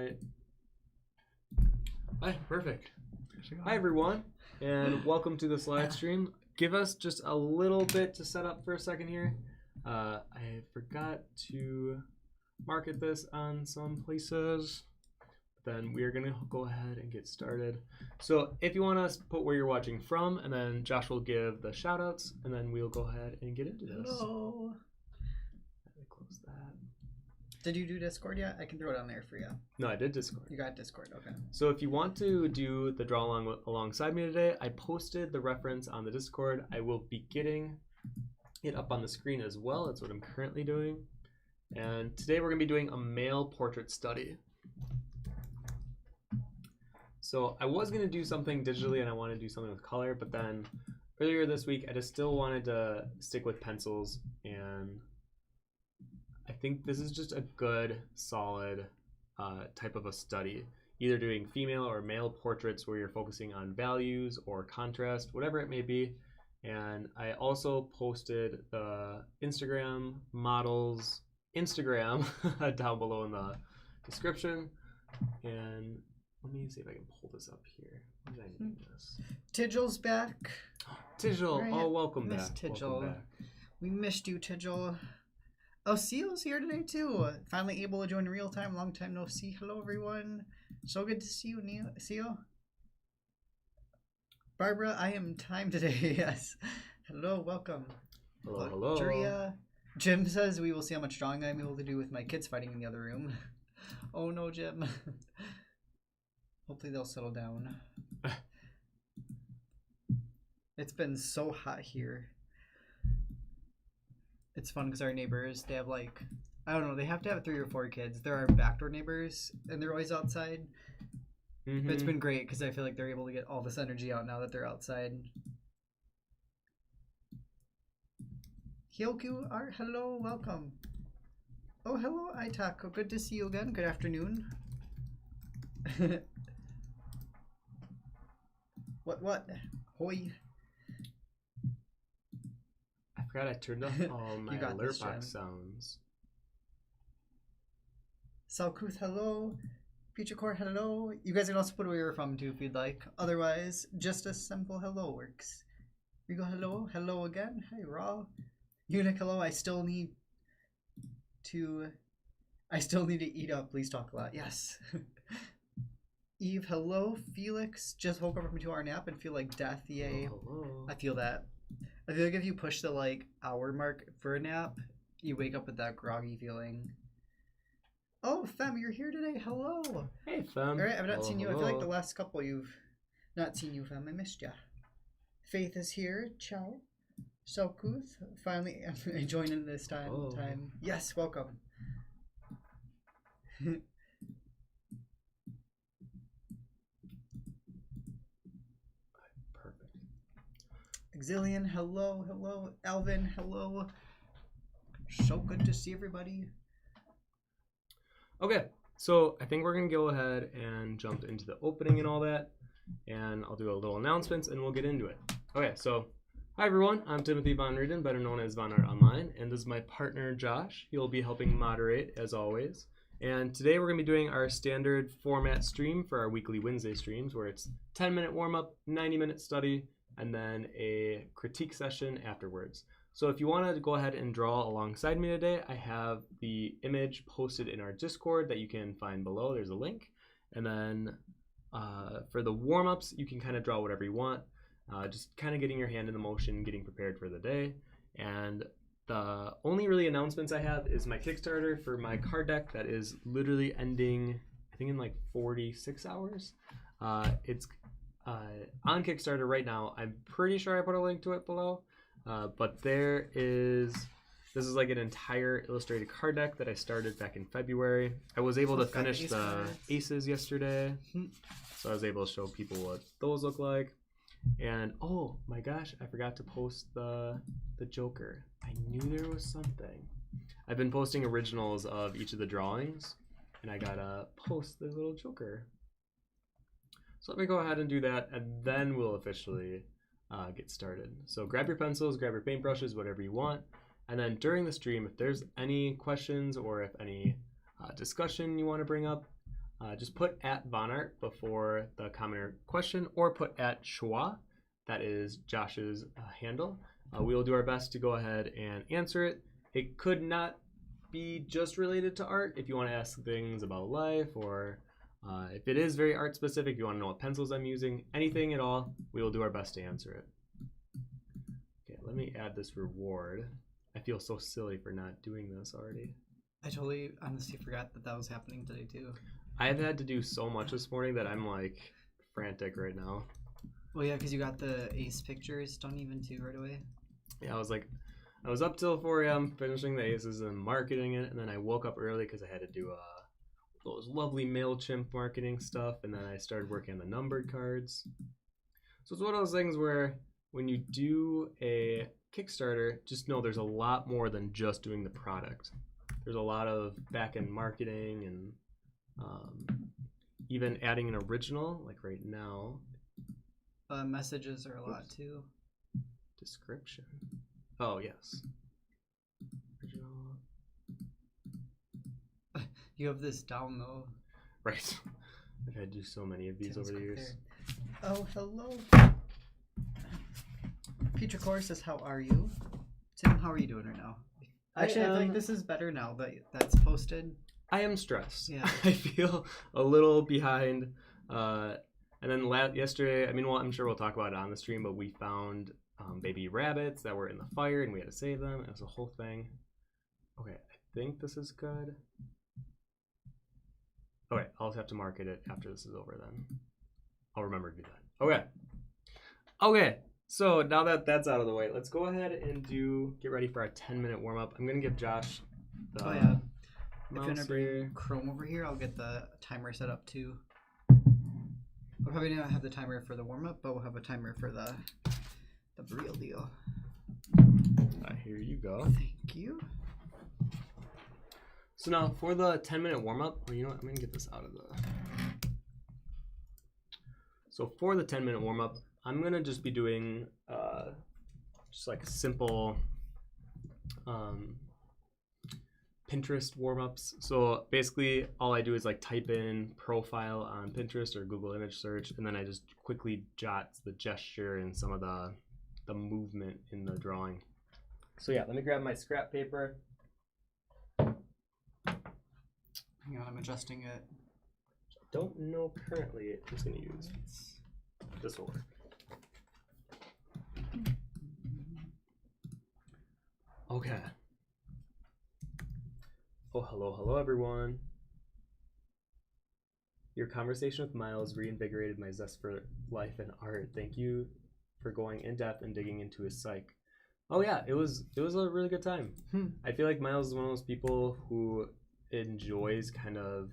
right. Hi, perfect. Hi, everyone, and welcome to this live stream. Give us just a little bit to set up for a second here. I forgot to market this on some places. Then we are going to go ahead and get started. So if you want to put where you're watching from, and then Josh will give the shout outs, and then we'll go ahead and get into this. Hello. Let me close that. Did you do Discord yet? I can throw it on there for you. No, I did Discord. You got Discord, okay. So if you want to do the draw along alongside me today, I posted the reference on the Discord. I will be getting it up on the screen as well. That's what I'm currently doing. And today we're going to be doing a male portrait study. So I was going to do something digitally and I wanted to do something with color, but then earlier this week I just still wanted to stick with pencils, and I think this is just a good, solid type of a study. Either doing female or male portraits where you're focusing on values or contrast, whatever it may be. And I also posted the Instagram models Instagram down below in the description. And let me see if I can pull this up here. What did I name this? Tigil's back. Tigil, Right. oh, welcome Miss back. Tigil. Welcome back. We missed you, Tigil. Oh, Seal's here today too. Finally able to join real time. Long time no see. Hello, everyone. So good to see you, Seal. Barbara, I am time today. Yes. Hello, welcome. Hello, hello. Drea. Jim says we will see how much drawing I'm able to do with my kids fighting in the other room. Oh no, Jim. Hopefully they'll settle down. It's been so hot here. It's fun because our neighbors, they have like, I don't know, they have to have 3 or 4 kids. They're our backdoor neighbors, and they're always outside. Mm-hmm. But it's been great because I feel like they're able to get all this energy out now that they're outside. Hyoku Art, hello, welcome. Oh, hello, Itako. Good to see you again. Good afternoon. What? Hoi. I forgot I turned off all my got this, alert Jen. box sounds. Salkuth, hello. Future Core, hello. You guys can also put where you're from too if you'd like. Otherwise, just a simple hello works. We go hello, hello again. Hey, Raw. Eunuch, hello. I still need to eat up. Please talk a lot. Yes. Eve, hello. Felix, just woke up from a 2-hour nap and feel like death. Yay. Hello. I feel that. I feel like if you push the like hour mark for a nap, you wake up with that groggy feeling. Oh, Fem, you're here today. Hello. Hey, Fem. All right, I've not seen you. I feel like the hello. last couple you've not seen you, Fem. I missed ya. Faith is here. Ciao. Sokuth, finally joining this time. Oh. Yes, welcome. Perfect. Exilian, hello, hello. Alvin, hello. So good to see everybody. Okay, so I think we're going to go ahead and jump into the opening and all that. And I'll do a little announcements and we'll get into it. Okay, so hi everyone. I'm Timothy Von Rieden, better known as vonnart Online. And this is my partner, Josh. He'll be helping moderate as always. And today we're going to be doing our standard format stream for our weekly Wednesday streams where it's 10-minute warm-up, 90-minute study, and then a critique session afterwards. So if you want to go ahead and draw alongside me today, I have the image posted in our Discord that you can find below. There's a link. And then for the warm-ups, you can kind of draw whatever you want. Just kind of getting your hand in the motion, getting prepared for the day. And the only really announcements I have is my Kickstarter for my card deck that is literally ending, I think in like 46 hours. It's on Kickstarter right now. I'm pretty sure I put a link to it below. But this is like an entire illustrated card deck that I started back in February. I was able to finish the aces yesterday, so I was able to show people what those look like. And oh my gosh, I forgot to post the Joker. I knew there was something. I've been posting originals of each of the drawings, and I gotta post the little Joker. So let me go ahead and do that, and then we'll officially get started. So grab your pencils, grab your paintbrushes, whatever you want. And then during the stream, if there's any questions or if any discussion you want to bring up, just put at vonnart before the comment or question, or put at Chua. That is Josh's handle. We will do our best to go ahead and answer it. It could not be just related to art. If you want to ask things about life, or if it is very art specific, you want to know what pencils I'm using, anything at all, we will do our best to answer it. Okay, let me add this reward. I feel so silly for not doing this already. I totally honestly forgot that was happening today too. I've had to do so much this morning that I'm like frantic right now. Well, yeah, because you got the ace pictures done even too right away. Yeah, I was up till 4 a.m. finishing the aces and marketing it, and then I woke up early because I had to do those lovely MailChimp marketing stuff, and then I started working on the numbered cards. So it's one of those things where when you do a Kickstarter, just know there's a lot more than just doing the product. There's a lot of back-end marketing and even adding an original, like right now. Messages are a lot too. Description. Oh, yes. Original. You have this down though. Right. I've had to do so many of these over the years. Oh, hello. Future Core says, how are you? Tim, how are you doing right now? Actually, I feel like this is better now that that's posted. I am stressed. Yeah. I feel a little behind. And then yesterday, I'm sure we'll talk about it on the stream, but we found baby rabbits that were in the fire and we had to save them. It was a whole thing. Okay, I think this is good. Okay, I'll just have to market it after this is over then. I'll remember to do that. Okay. Okay, so now that that's out of the way, let's go ahead and get ready for our 10-minute warm-up. I'm going to give Josh the If you mouse want to bring here. Chrome over here, I'll get the timer set up too. We'll probably not have the timer for the warm-up, but we'll have a timer for the real deal. Here you go. Thank you. So now for the 10-minute warm-up, well, you know what? I'm going to get this out of the... So for the 10-minute warm-up, I'm going to just be doing just like simple Pinterest warm-ups. So basically all I do is like type in profile on Pinterest or Google image search, and then I just quickly jot the gesture and some of the movement in the drawing. So yeah, let me grab my scrap paper. Hang on, I'm adjusting it. Don't know currently. I'm just going to use this will work. Okay. Oh, hello everyone. Your conversation with Miles reinvigorated my zest for life and art. Thank you for going in depth and digging into his psyche. Oh yeah, it was a really good time. I feel like Miles is one of those people who enjoys kind of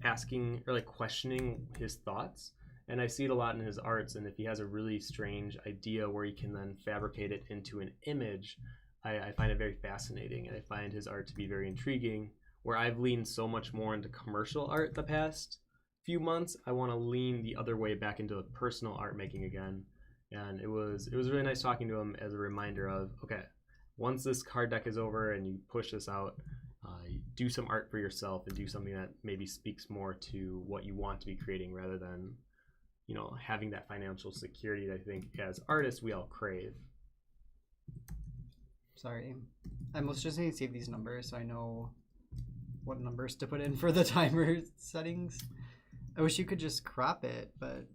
asking or like questioning his thoughts, and I see it a lot in his arts. And if he has a really strange idea where he can then fabricate it into an image, I find it very fascinating, and I find his art to be very intriguing. Where I've leaned so much more into commercial art the past few months, I want to lean the other way back into personal art making again. And it was really nice talking to him as a reminder of, okay, once this card deck is over and you push this out, do some art for yourself and do something that maybe speaks more to what you want to be creating, rather than, you know, having that financial security that I think as artists we all crave. Sorry. I most just need to save these numbers so I know what numbers to put in for the timer settings. I wish you could just crop it, but...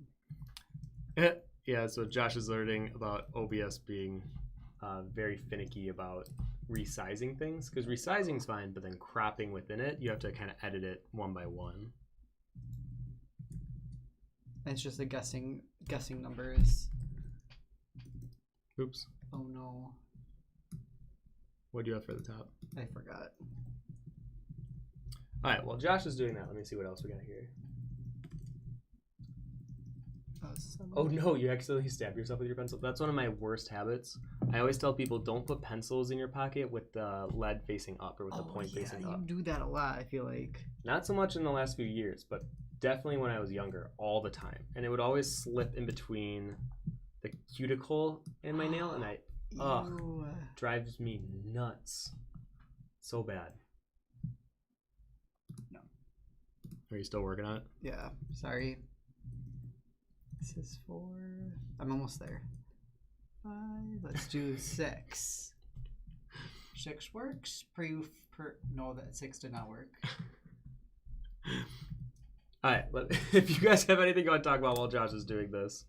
Yeah, so Josh is learning about OBS being very finicky about resizing things, because resizing's fine, but then cropping within it, you have to kind of edit it one by one. It's just a guessing numbers. Oops. Oh no. What do you have for the top? I forgot. All right, while Josh is doing that, let me see what else we got here. Oh no, you accidentally stabbed yourself with your pencil. That's one of my worst habits. I always tell people, don't put pencils in your pocket with the lead facing up or with the point facing up. You do that a lot, I feel like. Not so much in the last few years, but definitely when I was younger, all the time. And it would always slip in between the cuticle and my nail, and drives me nuts. So bad. No. Are you still working on it? Yeah, sorry. This is 4. I'm almost there. 5. Let's do 6. 6 works. No, that 6 did not work. All right. If you guys have anything you want to talk about while Josh is doing this,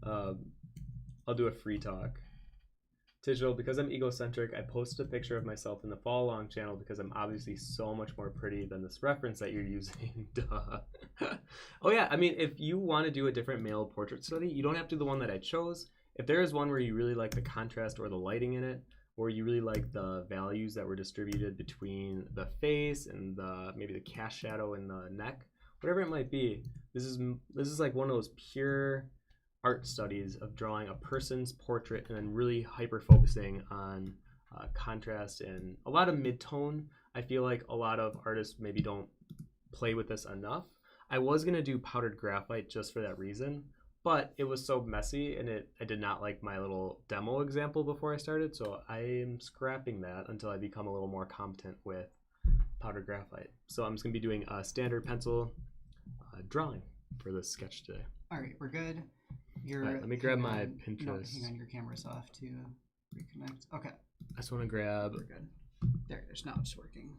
I'll do a free talk. Digital, because I'm egocentric, I posted a picture of myself in the follow along channel because I'm obviously so much more pretty than this reference that you're using. Duh. Oh yeah, I mean, if you want to do a different male portrait study, you don't have to do the one that I chose. If there is one where you really like the contrast or the lighting in it, or you really like the values that were distributed between the face and maybe the cast shadow in the neck, whatever it might be, this is like one of those pure art studies of drawing a person's portrait and then really hyper focusing on contrast and a lot of mid-tone. I feel like a lot of artists maybe don't play with this enough. I was going to do powdered graphite just for that reason, but it was so messy and I did not like my little demo example before I started, so I am scrapping that until I become a little more competent with powdered graphite. So I'm just going to be doing a standard pencil drawing for this sketch today. All right, we're good. All right, let me grab my Pinterest. No, hang on, your camera's off to reconnect. Okay. I just want to grab. We're good. There it is. Now it's working.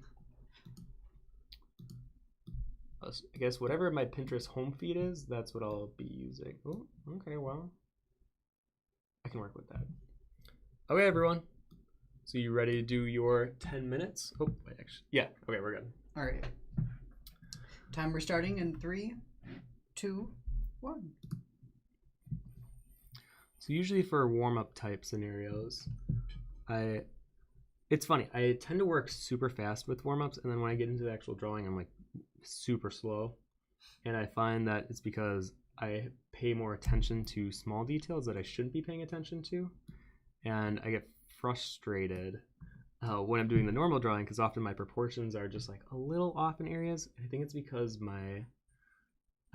I guess whatever my Pinterest home feed is, that's what I'll be using. Oh, okay, well, I can work with that. Okay, everyone. So you ready to do your 10 minutes? Oh, wait, actually, yeah. Okay, we're good. All right. Timer starting in 3, 2, 1. So usually for warm-up type scenarios, it's funny. I tend to work super fast with warm-ups, and then when I get into the actual drawing, I'm like super slow. And I find that it's because I pay more attention to small details that I shouldn't be paying attention to. And I get frustrated when I'm doing the normal drawing because often my proportions are just like a little off in areas. I think it's because I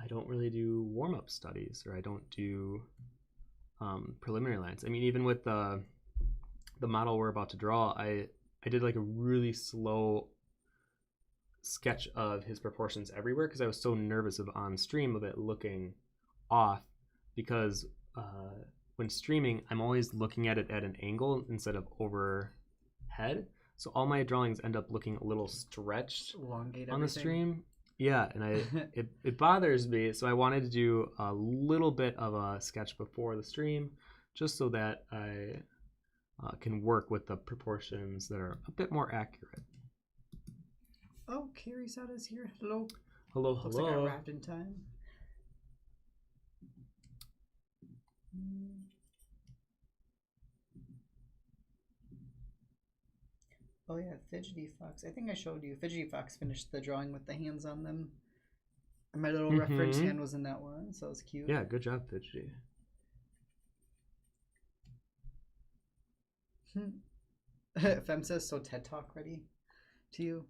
don't really do warm-up studies, or I don't do preliminary lines. I mean, even with the model we're about to draw, I did like a really slow sketch of his proportions everywhere because I was so nervous on stream of it looking off, because when streaming I'm always looking at it at an angle instead of overhead, so all my drawings end up looking a little stretched on the stream. Yeah, and it bothers me, so I wanted to do a little bit of a sketch before the stream just so that I can work with the proportions that are a bit more accurate. Oh, Kirisada's here. Hello. Hello, Looks like I arrived in time. Oh yeah, Fidgety Fox. I think I showed you. Fidgety Fox finished the drawing with the hands on them. And my little reference hand was in that one, so it was cute. Yeah, good job, Fidgety. Fem says, so TED Talk ready to you?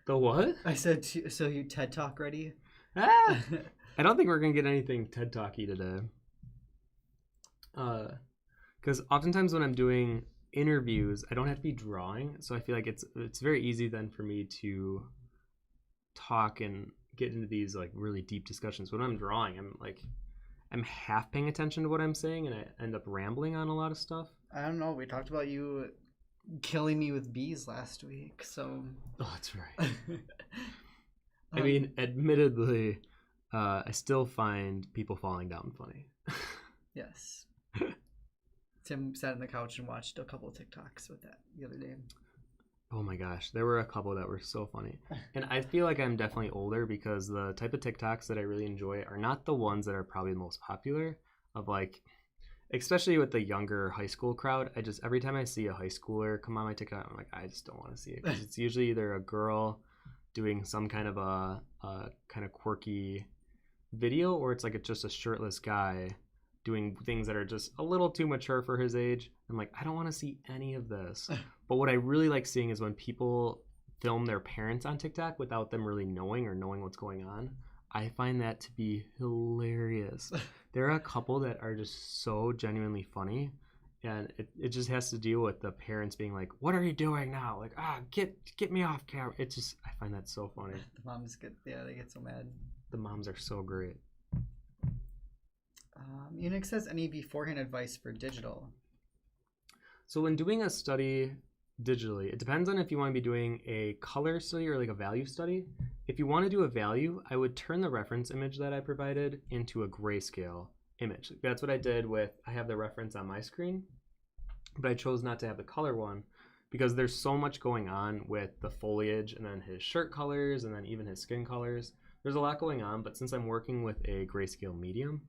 The what? I said, so you TED Talk ready? Ah! I don't think we're going to get anything TED Talky today. Because oftentimes when I'm doing interviews, I don't have to be drawing, so I feel like it's very easy then for me to talk and get into these like really deep discussions. When I'm drawing, I'm half paying attention to what I'm saying, and I end up rambling on a lot of stuff. I don't know. We talked about you killing me with bees last week, so. Oh, that's right. I mean, admittedly, I still find people falling down funny. Yes. Tim sat on the couch and watched a couple of TikToks with that the other day. Oh my gosh, there were a couple that were so funny. And I feel like I'm definitely older because the type of TikToks that I really enjoy are not the ones that are probably the most popular, of like, especially with the younger high school crowd. Every time I see a high schooler come on my TikTok, I'm like, I just don't want to see it. Because it's usually either a girl doing some kind of a kind of quirky video, or it's like just a shirtless guy doing things that are just a little too mature for his age. I'm like, I don't want to see any of this. But what I really like seeing is when people film their parents on TikTok without them really knowing what's going on. I find that to be hilarious. There are a couple that are just so genuinely funny, And it just has to deal with the parents being like, what are you doing now? Like, get me off camera. It just, I find that so funny. The moms they get so mad. The moms are so great. Unix says any beforehand advice for digital. So when doing a study digitally, it depends on if you want to be doing a color study or like a value study. If you want to do a value, I would turn the reference image that I provided into a grayscale image. That's what I did with, I have the reference on my screen, but I chose not to have the color one because there's so much going on with the foliage and then his shirt colors and then even his skin colors. There's a lot going on, but since I'm working with a grayscale medium,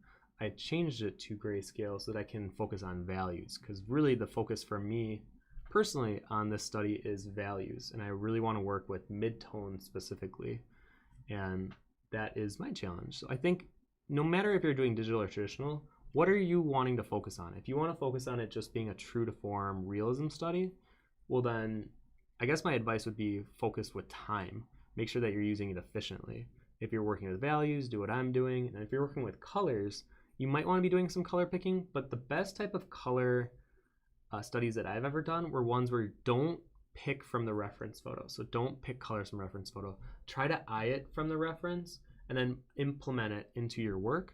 I changed it to grayscale so that I can focus on values, because really the focus for me personally on this study is values, and I really want to work with mid-tone specifically, and that is my challenge. So I think no matter if you're doing digital or traditional, what are you wanting to focus on? If you want to focus on it just being a true to form realism study, well then I guess my advice would be focus with time. Make sure that you're using it efficiently. If you're working with values, do what I'm doing, and if you're working with colors, you might want to be doing some color picking, but the best type of color studies that I've ever done were ones where you don't pick from the reference photo. So don't pick colors from reference photo. Try to eye it from the reference and then implement it into your work.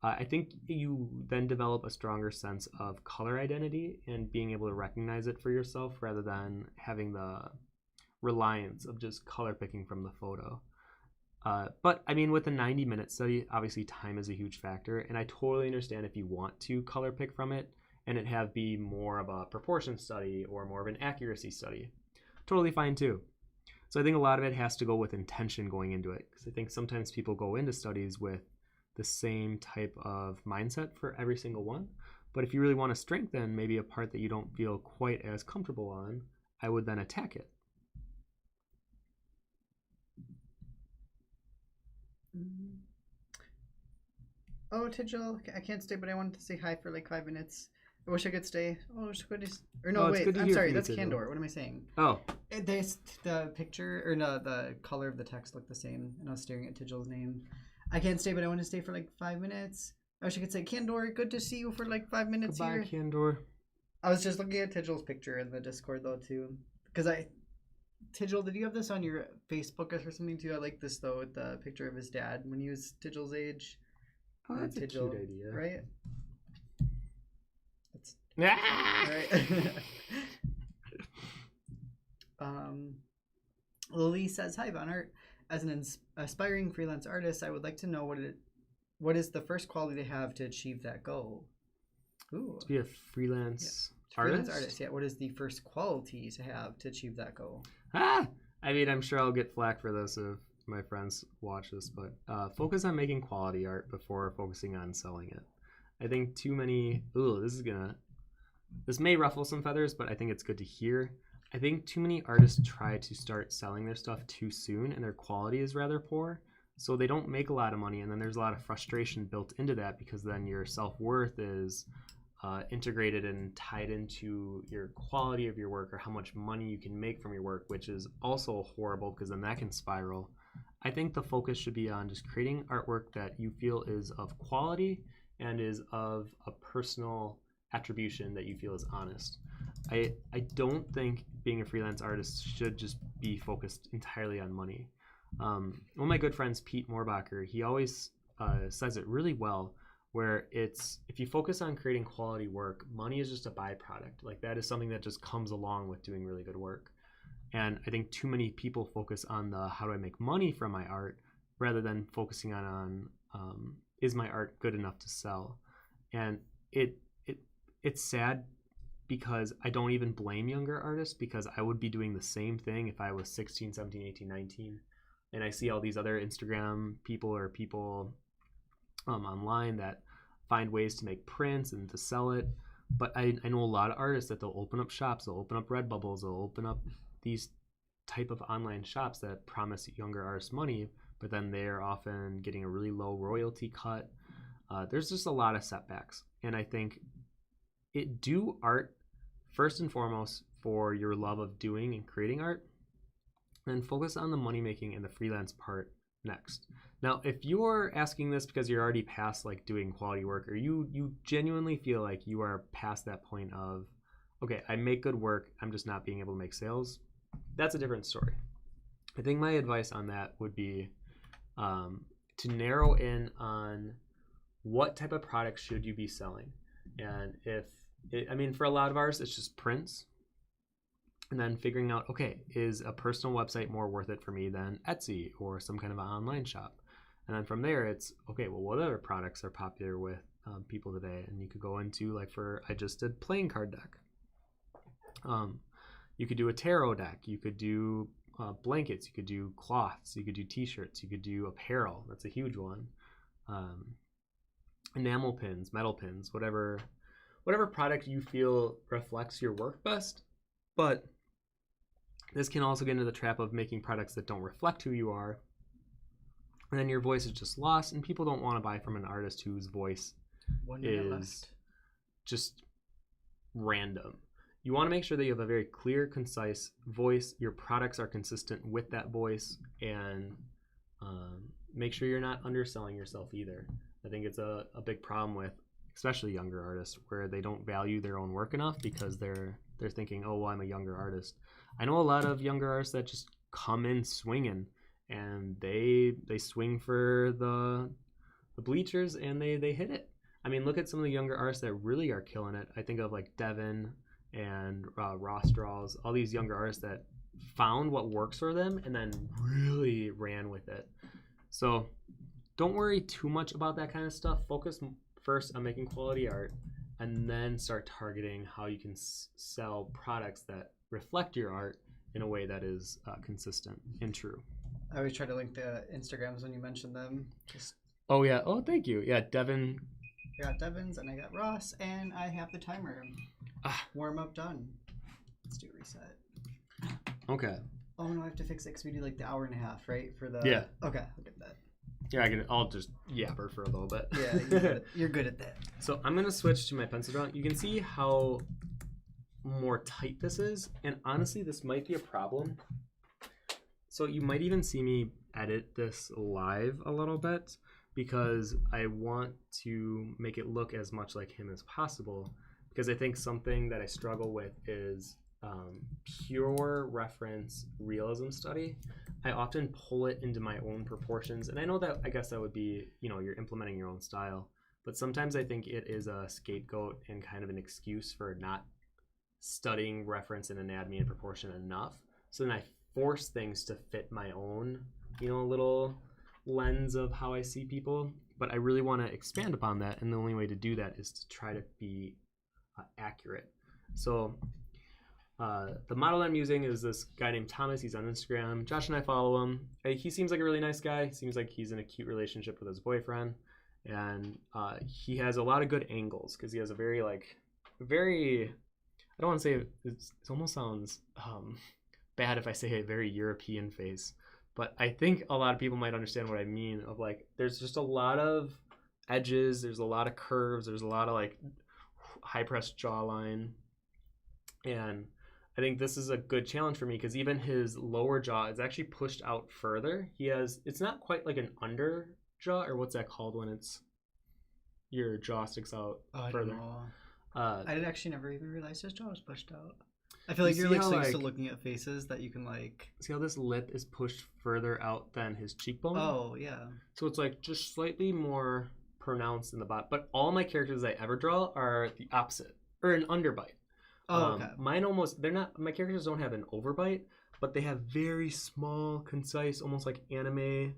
I think you then develop a stronger sense of color identity and being able to recognize it for yourself rather than having the reliance of just color picking from the photo. But I mean, with a 90-minute study, obviously time is a huge factor, and I totally understand if you want to color pick from it and it have be more of a proportion study or more of an accuracy study. Totally fine too. So I think a lot of it has to go with intention going into it, because I think sometimes people go into studies with the same type of mindset for every single one. But if you really want to strengthen maybe a part that you don't feel quite as comfortable on, I would then attack it. Oh, Tijel, I can't stay, but I wanted to say hi for like 5 minutes. I wish I could stay. Oh, it's good to... Or no, wait, I'm sorry, that's Candor. What am I saying? Oh. The picture, or no, the color of the text looked the same, and I was staring at Tijel's name. I can't stay, but I want to stay for like 5 minutes. I wish I could say, Candor, good to see you for like 5 minutes. Goodbye, here. Candor. I was just looking at Tijel's picture in the Discord, though, too. Because Tijel, did you have this on your Facebook or something, too? I like this, though, with the picture of his dad when he was Tijel's age. Oh, that's a cute idea. Right? That's... Ah! Right. Lily says, hi, vonnart. As an aspiring freelance artist, I would like to know what is the first quality they have to achieve that goal? Ooh. To be a freelance artist? Freelance artist, yeah. What is the first quality to have to achieve that goal? I mean, I'm sure I'll get flack for this if my friends watch this, but focus on making quality art before focusing on selling it. I think too many... Ooh, this may ruffle some feathers, but I think it's good to hear. I think too many artists try to start selling their stuff too soon, and their quality is rather poor, so they don't make a lot of money, and then there's a lot of frustration built into that, because then your self-worth is integrated and tied into your quality of your work or how much money you can make from your work, which is also horrible, because then that can spiral. I think the focus should be on just creating artwork that you feel is of quality and is of a personal attribution that you feel is honest. I don't think being a freelance artist should just be focused entirely on money. One of my good friends, Pete Moorbacher, he always says it really well, where it's, if you focus on creating quality work, money is just a byproduct. Like, that is something that just comes along with doing really good work. And I think too many people focus on the how do I make money from my art rather than focusing on is my art good enough to sell? And it's sad, because I don't even blame younger artists, because I would be doing the same thing if I was 16, 17, 18, 19. And I see all these other Instagram people or people online that find ways to make prints and to sell it. But I know a lot of artists that they'll open up shops, they'll open up Redbubbles, they'll open up these type of online shops that promise younger artists money, but then they're often getting a really low royalty cut. There's just a lot of setbacks. And I think do art first and foremost for your love of doing and creating art, and focus on the money making and the freelance part next. Now, if you're asking this because you're already past like doing quality work, or you genuinely feel like you are past that point of, okay, I make good work, I'm just not being able to make sales, that's a different story. I think my advice on that would be to narrow in on what type of product should you be selling. And for a lot of ours, it's just prints. And then figuring out, okay, is a personal website more worth it for me than Etsy or some kind of an online shop? And then from there, it's, okay, well, what other products are popular with people today? And you could go into, like, I just did playing card deck. You could do a tarot deck. You could do blankets. You could do cloths. You could do t-shirts. You could do apparel. That's a huge one. Enamel pins, metal pins, whatever product you feel reflects your work best. But this can also get into the trap of making products that don't reflect who you are. And then your voice is just lost, and people don't want to buy from an artist whose voice is just random. You want to make sure that you have a very clear, concise voice. Your products are consistent with that voice, and make sure you're not underselling yourself either. I think it's a big problem with especially younger artists where they don't value their own work enough because they're thinking, oh, well, I'm a younger artist. I know a lot of younger artists that just come in swinging, and they swing for the bleachers and they hit it. I mean, look at some of the younger artists that really are killing it. I think of like Devin and Ross Draws, all these younger artists that found what works for them and then really ran with it. So don't worry too much about that kind of stuff. Focus first on making quality art, and then start targeting how you can sell products that reflect your art in a way that is consistent and true. I always try to link the Instagrams when you mention them. Oh, yeah. Oh, thank you. Yeah, Devin. I got Devin's, and I got Ross, and I have the timer. Warm up done. Let's do a reset. Okay. Oh, no, I have to fix it because we do like the hour and a half, right? Yeah. Okay, I'll get that. Yeah, I'll just yapper for a little bit. Yeah, you're good at that. So I'm going to switch to my pencil drawing. You can see how more tight this is, and honestly, this might be a problem. So you might even see me edit this live a little bit because I want to make it look as much like him as possible, because I think something that I struggle with is pure reference realism study. I often pull it into my own proportions, and I know that I guess that would be, you're implementing your own style, but sometimes I think it is a scapegoat and kind of an excuse for not studying reference and anatomy and proportion enough. So then I force things to fit my own, little lens of how I see people. But I really want to expand upon that, and the only way to do that is to try to be accurate. So the model I'm using is this guy named Thomas. He's on Instagram. Josh and I follow him. He seems like a really nice guy. Seems like he's in a cute relationship with his boyfriend, and he has a lot of good angles because he has a very I don't want to say it almost sounds bad if I say a very European face, but I think a lot of people might understand what I mean of like, there's just a lot of edges, there's a lot of curves, there's a lot of like high pressed jawline. And I think this is a good challenge for me because even his lower jaw is actually pushed out further. It's not quite like an under jaw, or what's that called when your jaw sticks out further. I did actually never even realize his jaw was pushed out. I feel like you're like so used to looking at faces that you can like see how this lip is pushed further out than his cheekbone. Oh yeah. So it's like just slightly more pronounced in the bottom. But all my characters I ever draw are the opposite, or an underbite. Oh, okay. My characters don't have an overbite, but they have very small, concise, almost like anime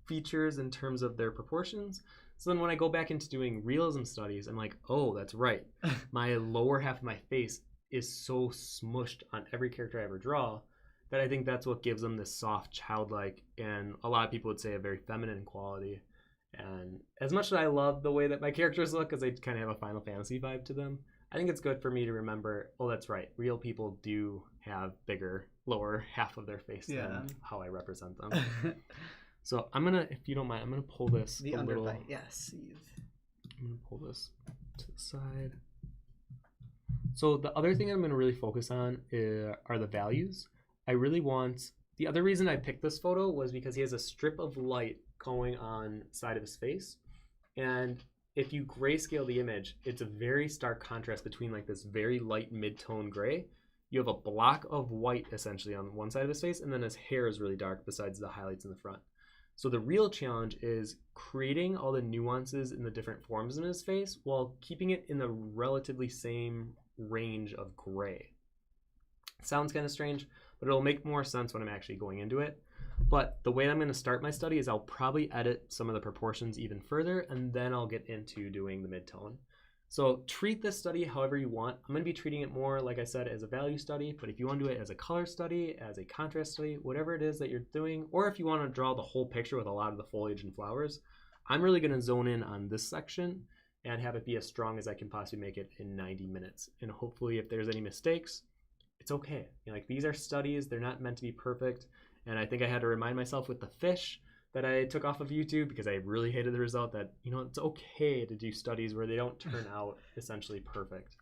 features in terms of their proportions. So then when I go back into doing realism studies, I'm like, oh, that's right. My lower half of my face is so smushed on every character I ever draw that I think that's what gives them this soft, childlike, and a lot of people would say a very feminine quality. And as much as I love the way that my characters look, because they kind of have a Final Fantasy vibe to them, I think it's good for me to remember, oh, that's right. Real people do have bigger lower half of their face than how I represent them. So I'm going to, if you don't mind, I'm going to pull this the a underbite, little. yes. I'm going to pull this to the side. So the other thing I'm going to really focus on are the values. I really want the other reason I picked this photo was because he has a strip of light going on side of his face. And if you grayscale the image, it's a very stark contrast between like this very light mid-tone gray. You have a block of white essentially on one side of his face, and then his hair is really dark besides the highlights in the front. So the real challenge is creating all the nuances in the different forms in his face while keeping it in the relatively same range of gray. Sounds kind of strange, but it'll make more sense when I'm actually going into it. But the way I'm going to start my study is I'll probably edit some of the proportions even further, and then I'll get into doing the mid-tone. So treat this study however you want. I'm going to be treating it more, like I said, as a value study, but if you want to do it as a color study, as a contrast study, whatever it is that you're doing, or if you want to draw the whole picture with a lot of the foliage and flowers, I'm really going to zone in on this section and have it be as strong as I can possibly make it in 90 minutes. And hopefully if there's any mistakes, it's okay. You know, like these are studies, they're not meant to be perfect. And I think I had to remind myself with the fish that I took off of YouTube because I really hated the result that, you know, it's okay to do studies where they don't turn out essentially perfect.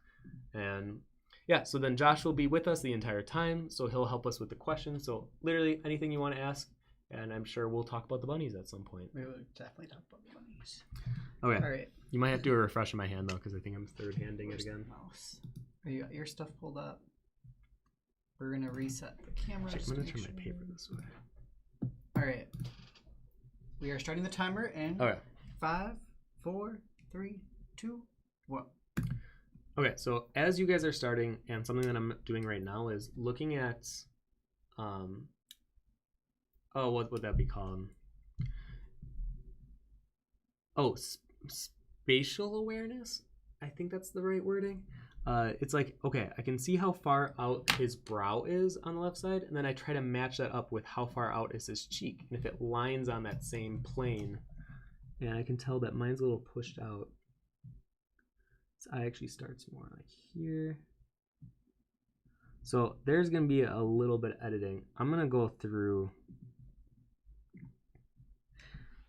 And yeah, so then Josh will be with us the entire time. So he'll help us with the questions. So literally anything you want to ask, and I'm sure we'll talk about the bunnies at some point. We will definitely talk about the bunnies. Okay. All right. You might have to do a refresh in my hand though, because I think I'm third handing it again. Mouse. Are you got your stuff pulled up? We're gonna reset the camera. I'm gonna turn my paper this way. All right. We are starting the timer in 5, 4, 3, 2, 1. Okay, so as you guys are starting, and something that I'm doing right now is looking at, what would that be called? Oh, spatial awareness? I think that's the right wording. It's like, okay, I can see how far out his brow is on the left side, and then I try to match that up with how far out is his cheek. And if it lines on that same plane, and I can tell that mine's a little pushed out. His eye actually starts more like here. So there's going to be a little bit of editing. I'm going to go through.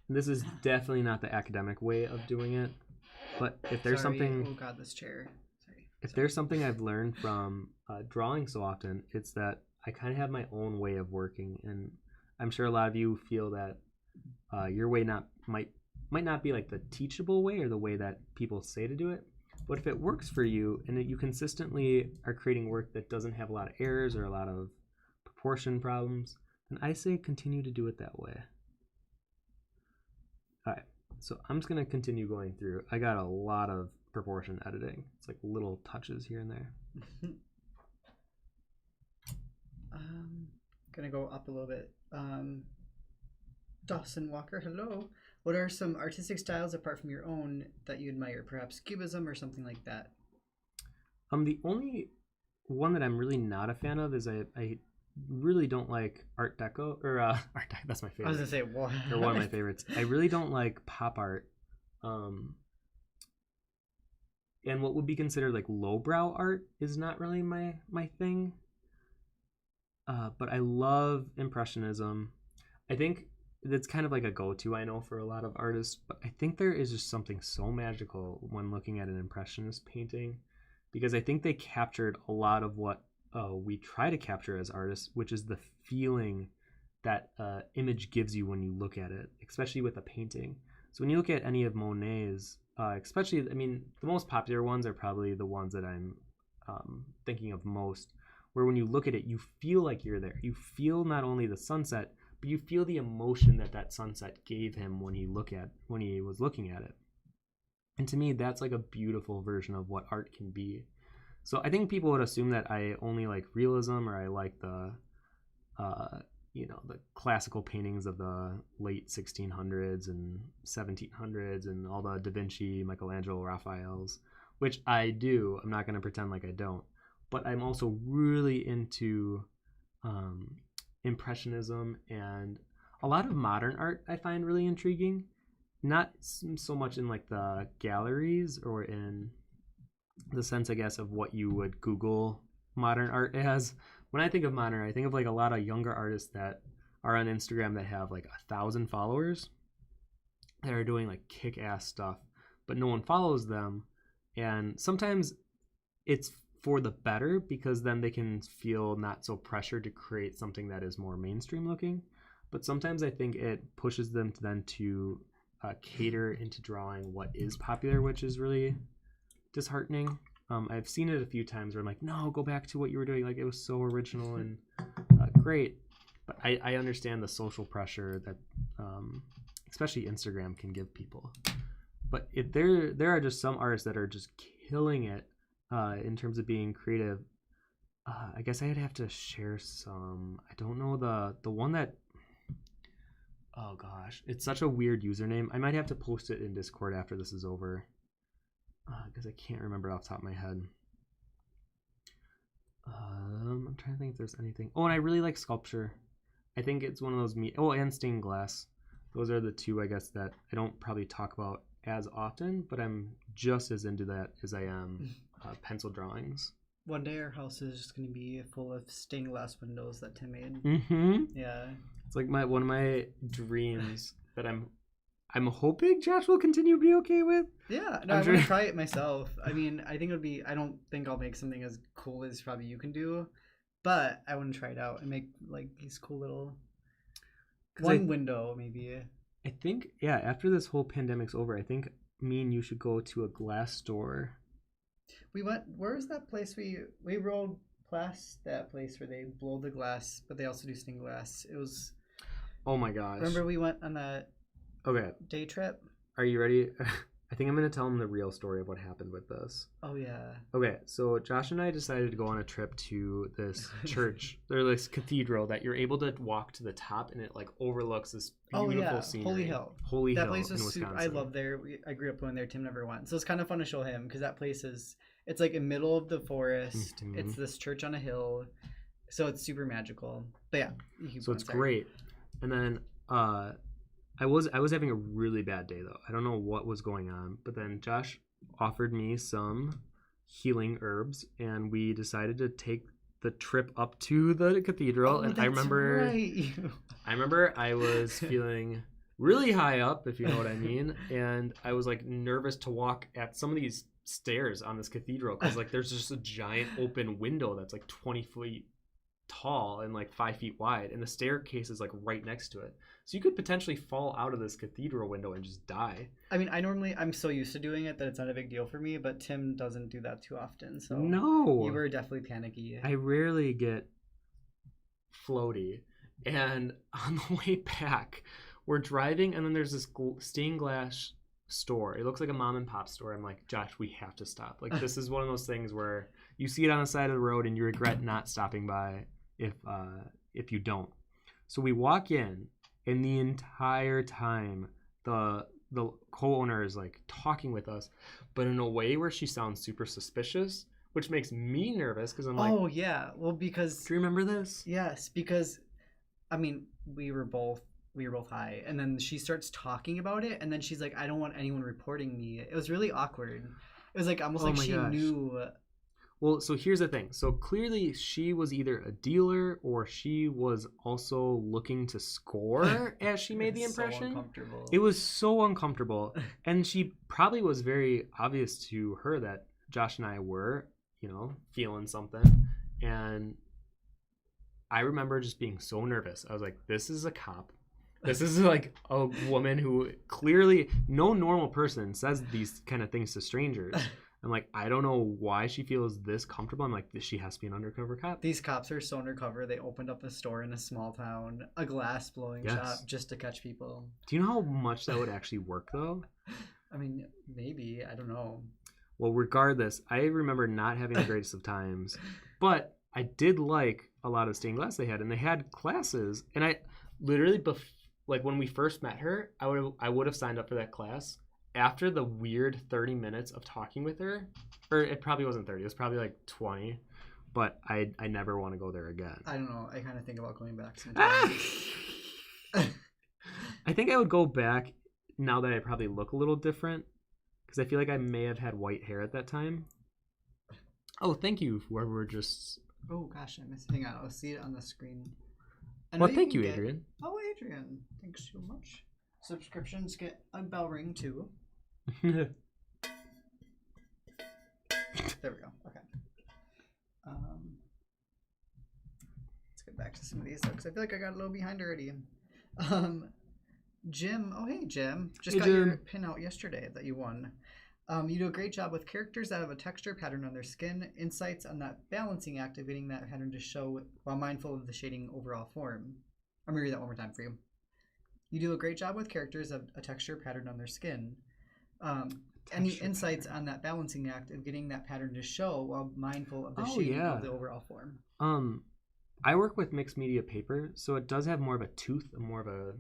This is definitely not the academic way of doing it, but if there's something... Oh God, this chair. If there's something I've learned from drawing so often, it's that I kind of have my own way of working, and I'm sure a lot of you feel that your way might not be like the teachable way or the way that people say to do it. But if it works for you and that you consistently are creating work that doesn't have a lot of errors or a lot of proportion problems, then I say continue to do it that way. All right, so I'm just gonna continue going through. I got a lot of proportion editing. It's like little touches here and there. Gonna go up a little bit. Dawson Walker, hello. What are some artistic styles apart from your own that you admire? Perhaps Cubism or something like that? The only one that I'm really not a fan of is I really don't like Art Deco, or Art Deco, that's my favorite. I was gonna say, what? Or one of my favorites. I really don't like pop art. And what would be considered like lowbrow art is not really my thing. But I love Impressionism. I think that's kind of like a go-to, I know, for a lot of artists. But I think there is just something so magical when looking at an Impressionist painting, because I think they captured a lot of what we try to capture as artists, which is the feeling that image gives you when you look at it, especially with a painting. So when you look at any of Monet's, especially, I mean, the most popular ones are probably the ones that I'm thinking of most, where when you look at it, you feel like you're there. You feel not only the sunset, but you feel the emotion that sunset gave him when he was looking at it. And to me, that's like a beautiful version of what art can be. So I think people would assume that I only like realism, or I like the the classical paintings of the late 1600s and 1700s and all the Da Vinci, Michelangelo, Raphaels, which I do. I'm not going to pretend like I don't. But I'm also really into Impressionism, and a lot of modern art I find really intriguing. Not so much in like the galleries or in the sense, I guess, of what you would Google modern art as. When I think of modern, I think of like a lot of younger artists that are on Instagram that have like 1,000 followers that are doing like kick-ass stuff, but no one follows them. And sometimes it's for the better, because then they can feel not so pressured to create something that is more mainstream looking. But sometimes I think it pushes them to cater into drawing what is popular, which is really disheartening. I've seen it a few times where I'm like, no, go back to what you were doing. Like, it was so original and great. But I understand the social pressure that especially Instagram can give people. But there are just some artists that are just killing it in terms of being creative. I guess I'd have to share some. I don't know the one that. Oh gosh, it's such a weird username. I might have to post it in Discord after this is over, because I can't remember off the top of my head. I'm trying to think if there's anything. Oh, and I really like sculpture. I think it's one of those and stained glass. Those are the two, I guess, that I don't probably talk about as often, but I'm just as into that as I am pencil drawings. One day our house is just going to be full of stained glass windows that Tim made. Mm-hmm. Yeah. It's like one of my dreams that I'm hoping Josh will continue to be okay with. Yeah, no, I want to try it myself. I mean, I think it would be. I don't think I'll make something as cool as probably you can do, but I want to try it out and make like these cool little window maybe. I think after this whole pandemic's over, I think me and you should go to a glass store. We went. Where's that place we rode past that place where they blow the glass, but they also do stained glass. It was. Oh my gosh! Remember we went on that. Okay. Day trip. Are you ready? I think I'm going to tell them the real story of what happened with this. Oh, yeah. Okay, so Josh and I decided to go on a trip to this church. There's this cathedral that you're able to walk to the top, and it like overlooks this beautiful scenery. Holy Hill. That place was in Wisconsin. I love there. I grew up going there. Tim never went. So it's kind of fun to show him because that place it's like in the middle of the forest. Mm-hmm. It's this church on a hill. So it's super magical. But yeah. So it's great. And then I was having a really bad day though. I don't know what was going on, but then Josh offered me some healing herbs, and we decided to take the trip up to the cathedral. And I remember, I was feeling really high up, if you know what I mean, and I was like nervous to walk at some of these stairs on this cathedral because like there's just a giant open window that's like 20 feet tall and like 5 feet wide, and the staircase is like right next to it. So you could potentially fall out of this cathedral window and just die. I mean, I'm so used to doing it that it's not a big deal for me, but Tim doesn't do that too often. So no, you were definitely panicky. I rarely get floaty. And on the way back, we're driving, and then there's this stained glass store. It looks like a mom and pop store. I'm like, Josh, we have to stop. Like, this is one of those things where you see it on the side of the road and you regret not stopping by if you don't. So we walk in, and the entire time the co-owner is like talking with us, but in a way where she sounds super suspicious, which makes me nervous because I'm like, oh yeah, well, because do you remember this? Yes, because I mean, we were both high, and then she starts talking about it, and then she's like, I don't want anyone reporting me. It was really awkward. It was like almost like she knew. Well, so here's the thing. So clearly she was either a dealer or she was also looking to score as she made the impression. So uncomfortable. It was so uncomfortable. And she probably was very obvious to her that Josh and I were, feeling something. And I remember just being so nervous. I was like, this is a cop. This is like a woman who clearly no normal person says these kind of things to strangers. I'm like, I don't know why she feels this comfortable. I'm like, she has to be an undercover cop. These cops are so undercover. They opened up a store in a small town, a glass blowing shop, just to catch people. Do you know how much that would actually work, though? I mean, maybe. I don't know. Well, regardless, I remember not having the greatest of times, but I did like a lot of stained glass they had, and they had classes. And I literally, like when we first met her, I would have signed up for that class. After the weird 30 minutes of talking with her, or it probably wasn't 30, it was probably like 20, but I never want to go there again. I don't know. I kind of think about going back sometimes. I think I would go back now that I probably look a little different, because I feel like I may have had white hair at that time. Oh, thank you, whoever just... Oh, gosh, I missed... Hang on, I'll see it on the screen. Well, thank you, Adrian. Oh, Adrian, thanks so much. Subscriptions get a bell ring, too. There we go. Okay. Let's get back to some of these though, because I feel like I got a little behind already. Jim, oh hey Jim, just got your pin out yesterday that you won. You do a great job with characters that have a texture pattern on their skin, insights on that balancing act of getting that pattern to show while mindful of the shading overall form. I'm gonna read that one more time for you. You do a great job with characters of a texture pattern on their skin. Any insights on that balancing act of getting that pattern to show while mindful of the shading of the overall form? I work with mixed media paper, so it does have more of a tooth and more of a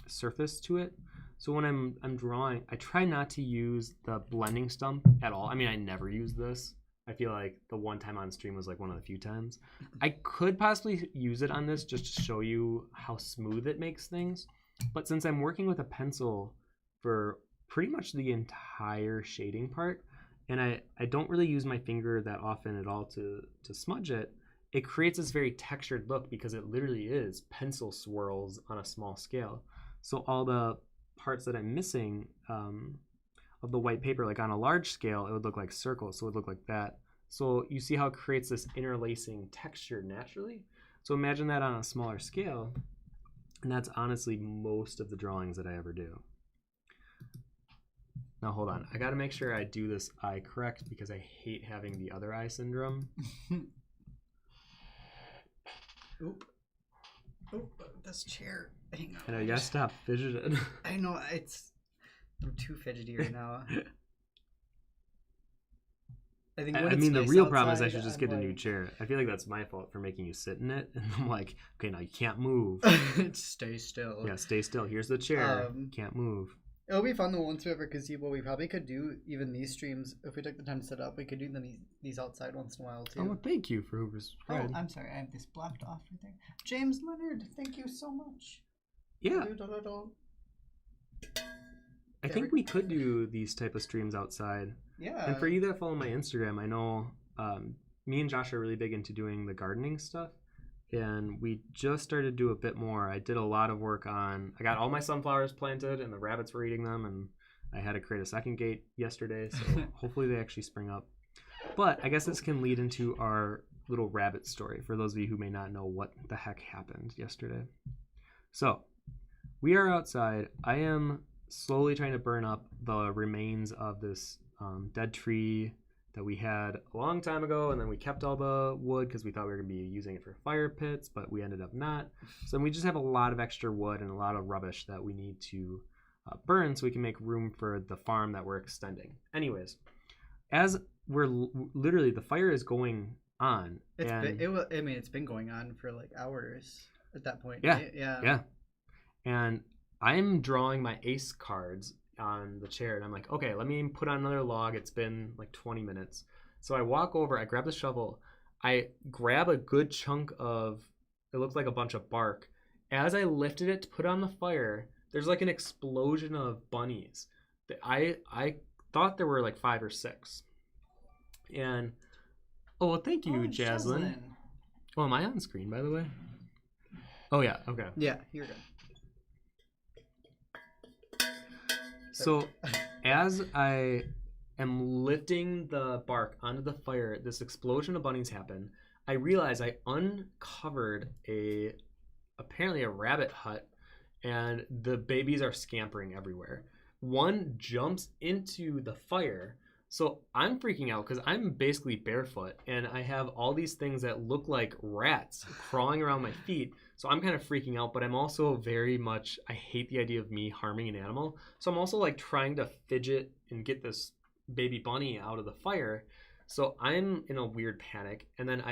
surface to it. So when I'm drawing, I try not to use the blending stump at all. I mean, I never use this. I feel like the one time on stream was like one of the few times. I could possibly use it on this just to show you how smooth it makes things. But since I'm working with a pencil for pretty much the entire shading part, and I don't really use my finger that often at all to smudge it, it creates this very textured look because it literally is pencil swirls on a small scale. So all the parts that I'm missing of the white paper, like on a large scale, it would look like circles, so it would look like that. So you see how it creates this interlacing texture naturally? So imagine that on a smaller scale, and that's honestly most of the drawings that I ever do. Now hold on, I gotta make sure I do this eye correct because I hate having the other eye syndrome. Oop, this chair. Hang on. And I gotta stop fidgeting. I know, I'm too fidgety right now. I mean, the real problem is I should just get a new chair. I feel like that's my fault for making you sit in it. And I'm like, okay, now you can't move. Stay still. Yeah, stay still. Here's the chair. Can't move. It'll be fun though once we ever could see what we probably could do. Even these streams, if we took the time to set up, we could do these outside once in a while too. Oh, well, thank you for whoever's. Oh, I'm sorry, I have this blocked off right there. James Leonard, thank you so much. Yeah. I think we could do these type of streams outside. Yeah. And for you that follow my Instagram, I know me and Josh are really big into doing the gardening stuff. And we just started to do a bit more. I did a lot of work on, I got all my sunflowers planted and the rabbits were eating them, and I had to create a second gate yesterday, so hopefully they actually spring up. But I guess this can lead into our little rabbit story for those of you who may not know what the heck happened yesterday. So we are outside. I am slowly trying to burn up the remains of this dead tree that we had a long time ago, and then we kept all the wood because we thought we were going to be using it for fire pits, but we ended up not. So we just have a lot of extra wood and a lot of rubbish that we need to burn so we can make room for the farm that we're extending. Anyways, as we're literally, the fire is going on. It's been going on for like hours at that point. Yeah, right? Yeah. And I'm drawing my ace cards on the chair, and I'm like, okay, let me put on another log. It's been like 20 minutes. So I walk over, I grab the shovel, I grab a good chunk of, it looks like a bunch of bark. As I lifted it to put on the fire, there's like an explosion of bunnies. I thought there were like 5 or 6. And, oh, well, thank you, Jaslyn. Oh, am I on screen, by the way? Oh, yeah, okay. Yeah, you're good. So as I am lifting the bark onto the fire, this explosion of bunnies happened. I realized I uncovered apparently a rabbit hut, and the babies are scampering everywhere. One jumps into the fire. So I'm freaking out because I'm basically barefoot, and I have all these things that look like rats crawling around my feet. So I'm kind of freaking out, but I'm also very much, I hate the idea of me harming an animal. So I'm also like trying to fidget and get this baby bunny out of the fire. So I'm in a weird panic. And then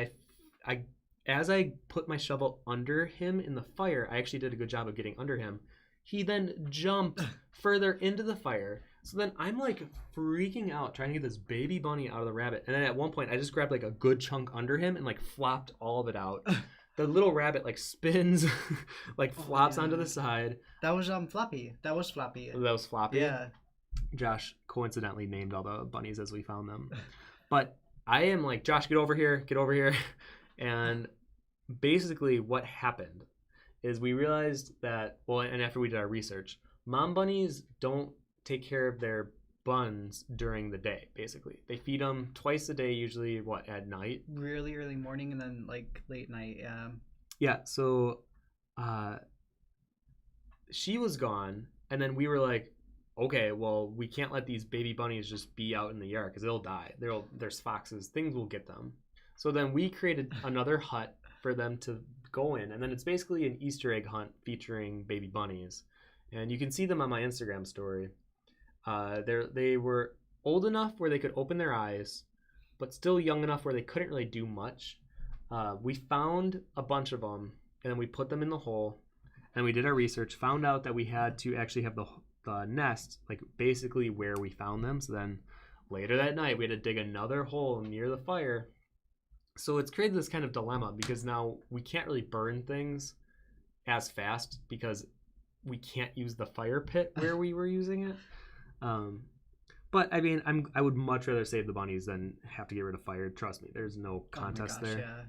as I put my shovel under him in the fire, I actually did a good job of getting under him. He then jumped further into the fire. So then I'm like freaking out trying to get this baby bunny out of the rabbit. And then at one point I just grabbed like a good chunk under him and like flopped all of it out. The little rabbit like spins, like flops onto the side. That was Floppy. That was Floppy. That was Floppy? Yeah. Josh coincidentally named all the bunnies as we found them. But I am like, Josh, get over here. And basically what happened is we realized that, well, and after we did our research, mom bunnies don't take care of their buns during the day, basically. They feed them twice a day, usually, at night? Really early morning and then like late night, yeah. Yeah, so she was gone, and then we were like, okay, well, we can't let these baby bunnies just be out in the yard because they'll die. There's foxes, things will get them. So then we created another hut for them to go in, and then it's basically an Easter egg hunt featuring baby bunnies. And you can see them on my Instagram story. They were old enough where they could open their eyes, but still young enough where they couldn't really do much. We found a bunch of them, and then we put them in the hole, and we did our research, found out that we had to actually have the nest, like basically where we found them. So then later that night, we had to dig another hole near the fire. So it's created this kind of dilemma because now we can't really burn things as fast because we can't use the fire pit where we were using it. But I mean, I would much rather save the bunnies than have to get rid of fire. Trust me, there's no contest there.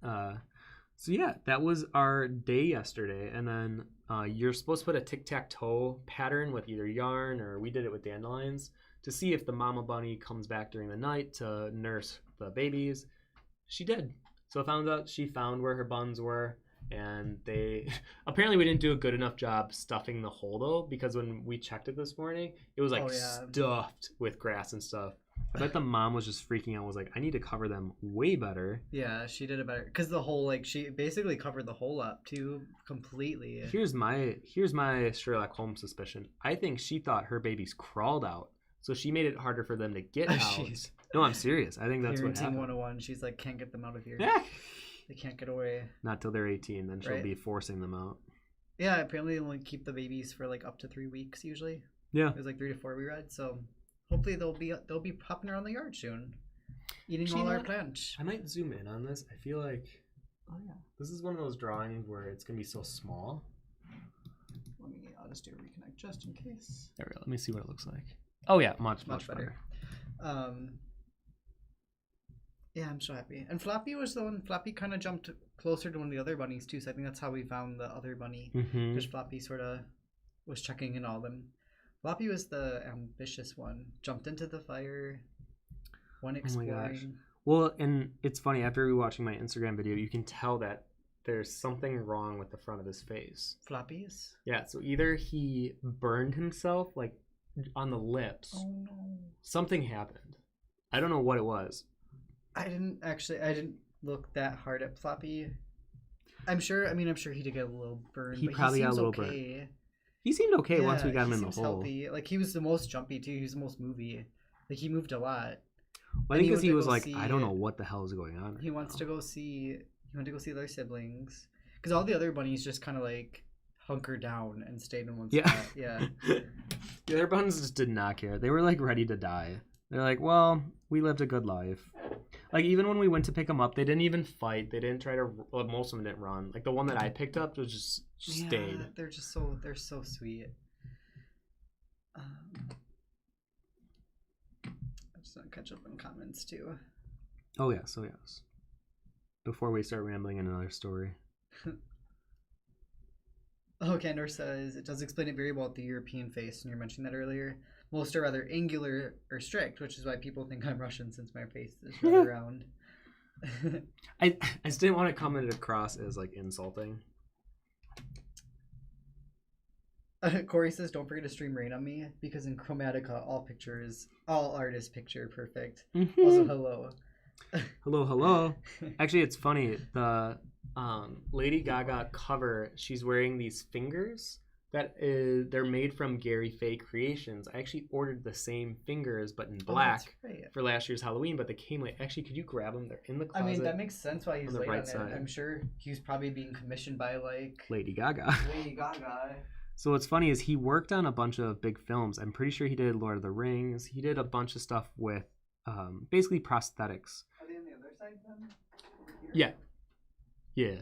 Yeah. So yeah, that was our day yesterday, and then you're supposed to put a tic-tac-toe pattern with either yarn, or we did it with dandelions, to see if the mama bunny comes back during the night to nurse the babies. She did. So I found out she found where her buns were, and they apparently we didn't do a good enough job stuffing the hole though, because when we checked it this morning, it was like stuffed with grass and stuff. I bet the mom was just freaking out, was like, I need to cover them way better. Yeah, she did it better. Because the hole, like, she basically covered the hole up, too, completely. Here's my Sherlock Holmes suspicion. I think she thought her babies crawled out, so she made it harder for them to get out. No, I'm serious. I think that's what happened. 101, she's like, can't get them out of here. Yeah. They can't get away. Not till they're 18, then she'll be forcing them out. Yeah, apparently they only keep the babies for, like, up to 3 weeks, usually. Yeah. It was, like, 3 to 4 we read, so... Hopefully they'll be popping around the yard soon, eating all our plants. I might zoom in on this. I feel like, this is one of those drawings where it's gonna be so small. I'll just do a reconnect just in case. There we go. Let me see what it looks like. Oh yeah, much better. Yeah, I'm so happy. And Flappy was the one. Flappy kind of jumped closer to one of the other bunnies too. So I think that's how we found the other bunny, because Flappy sort of was checking in all of them. Floppy was the ambitious one. Jumped into the fire. Went exploring. Oh my gosh. Well, and it's funny, after rewatching my Instagram video, you can tell that there's something wrong with the front of his face. Floppy's? Yeah, so either he burned himself, like, on the lips. Oh, no. Something happened. I don't know what it was. I didn't look that hard at Floppy. I'm sure he did get a little burn. He probably got a little burn. He seemed okay once we got him in the hole. Healthy. Like, he was the most jumpy too. He was the most movie. Like, he moved a lot. Well, I think because he was like, I don't know what the hell is going on. He wants to go see. He went to go see their siblings, because all the other bunnies just kind of like hunkered down and stayed in one spot. Yeah. The other bunnies just did not care. They were like ready to die. They're like, well, we lived a good life. Like, even when we went to pick them up, they didn't even fight. They didn't try to. Well, most of them didn't run. Like, the one that I picked up was just stayed. They're so sweet. I'm just gonna catch up on comments too. Oh yes. Before we start rambling in another story. Kendor says, it does explain it very well at the European face, and you're mentioning that earlier. Most are rather angular or strict, which is why people think I'm Russian, since my face is rather round. I just didn't want to come it across as like insulting. Corey says, don't forget to stream Rain on me, because in Chromatica, all art is picture perfect. Also, hello. Hello. Actually, it's funny. The Lady Gaga cover, she's wearing these fingers they're made from Gary Faye Creations. I actually ordered the same fingers but in black for last year's Halloween, but they came late. Actually, could you grab them? They're in the closet. I mean, that makes sense why he's late on it. Side. I'm sure he's probably being commissioned by like Lady Gaga. So what's funny is he worked on a bunch of big films. I'm pretty sure he did Lord of the Rings. He did a bunch of stuff with basically prosthetics. Are they on the other side then? Yeah.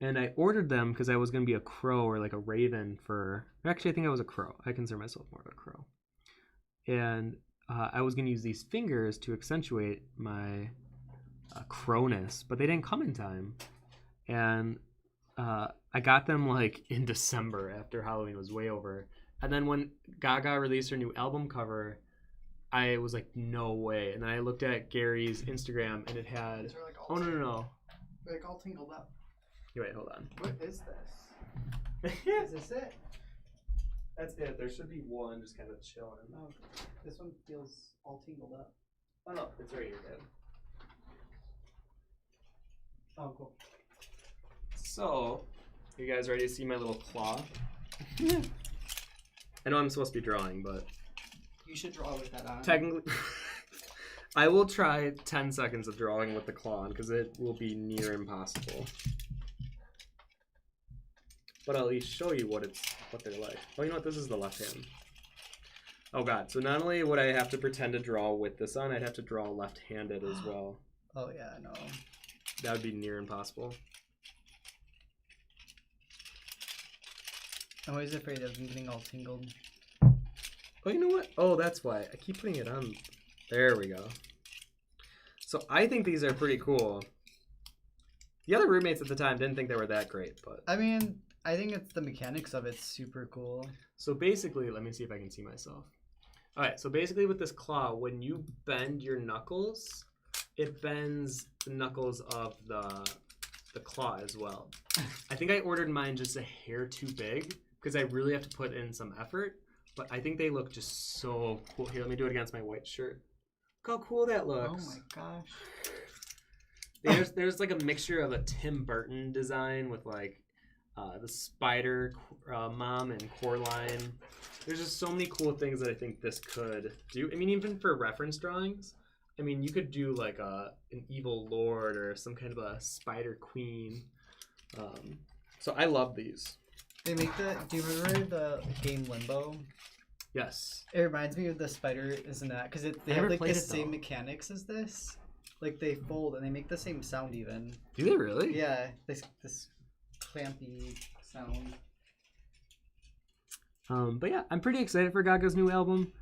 And I ordered them because I was going to be a crow or like a raven for... Actually, I think I was a crow. I consider myself more of a crow. And I was going to use these fingers to accentuate my crowness, but they didn't come in time. And I got them like in December after Halloween was way over. And then when Gaga released her new album cover, I was like, no way. And then I looked at Gary's Instagram, and it had... These are like Oh, no. They're like all tingled up. Wait, hold on. What is this? Is this it? That's it. There should be one just kind of chilling. Oh, this one feels all tingled up. Oh, no. It's right here, Dad. Oh, cool. So, you guys ready to see my little claw? I know I'm supposed to be drawing, but... You should draw with that on. Technically... I will try 10 seconds of drawing with the claw on, because it will be near impossible. But I'll at least show you what they're like. Oh, you know what? This is the left hand. Oh, God. So not only would I have to pretend to draw with this on, I'd have to draw left-handed as well. Oh, yeah, I know. That would be near impossible. I'm always afraid of them getting all tingled. Oh, you know what? Oh, that's why. I keep putting it on. There we go. So I think these are pretty cool. The other roommates at the time didn't think they were that great, but... I mean, I think it's the mechanics of it's super cool. So basically, let me see if I can see myself. All right, so basically with this claw, when you bend your knuckles, it bends the knuckles of the claw as well. I think I ordered mine just a hair too big because I really have to put in some effort, but I think they look just so cool. Here, let me do it against my white shirt. Look how cool that looks. Oh my gosh. There's like a mixture of a Tim Burton design with like the Spider Mom and Coraline. There's just so many cool things that I think this could do. I mean, even for reference drawings, I mean, you could do like an evil lord or some kind of a spider queen. So I love these. They make do you remember the game Limbo? Yes. It reminds me of the spider, isn't that? Because they have like the same mechanics as this. Like they fold and they make the same sound even. Do they really? Yeah, this clampy sound. But yeah, I'm pretty excited for Gaga's new album.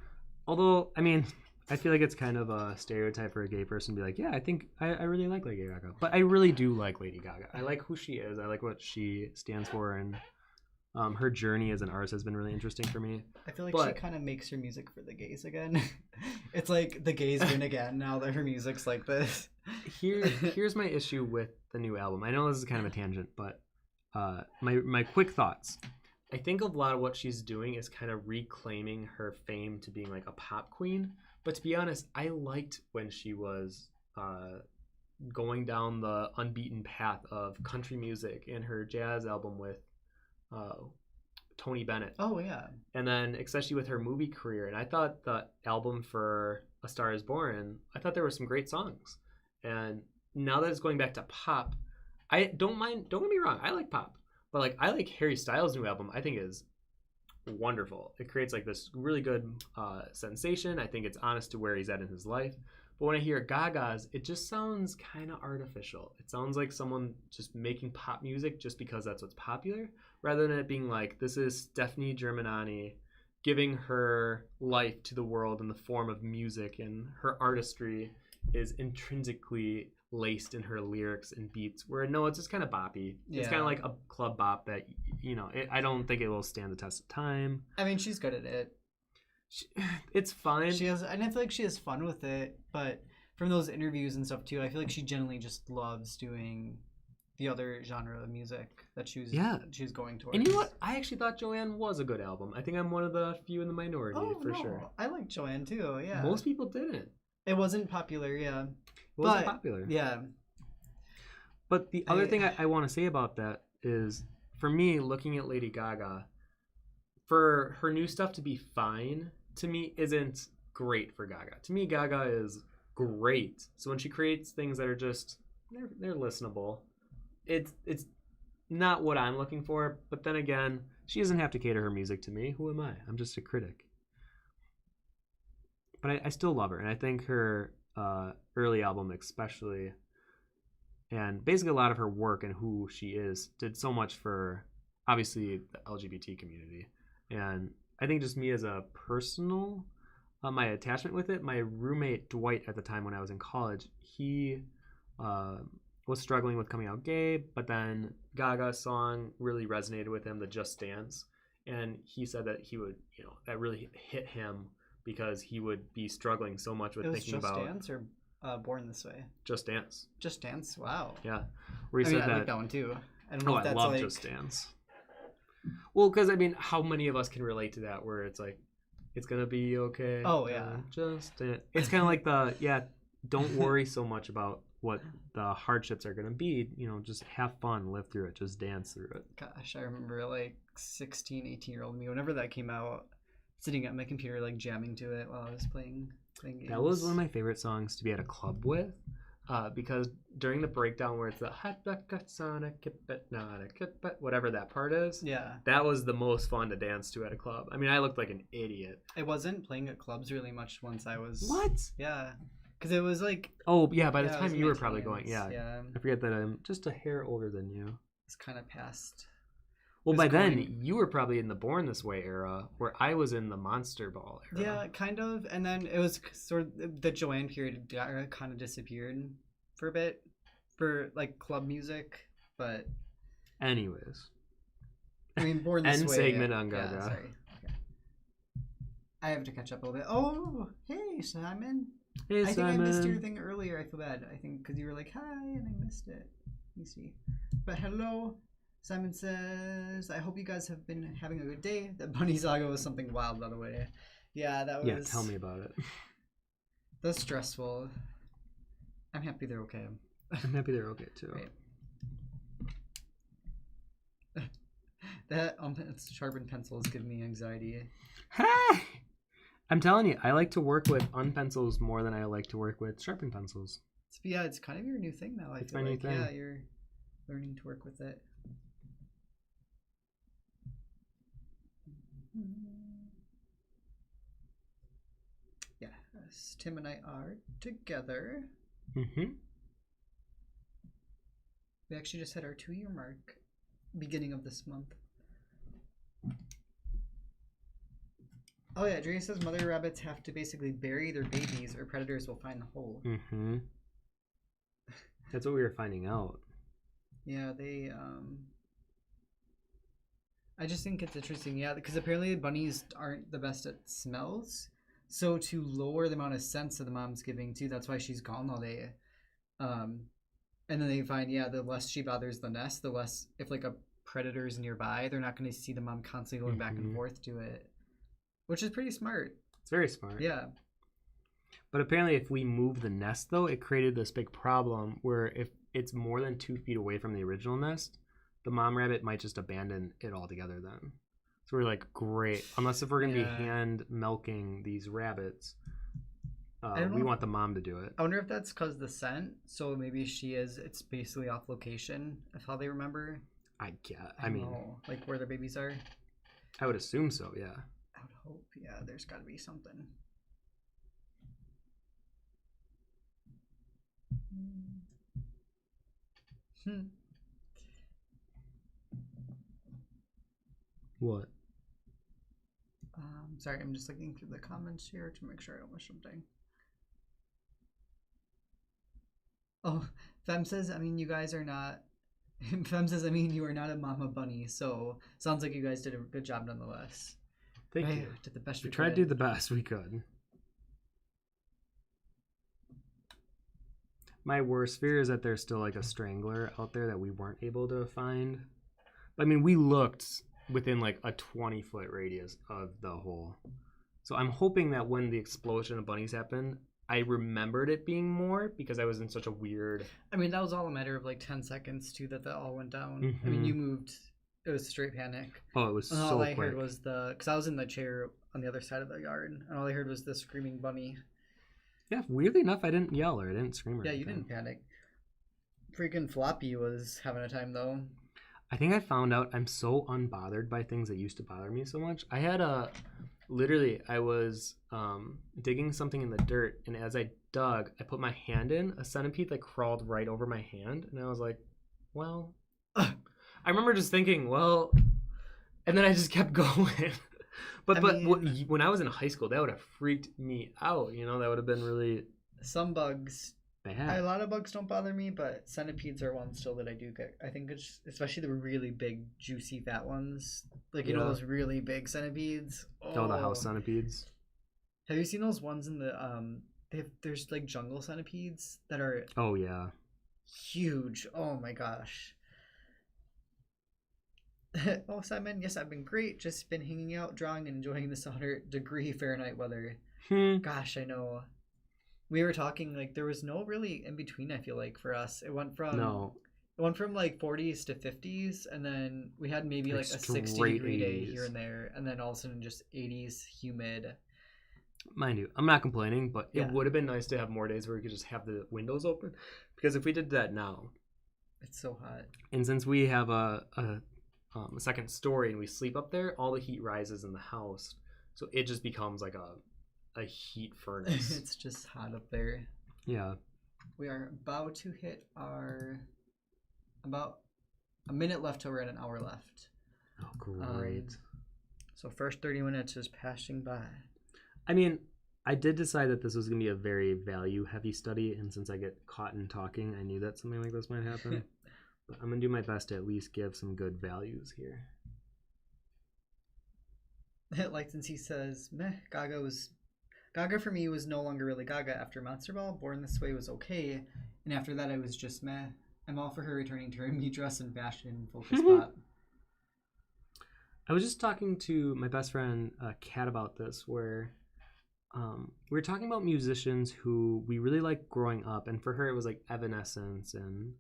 Although, I mean, I feel like it's kind of a stereotype for a gay person to be like, yeah, I think I really like Lady Gaga. But I really do like Lady Gaga. I like who she is. I like what she stands for, and her journey as an artist has been really interesting for me. I feel like she kind of makes her music for the gays again. It's like the gays win again now that her music's like this. Here's my issue with the new album. I know this is kind of a tangent, but my quick thoughts. I think a lot of what she's doing is kind of reclaiming her fame to being like a pop queen. But to be honest, I liked when she was going down the unbeaten path of country music and her jazz album with Tony Bennett. Oh, yeah. And then especially with her movie career. And I thought the album for A Star Is Born, I thought there were some great songs. And now that it's going back to pop, I don't mind, don't get me wrong, I like pop. But like I like Harry Styles' new album, I think is wonderful. It creates like this really good sensation. I think it's honest to where he's at in his life. But when I hear Gaga's, it just sounds kind of artificial. It sounds like someone just making pop music just because that's what's popular, rather than it being like, this is Stephanie Germanani giving her life to the world in the form of music, and her artistry is intrinsically laced in her lyrics and beats, where no, it's just kind of boppy. Yeah. It's kind of like a club bop that, you know, I don't think it will stand the test of time. I mean, she's good at it. It's fine. And I feel like she has fun with it, but from those interviews and stuff too, I feel like she generally just loves doing the other genre of music that she's going towards. And you know what? I actually thought Joanne was a good album. I think I'm one of the few in the minority sure. I like Joanne too, yeah. Most people didn't. It wasn't popular, yeah. It wasn't popular. Yeah. But the other thing I want to say about that is, for me, looking at Lady Gaga, for her new stuff to be fine, to me, isn't great for Gaga. To me, Gaga is great. So when she creates things that are just, they're listenable, it's not what I'm looking for. But then again, she doesn't have to cater her music to me. Who am I? I'm just a critic. But I still love her. And I think her early album especially, and basically a lot of her work and who she is, did so much for, obviously, the LGBT community. And I think just me as a personal, my attachment with it, my roommate Dwight at the time when I was in college, he was struggling with coming out gay, but then Gaga's song really resonated with him, the Just Dance. and he said that he would, that really hit him because he would be struggling so much with thinking about Just Dance or Born This Way. Just Dance. Just Dance. Wow. Yeah, where he said I that. like that one too. I don't know if I that's love like... Just Dance. Well, because I mean, how many of us can relate to that? Where it's like, it's gonna be okay. Oh yeah. Just Dance. It's kind of like don't worry so much about what the hardships are gonna be. Just have fun, live through it, just dance through it. Gosh, I remember like 16, 18-year-old me, whenever that came out, sitting at my computer like jamming to it while I was playing games. That was one of my favorite songs to be at a club with. Because during the breakdown where it's the whatever that part is, that was the most fun to dance to at a club. I mean, I looked like an idiot. I wasn't playing at clubs really much once I was... What? Yeah. Because it was like... Oh, yeah, by the time you were probably going, yeah. I forget that I'm just a hair older than you. It's kind of past... Well, by then, you were probably in the Born This Way era, where I was in the Monster Ball era. Yeah, kind of. And then it was sort of the Joanne period kind of disappeared for a bit for, like, club music, but... Anyways. I mean, Born This Way... End segment on Gaga. Yeah, sorry. Okay. I have to catch up a little bit. Oh, hey, Simon. Hey, Simon. I think I missed your thing earlier. I feel bad. I think because you were like, hi, and I missed it. Let me see. But hello... Simon says, I hope you guys have been having a good day. That bunny saga was something wild, by the way. Yeah, that was... Yeah, tell me about it. That's stressful. I'm happy they're okay. I'm happy they're okay, too. Right. That sharpened pencils give me anxiety. I'm telling you, I like to work with unpencils more than I like to work with sharpened pencils. Yeah, it's kind of your new thing now. It's my new thing. Yeah, you're learning to work with it. Yes, Tim and I are together. Mm-hmm. We actually just had our 2-year mark, beginning of this month. Oh yeah, Drea says mother rabbits have to basically bury their babies or predators will find the hole. Mm-hmm. That's what we were finding out. Yeah, they I just think it's interesting, yeah, because apparently bunnies aren't the best at smells. So to lower the amount of scents that the mom's giving too, that's why she's gone all day. And then they find, yeah, the less she bothers the nest, the less, if like a predator's nearby, they're not going to see the mom constantly going back and forth to it, which is pretty smart. It's very smart. Yeah. But apparently if we move the nest, though, it created this big problem where if it's more than 2 feet away from the original nest, the mom rabbit might just abandon it altogether then. So we're like, great. Unless if we're going to be hand milking these rabbits, we want the mom to do it. I wonder if that's because the scent. So maybe it's basically off location of how they remember. I mean, know, like where their babies are. I would assume so, yeah. I would hope, yeah, there's got to be something. What? Sorry, I'm just looking through the comments here to make sure I don't miss something. Oh, Fem says, I mean, you guys are not... Fem says, I mean, you are not a mama bunny, so sounds like you guys did a good job nonetheless. Thank you. Did the best we tried to do the best we could. My worst fear is that there's still like a strangler out there that we weren't able to find. I mean, we looked within like a 20-foot radius of the hole. So I'm hoping that when the explosion of bunnies happened, I remembered it being more because I was in such a weird... I mean, that was all a matter of like 10 seconds too that all went down. Mm-hmm. I mean, you moved... It was straight panic. Oh, it was so quick. All I heard was because I was in the chair on the other side of the yard, and all I heard was the screaming bunny. Yeah, weirdly enough, I didn't yell or I didn't scream or anything. You didn't panic. Freaking Floppy was having a time, though. I think I found out I'm so unbothered by things that used to bother me so much. I had literally, I was digging something in the dirt, and as I dug, I put my hand in, a centipede like crawled right over my hand, and I was like, well... I remember just thinking, well, and then I just kept going. But when I was in high school, that would have freaked me out. You know, that would have been really... Some bugs bad. A lot of bugs don't bother me, but centipedes are one still that I do get. I think it's especially the really big, juicy, fat ones. Like, you know, those really big centipedes. Oh, the house centipedes. Have you seen those ones in the there's like jungle centipedes that are huge. Oh my gosh. Oh, Simon, yes, I've been great. Just been hanging out, drawing, and enjoying this 100-degree Fahrenheit weather. Gosh, I know. We were talking, like, there was no really in between, I feel like, for us. It went from like 40s to 50s, and then we had maybe like a 60-degree day here and there, and then all of a sudden just 80s, humid. Mind you, I'm not complaining, but it would have been nice to have more days where we could just have the windows open, because if we did that now, it's so hot. And since we have a second story and we sleep up there, all the heat rises in the house, so it just becomes like a heat furnace. It's just hot up there. Yeah. We are about to hit about a minute left till we're at an hour left. Oh, great. So first 30 minutes is passing by. I mean, I did decide that this was going to be a very value-heavy study, and since I get caught in talking, I knew that something like this might happen. But I'm going to do my best to at least give some good values here. Like, since he says, meh, Gaga for me was no longer really Gaga after Monster Ball. Born This Way was okay, and after that I was just meh. I'm all for her returning to her me dress and fashion focus pop. I was just talking to my best friend Kat about this, where we were talking about musicians who we really liked growing up, and for her it was like Evanescence, and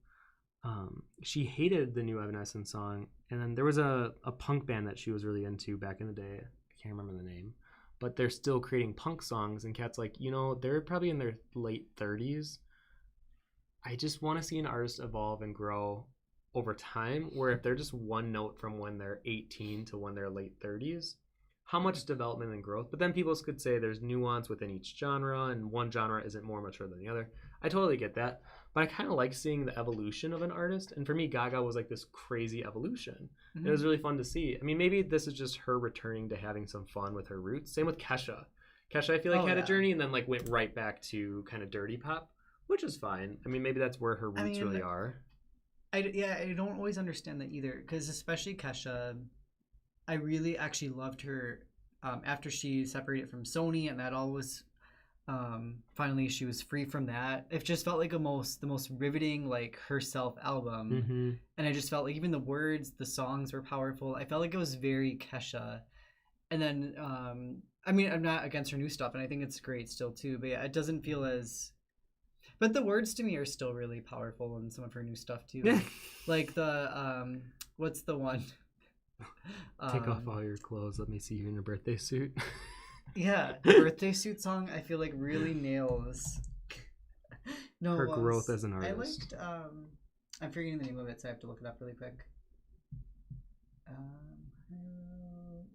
she hated the new Evanescence song. And then there was a punk band that she was really into back in the day. I can't remember the name, but they're still creating punk songs, and Kat's like, you know, they're probably in their late 30s. I just want to see an artist evolve and grow over time, where if they're just one note from when they're 18 to when they're late 30s, how much development and growth. But then people could say there's nuance within each genre, and one genre isn't more mature than the other. I totally get that, but I kind of like seeing the evolution of an artist. And for me, Gaga was like this crazy evolution. It was really fun to see. I mean, maybe this is just her returning to having some fun with her roots. Same with Kesha. Kesha, I feel like, had a journey and then like went right back to kind of dirty pop, which is fine. I mean, maybe that's where her roots really are. I don't always understand that either, because especially Kesha, I really actually loved her after she separated from Sony, and that all was finally she was free from that. It just felt like the most riveting, like, herself album. And I just felt like even the words, the songs were powerful. I felt like it was very Kesha. And then I mean, I'm not against her new stuff, and I think it's great still too, but yeah, it doesn't feel as, but the words to me are still really powerful in some of her new stuff too. Like the what's the one? Take off all your clothes, let me see you in your birthday suit. Yeah, the birthday suit song I feel like really nails her growth as an artist. I liked I'm forgetting the name of it, so I have to look it up really quick.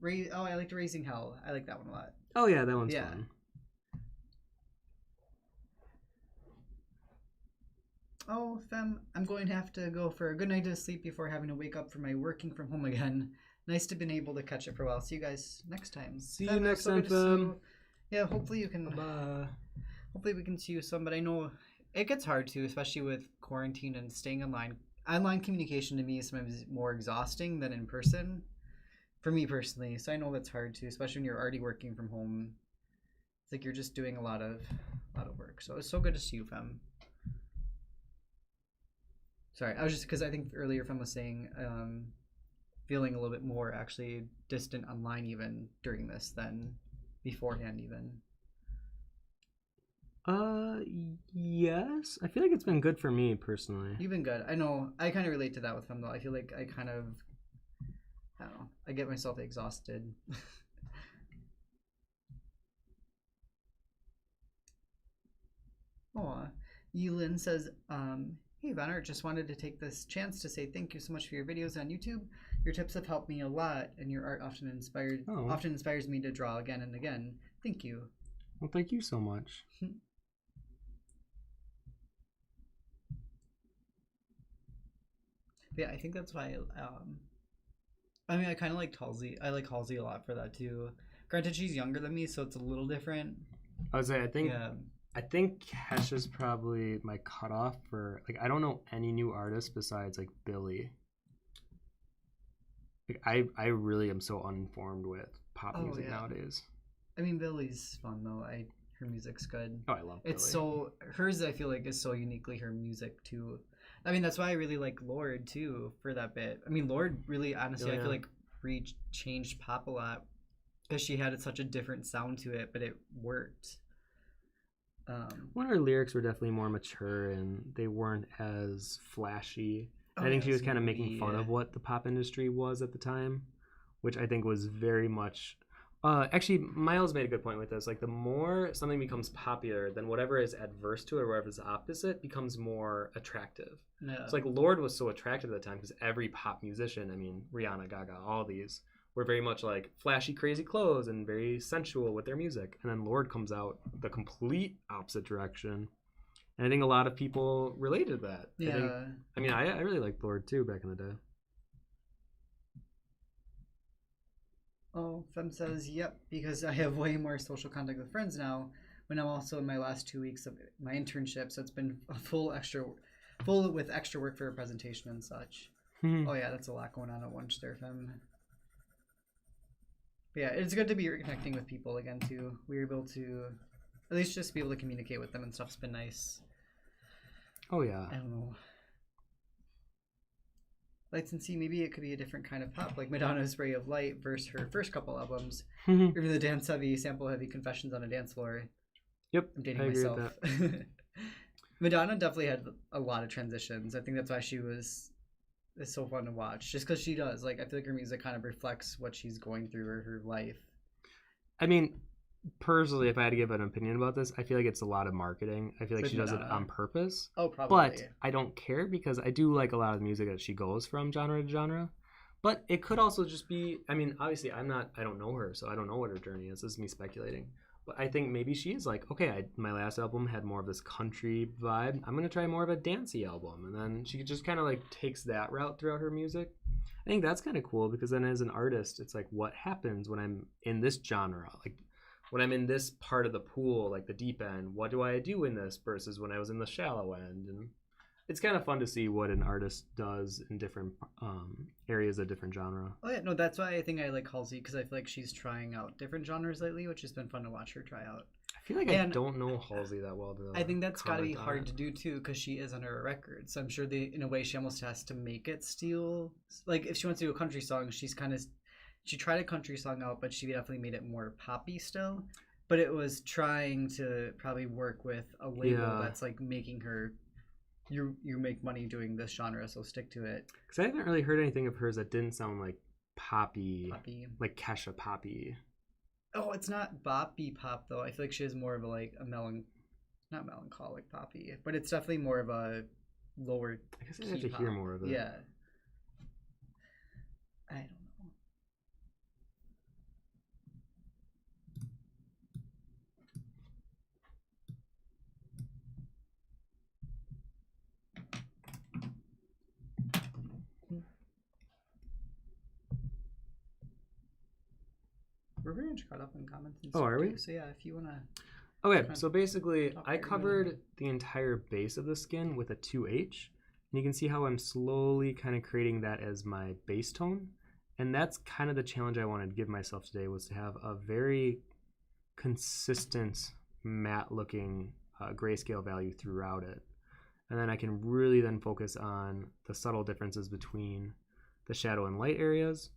I liked Raising Hell. I like that one a lot. Oh yeah, that one's fun. Oh, Fem, I'm going to have to go for a good night of sleep before having to wake up for my working from home again. Nice to have been able to catch it for a while. See you guys next time. See you next time, Fem. Yeah, hopefully you can. Hopefully we can see you some, but I know it gets hard too, especially with quarantine and staying online. Online communication to me is sometimes more exhausting than in person, for me personally. So I know that's hard too, especially when you're already working from home. It's like you're just doing a lot of work. So it's so good to see you, Fem. Sorry, I was just, because I think earlier Fem was saying feeling a little bit more actually distant online even during this than beforehand even. Yes. I feel like it's been good for me personally. You've been good. I know. I kind of relate to that with Fem though. I feel like I don't know. I get myself exhausted. Aw. Yulin says, hey vonnart, just wanted to take this chance to say thank you so much for your videos on YouTube. Your tips have helped me a lot, and your art often inspires me to draw again and again. Thank you. Well, thank you so much. Yeah, I think that's why I mean, I kind of like Halsey. I like Halsey a lot for that too. Granted, she's younger than me, so it's a little different. I would say, I think I think Kesha's probably my cutoff for like I don't know any new artists besides like Billy. Like, I really am so uninformed with pop music nowadays. I mean, Billy's fun though. Her music's good. Oh, I love It's Billy. so hers. I feel like is so uniquely her music too. I mean, that's why I really like Lorde too for that bit. I mean, Lorde really, honestly, I feel like changed pop a lot because she had such a different sound to it, but it worked. One of her lyrics were definitely more mature and they weren't as flashy. I think she was kind of making fun of what the pop industry was at the time, which I think was very much. Actually, Miles made a good point with this. Like, the more something becomes popular, then whatever is adverse to it or whatever is opposite becomes more attractive. Yeah. So, like, Lorde was so attractive at the time because every pop musician, I mean, Rihanna, Gaga, all these, were very much like flashy, crazy clothes and very sensual with their music. And then Lorde comes out the complete opposite direction. And I think a lot of people related to that. Yeah. I really liked Lorde too back in the day. Oh, Fem says, yep, because I have way more social contact with friends now when I'm also in my last 2 weeks of my internship. So it's been a full with extra work for a presentation and such. Oh, yeah, that's a lot going on at once there, Fem. But yeah, it's good to be reconnecting with people again, too. We were able to at least just be able to communicate with them and stuff's been nice. Oh, yeah. I don't know. Lights and See, maybe it could be a different kind of pop, like Madonna's Ray of Light versus her first couple albums. Or the dance-heavy, sample-heavy Confessions on a Dance Floor. Yep, I'm dating myself. Madonna definitely had a lot of transitions. I think that's why it's so fun to watch, just because she does. Like, I feel like her music kind of reflects what she's going through or her life. I mean, personally, if I had to give an opinion about this, I feel like it's a lot of marketing. I feel like she does it on purpose. Oh, probably. But I don't care because I do like a lot of the music that she goes from genre to genre. But it could also just be, I mean, obviously I don't know her, so I don't know what her journey is. This is me speculating. But I think maybe she is like, okay, my last album had more of this country vibe. I'm going to try more of a dancey album. And then she just kind of like takes that route throughout her music. I think that's kind of cool because then as an artist, it's like, what happens when I'm in this genre? Like, when I'm in this part of the pool, like the deep end, what do I do in this versus when I was in the shallow end? And it's kind of fun to see what an artist does in different areas of different genre. Oh yeah, no, that's why I think I like Halsey, because I feel like she's trying out different genres lately, which has been fun to watch her try out. I feel like I don't know Halsey that well. I think that's got to be hard to do too, because she is under a record. So I'm sure in a way she almost has to make it steal. Like if she wants to do a country song, she tried a country song out, but she definitely made it more poppy still. But it was trying to probably work with a label that's like making her. You make money doing this genre, so stick to it. Because I haven't really heard anything of hers that didn't sound like poppy. Like Kesha poppy. Oh, it's not boppy pop though. I feel like she has more of not melancholic poppy, but it's definitely more of a lower. I guess I have to hear more of it. Yeah. I don't know. We're very much caught up in comments and stuff. Oh, are we? So yeah, if you wanna. Okay, so basically, I covered the entire base of the skin with a 2H, and you can see how I'm slowly kind of creating that as my base tone, and that's kind of the challenge I wanted to give myself today, was to have a very consistent matte-looking grayscale value throughout it, and then I can really then focus on the subtle differences between the shadow and light areas.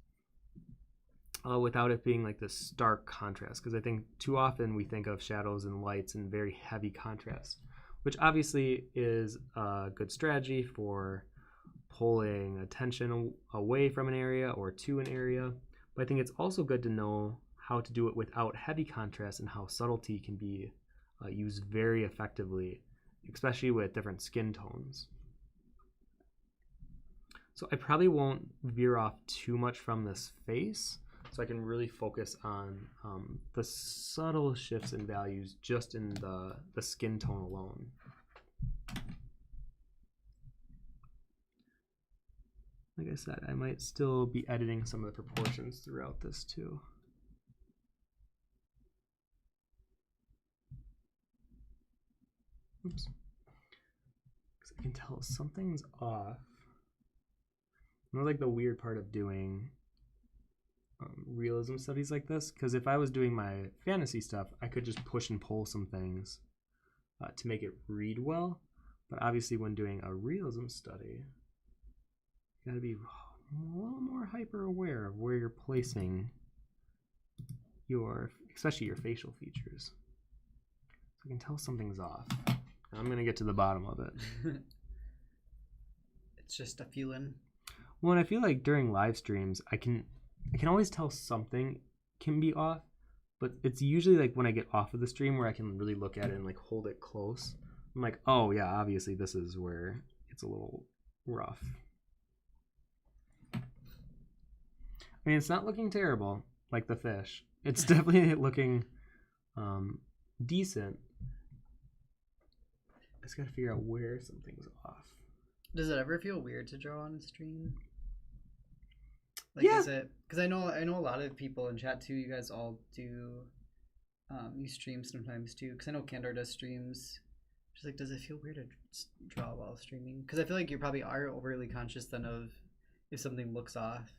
Without it being like this stark contrast, because I think too often we think of shadows and lights in very heavy contrast, which obviously is a good strategy for pulling attention away from an area or to an area, but I think it's also good to know how to do it without heavy contrast and how subtlety can be used very effectively, especially with different skin tones. So I probably won't veer off too much from this face, so I can really focus on the subtle shifts in values just in the skin tone alone. Like I said, I might still be editing some of the proportions throughout this too. Oops. Because I can tell something's off. And that's like the weird part of doing realism studies like this. Because if I was doing my fantasy stuff, I could just push and pull some things to make it read well. But obviously when doing a realism study, you gotta be a little more hyper aware of where you're placing especially your facial features. So I can tell something's off. I'm gonna get to the bottom of it. It's just a feeling. Well, and I feel like during live streams, I can always tell something can be off, but it's usually like when I get off of the stream where I can really look at it and like hold it close. I'm like, oh yeah, obviously this is where it's a little rough. I mean, it's not looking terrible like the fish. It's definitely looking decent. I just gotta figure out where something's off. Does it ever feel weird to draw on stream? Yeah. Is it? Because I know a lot of people in chat too. You guys all do you stream sometimes too. Because I know Candor does streams. Just like, does it feel weird to draw while streaming? Because I feel like you probably are overly conscious then of if something looks off.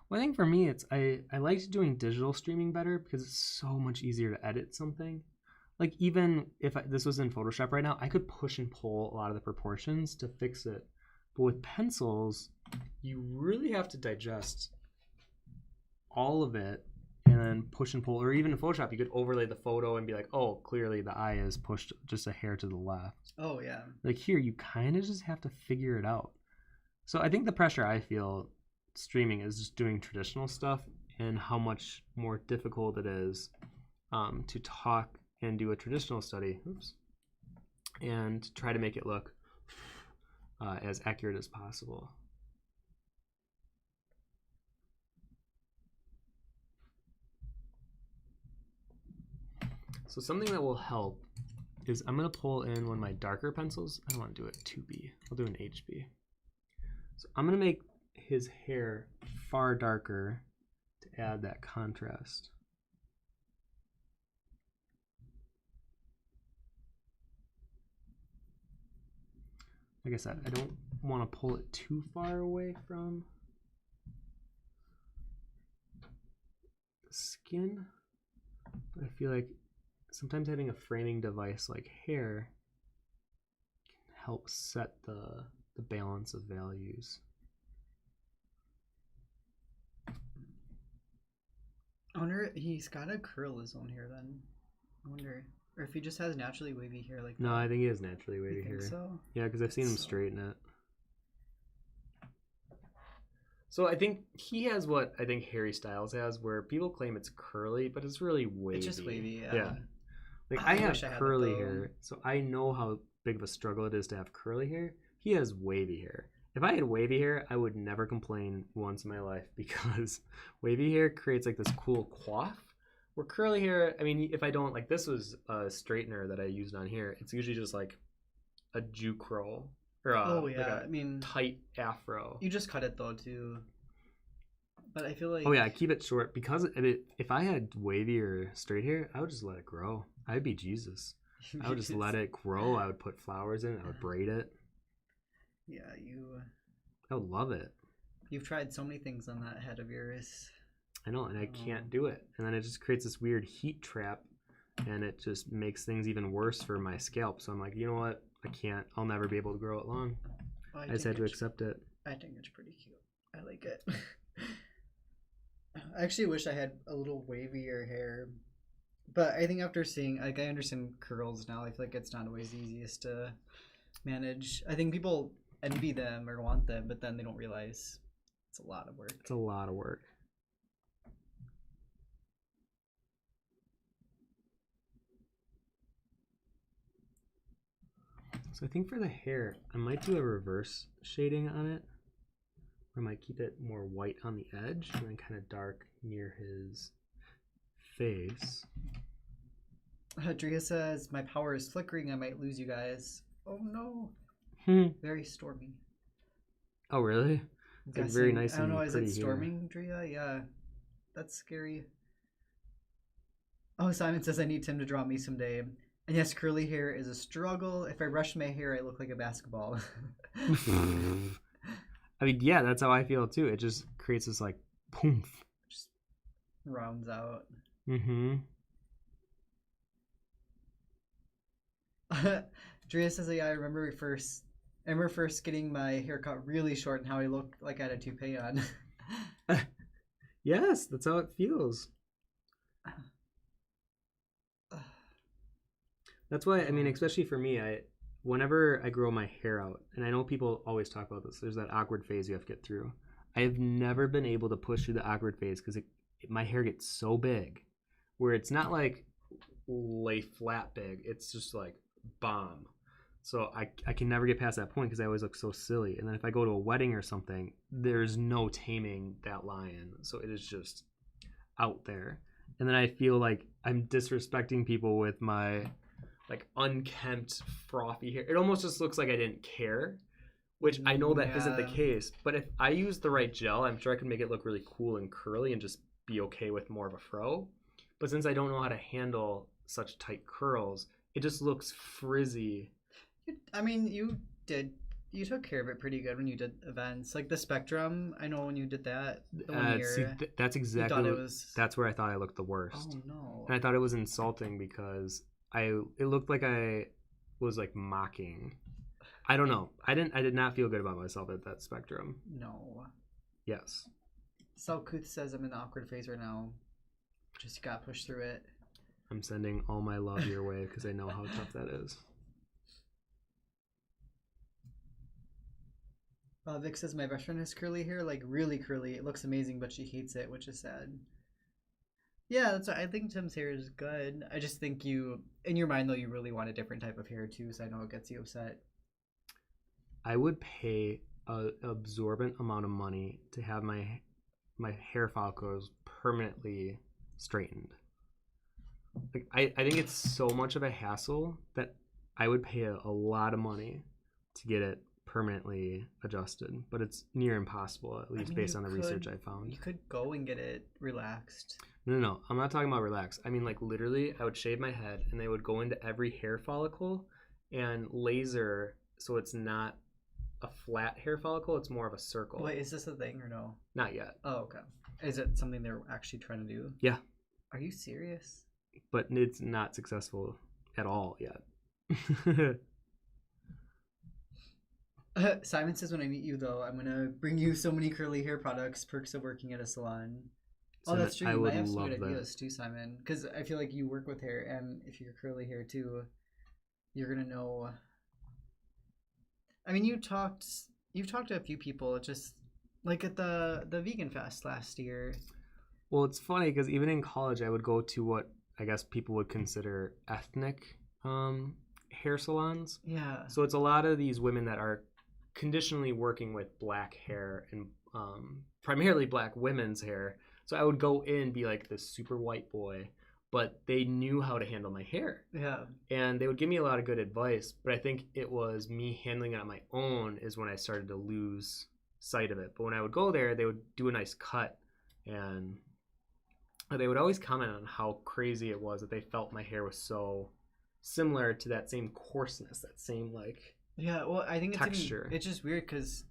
Well, I think for me, I liked doing digital streaming better because it's so much easier to edit something. Like even if this was in Photoshop right now, I could push and pull a lot of the proportions to fix it. But with pencils, you really have to digest all of it and then push and pull. Or even in Photoshop, you could overlay the photo and be like, oh, clearly the eye is pushed just a hair to the left. Oh, yeah. Like here, you kind of just have to figure it out. So I think the pressure I feel streaming is just doing traditional stuff and how much more difficult it is to talk and do a traditional study and try to make it look as accurate as possible. So something that will help is I'm going to pull in one of my darker pencils. I don't want to do it 2B. I'll do an HB. So I'm going to make his hair far darker to add that contrast. Like I said, I don't want to pull it too far away from the skin, but I feel like sometimes having a framing device like hair can help set the balance of values. I wonder, he's got to curl his own hair then. I wonder, or if he just has naturally wavy hair like No, that. I think he has naturally wavy hair. So? Yeah, because I've seen him straighten it. So I think he has what I think Harry Styles has, where people claim it's curly, but it's really wavy. It's just wavy, yeah. Yeah. Like I have curly hair, so I know how big of a struggle it is to have curly hair. He has wavy hair. If I had wavy hair, I would never complain once in my life because wavy hair creates like this cool coif. Where curly hair, I mean, if I don't, like this was a straightener that I used on here. It's usually just like a juke roll. Or like I mean, tight afro. You just cut it though too. But I feel like... Oh yeah, I keep it short because if I had wavy or straight hair, I would just let it grow. I'd be Jesus. I would just let it grow. I would put flowers in it. I would braid it. Yeah, I would love it. You've tried so many things on that head of yours. I know, and I can't do it. And then it just creates this weird heat trap, and it just makes things even worse for my scalp. So I'm like, you know what? I can't. I'll never be able to grow it long. I just had to accept it. I think it's pretty cute. I like it. I actually wish I had a little wavier hair. But I think after seeing, like, I understand curls now. I feel like it's not always the easiest to manage. I think people envy them or want them, but then they don't realize it's a lot of work. It's a lot of work. So I think for the hair, I might do a reverse shading on it. Or I might keep it more white on the edge and then kind of dark near his face. Drea says, my power is flickering. I might lose you guys. Oh no. Very stormy. Oh really? It's like very nice and pretty. I don't know, is it here. storming, Drea? Yeah. That's scary. Oh, Simon says I need Tim to draw me someday. And yes, curly hair is a struggle. If I brush my hair, I look like a basketball. I mean, yeah, that's how I feel too. It just creates this like poof. Just rounds out. Mm-hmm. Drea says, "Yeah, I remember first getting my hair cut really short and how I looked like I had a toupee on." Yes, that's how it feels. That's why, I mean, especially for me, whenever I grow my hair out, and I know people always talk about this, there's that awkward phase you have to get through. I have never been able to push through the awkward phase because my hair gets so big, where it's not like lay flat big, it's just like bomb. So I can never get past that point because I always look so silly. And then if I go to a wedding or something, there's no taming that lion. So it is just out there. And then I feel like I'm disrespecting people with my like unkempt frothy hair. It almost just looks like I didn't care, which I know that isn't the case. But if I use the right gel, I'm sure I can make it look really cool and curly and just be okay with more of a fro. But since I don't know how to handle such tight curls, it just looks frizzy. I mean, you took care of it pretty good when you did events like the Spectrum. I know when you did that the 1 year. See, that's exactly that's where I thought I looked the worst. Oh no! And I thought it was insulting because it looked like I was like mocking. I don't know. I did not feel good about myself at that Spectrum. No. Yes. Salkuth says I'm in the awkward phase right now. Just gotta push through it. I'm sending all my love your way because I know how tough that is. Vic says my best friend has curly hair, like really curly. It looks amazing, but she hates it, which is sad. Yeah, that's what I think. Tim's hair is good. I just think you, in your mind though, you really want a different type of hair too, so I know it gets you upset. I would pay an absorbent amount of money to have my hair follicles permanently straightened. Like I think it's so much of a hassle that I would pay a lot of money to get it permanently adjusted, but it's near impossible, at least based on the research I found. You could go and get it relaxed. No, I'm not talking about relax. I mean, like literally, I would shave my head and they would go into every hair follicle and laser so it's not a flat hair follicle, it's more of a circle. Wait, is this a thing or no? Not yet. Oh, okay. Is it something they're actually trying to do? Yeah. Are you serious? But it's not successful at all yet. Simon says when I meet you though, I'm gonna bring you so many curly hair products, perks of working at a salon. So that's true. You might have some good ideas too, Simon. Because I feel like you work with hair, and if you're curly hair too, you're gonna know. I mean, you've talked to a few people, just like at the Vegan Fest last year. Well, it's funny because even in college, I would go to what I guess people would consider ethnic hair salons. Yeah. So it's a lot of these women that are conditionally working with black hair and primarily black women's hair. So I would go in and be like this super white boy, but they knew how to handle my hair. Yeah. And they would give me a lot of good advice, but I think it was me handling it on my own is when I started to lose sight of it. But when I would go there, they would do a nice cut, and they would always comment on how crazy it was that they felt my hair was so similar to that same coarseness, that same like yeah. Well, I think texture. It's just weird because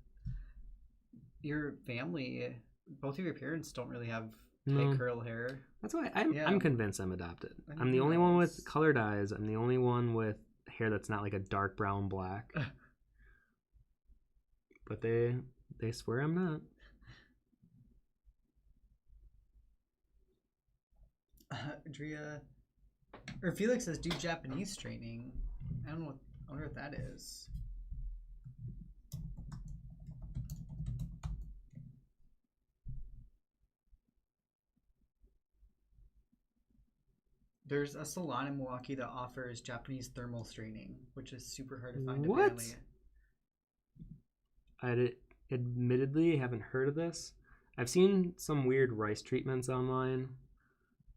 your family, both of your parents don't really have tight curl hair. That's why I'm convinced I'm adopted. I'm the only one with colored eyes. I'm the only one with hair that's not like a dark brown black. But they swear I'm not. Drea or Felix says do Japanese training. I don't know. I wonder what that is. There's a salon in Milwaukee that offers Japanese thermal straightening, which is super hard to find. What? Apparently. I admittedly haven't heard of this. I've seen some weird rice treatments online,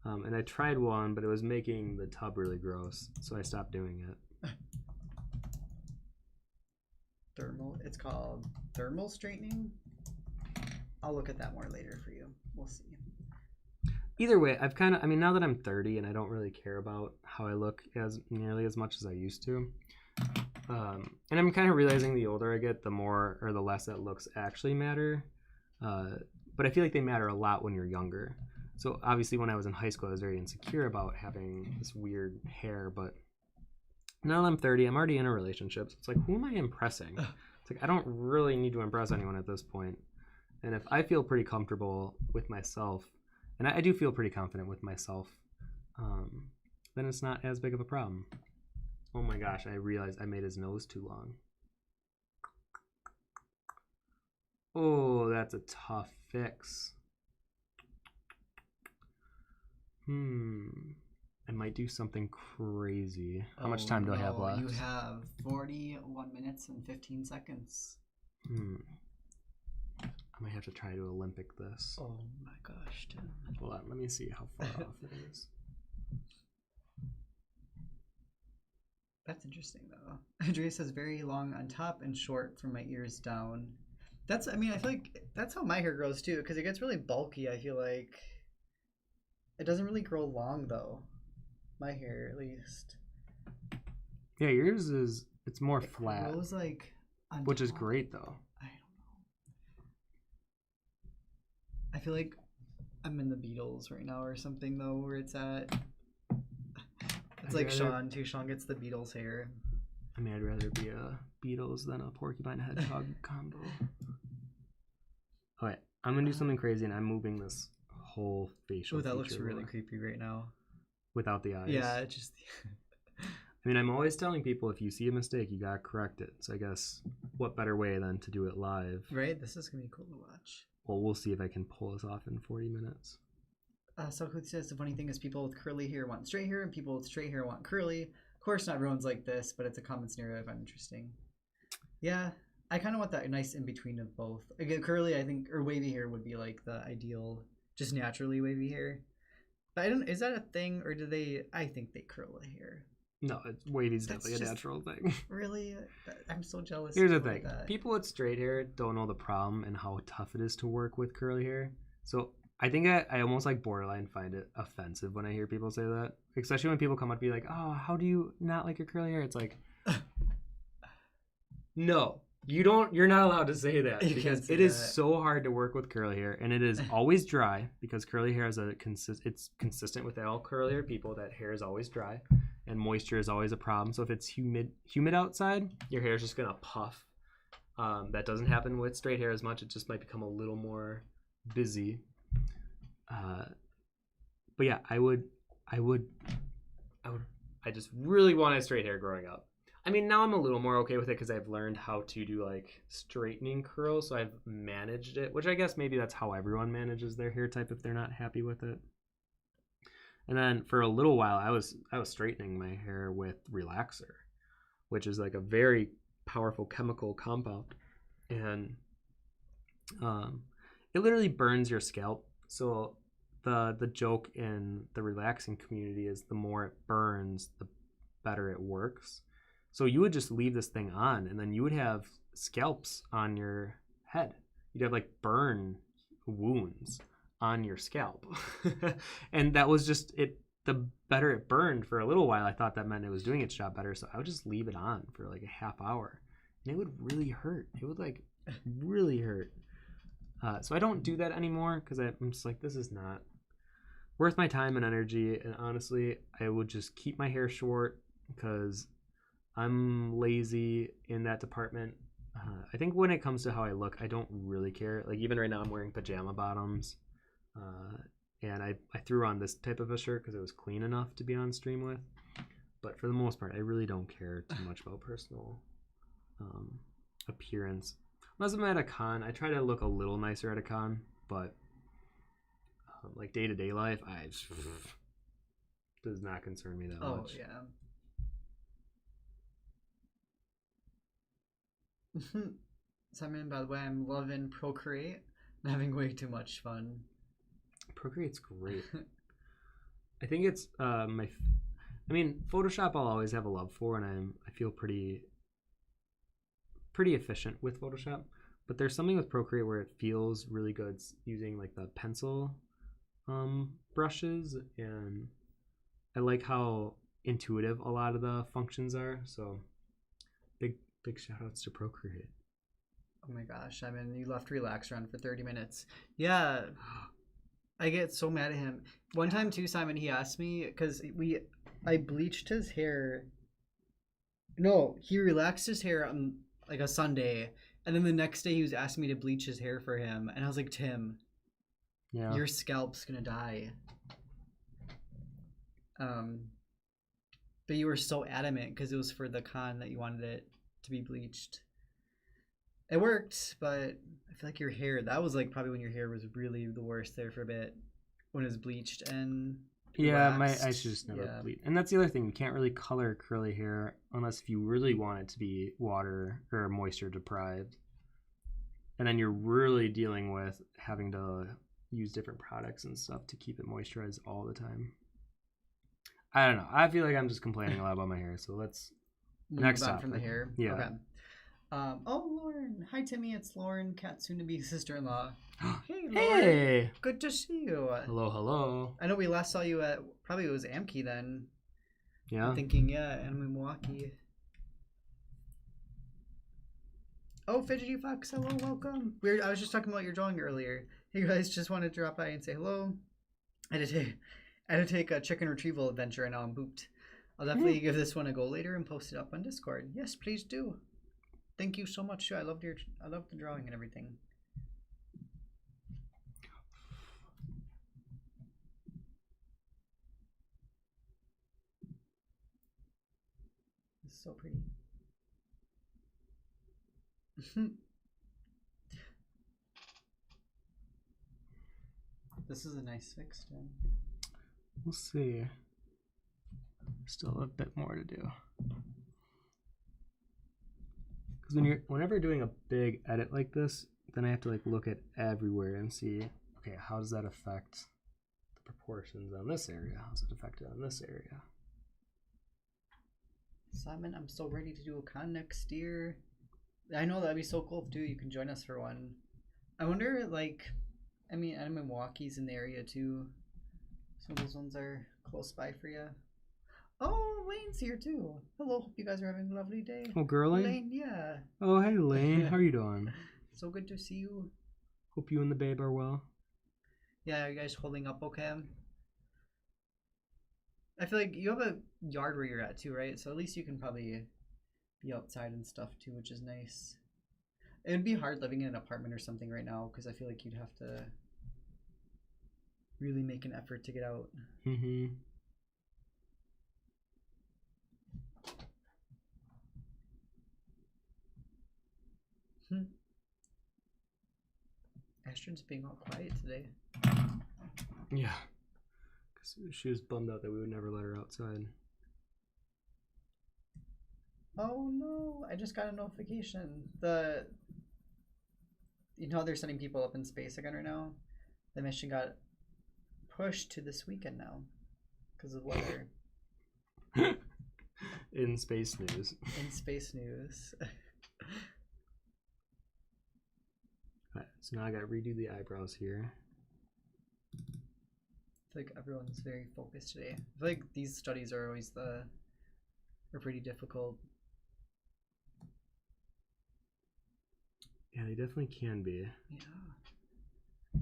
and I tried one, but it was making the tub really gross, so I stopped doing it. It's called thermal straightening. I'll look at that more later for you. We'll see. either way, I mean, now that I'm 30 and I don't really care about how I look as nearly as much as I used to. And I'm kind of realizing the older I get, the more or the less that looks actually matter. But I feel like they matter a lot when you're younger. So obviously when I was in high school, I was very insecure about having this weird hair. But now that I'm 30, I'm already in a relationship. So it's like, who am I impressing? It's like, I don't really need to impress anyone at this point. And if I feel pretty comfortable with myself, and I do feel pretty confident with myself, then it's not as big of a problem. Oh my gosh, I realized I made his nose too long. Oh, that's a tough fix. I might do something crazy. How much time do I have left? You have 41 minutes and 15 seconds. I might have to try to Olympic this. Oh my gosh, Tim. Hold on, let me see how far off it is. That's interesting though. Andrea says very long on top and short from my ears down. I feel like that's how my hair grows too, because it gets really bulky. I feel like it doesn't really grow long though. My hair, at least. Yeah, yours it's more flat. It grows like on which top. is great though. I don't know. I feel like I'm in the Beatles right now or something though, where it's at. It's like Sean too. Sean gets the Beatles hair. I mean, I'd rather be a Beatles than a porcupine hedgehog combo. Okay, I'm gonna do something crazy, and I'm moving this whole facial. Oh, that looks really creepy right now. Without the eyes. Yeah, it just. I mean, I'm always telling people if you see a mistake, you gotta correct it. So I guess what better way than to do it live? Right. This is gonna be cool to watch. Well, we'll see if I can pull this off in 40 minutes. Soku says the funny thing is people with curly hair want straight hair and people with straight hair want curly. Of course, not everyone's like this, but it's a common scenario I find interesting. Yeah, I kind of want that nice in between of both. Again, curly, I think, or wavy hair would be like the ideal, just naturally wavy hair. But I don't. Is that a thing, or do they? I think they curl the hair. No, wavy's definitely a natural thing. Really, I'm so jealous. Here's the thing: people with straight hair don't know the problem and how tough it is to work with curly hair. So I think I almost like borderline find it offensive when I hear people say that, especially when people come up to be like, "Oh, how do you not like your curly hair?" It's like, no, you don't. You're not allowed to say that because it is so hard to work with curly hair, and it is always dry because curly hair is it's consistent with all curly hair people that hair is always dry, and moisture is always a problem. So if it's humid outside, your hair is just gonna puff. That doesn't happen with straight hair as much. It just might become a little more busy. But yeah, I just really wanted straight hair growing up. I mean, now I'm a little more okay with it because I've learned how to do like straightening curls, so I've managed it, which I guess maybe that's how everyone manages their hair type if they're not happy with it. And then for a little while, I was straightening my hair with relaxer, which is like a very powerful chemical compound, and it literally burns your scalp. So the joke in the relaxing community is the more it burns, the better it works. So you would just leave this thing on, and then you would have scalps on your head. You'd have like burn wounds on your scalp. And that was just it. The better it burned for a little while, I thought that meant it was doing its job better. So I would just leave it on for like a half hour, and it would really hurt. It would like really hurt. So I don't do that anymore because I'm just like, this is not worth my time and energy. And honestly, I would just keep my hair short because I'm lazy in that department. I think when it comes to how I look, I don't really care. Like even right now I'm wearing pajama bottoms. And I threw on this type of a shirt because it was clean enough to be on stream with. But for the most part, I really don't care too much about personal appearance. Unless I'm at a con, I try to look a little nicer at a con. But like day-to-day life, does not concern me that much. Oh, yeah. Simon, by the way, I'm loving Procreate. I'm having way too much fun. Procreate's great. I think it's Photoshop I'll always have a love for, and I feel pretty efficient with Photoshop. But there's something with Procreate where it feels really good using like the pencil brushes, and I like how intuitive a lot of the functions are. So big shout outs to Procreate. Oh my gosh, I mean, you left Relax run for 30 minutes. Yeah, I get so mad at him. One time too, Simon, he asked me, because I bleached his hair. No, he relaxed his hair on like a Sunday, and then the next day he was asking me to bleach his hair for him, and I was like, Tim, Yeah. your scalp's gonna die. But you were so adamant because it was for the con that you wanted it to be bleached. It worked, but I feel like your hair, that was like probably when your hair was really the worst there for a bit, when it was bleached and relaxed. I should just never bleach. And that's the other thing, you can't really color curly hair unless if you really want it to be water or moisture deprived. And then you're really dealing with having to use different products and stuff to keep it moisturized all the time. I don't know. I feel like I'm just complaining a lot about my hair, so let's next topic. From the hair. Yeah. Okay. Lauren. Hi, Timmy. It's Lauren, Kat, soon-to-be sister-in-law. Hey, Lauren. Hey. Good to see you. Hello. I know we last saw you at, probably it was Amkey then. Yeah. I'm thinking, yeah, and in Milwaukee. Oh, Fidgety Fox, hello, welcome. I was just talking about your drawing earlier. Hey guys, just wanted to drop by and say hello. I had to take a chicken retrieval adventure and now I'm booped. I'll definitely give this one a go later and post it up on Discord. Yes, please do. Thank you so much. I loved the drawing and everything. It's so pretty. This is a nice fix, Tim. We'll see. Still a bit more to do. Because whenever doing a big edit like this, then I have to like look at everywhere and see, okay, how does that affect the proportions on this area? How does it affect it on this area? Simon, I'm so ready to do a con next year. I know that'd be so cool too. You can join us for one. I wonder, like, I mean, Milwaukee's in the area too. Some of those ones are close by for you. Oh, Lane's here too. Hello, hope you guys are having a lovely day. Oh, girl, Lane, yeah. Oh, hey, Lane. How are you doing? So good to see you. Hope you and the babe are well. Yeah, are you guys holding up okay? I feel like you have a yard where you're at too, right? So at least you can probably be outside and stuff too, which is nice. It would be hard living in an apartment or something right now because I feel like you'd have to really make an effort to get out. Mm-hmm. Astrid's being all quiet today. Yeah. Because she was bummed out that we would never let her outside. Oh no, I just got a notification. You know they're sending people up in space again right now? The mission got pushed to this weekend now because of weather. In space news. In space news. Alright, so now I gotta redo the eyebrows here. I feel like everyone's very focused today. I feel like these studies are always are pretty difficult. Yeah, they definitely can be. Yeah.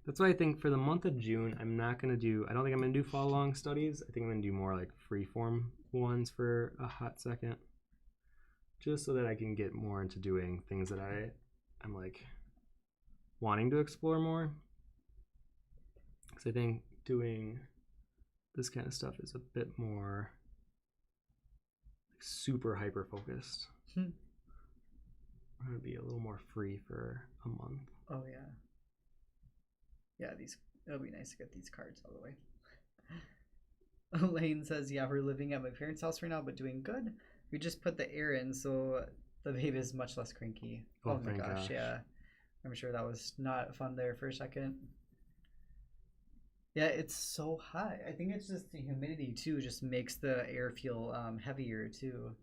That's why I think for the month of June, I don't think I'm going to do fall long studies. I think I'm going to do more like freeform ones for a hot second. Just so that I can get more into doing things that I'm like wanting to explore more. Because I think doing this kind of stuff is a bit more like, super hyper focused. I'm going to be a little more free for a month. Oh yeah. Yeah, it'll be nice to get these cards out of the way. Elaine says, yeah, we're living at my parents' house right now, but doing good. We just put the air in, so the baby is much less cranky. Oh my gosh, yeah. I'm sure that was not fun there for a second. Yeah, it's so hot. I think it's just the humidity, too, just makes the air feel heavier, too.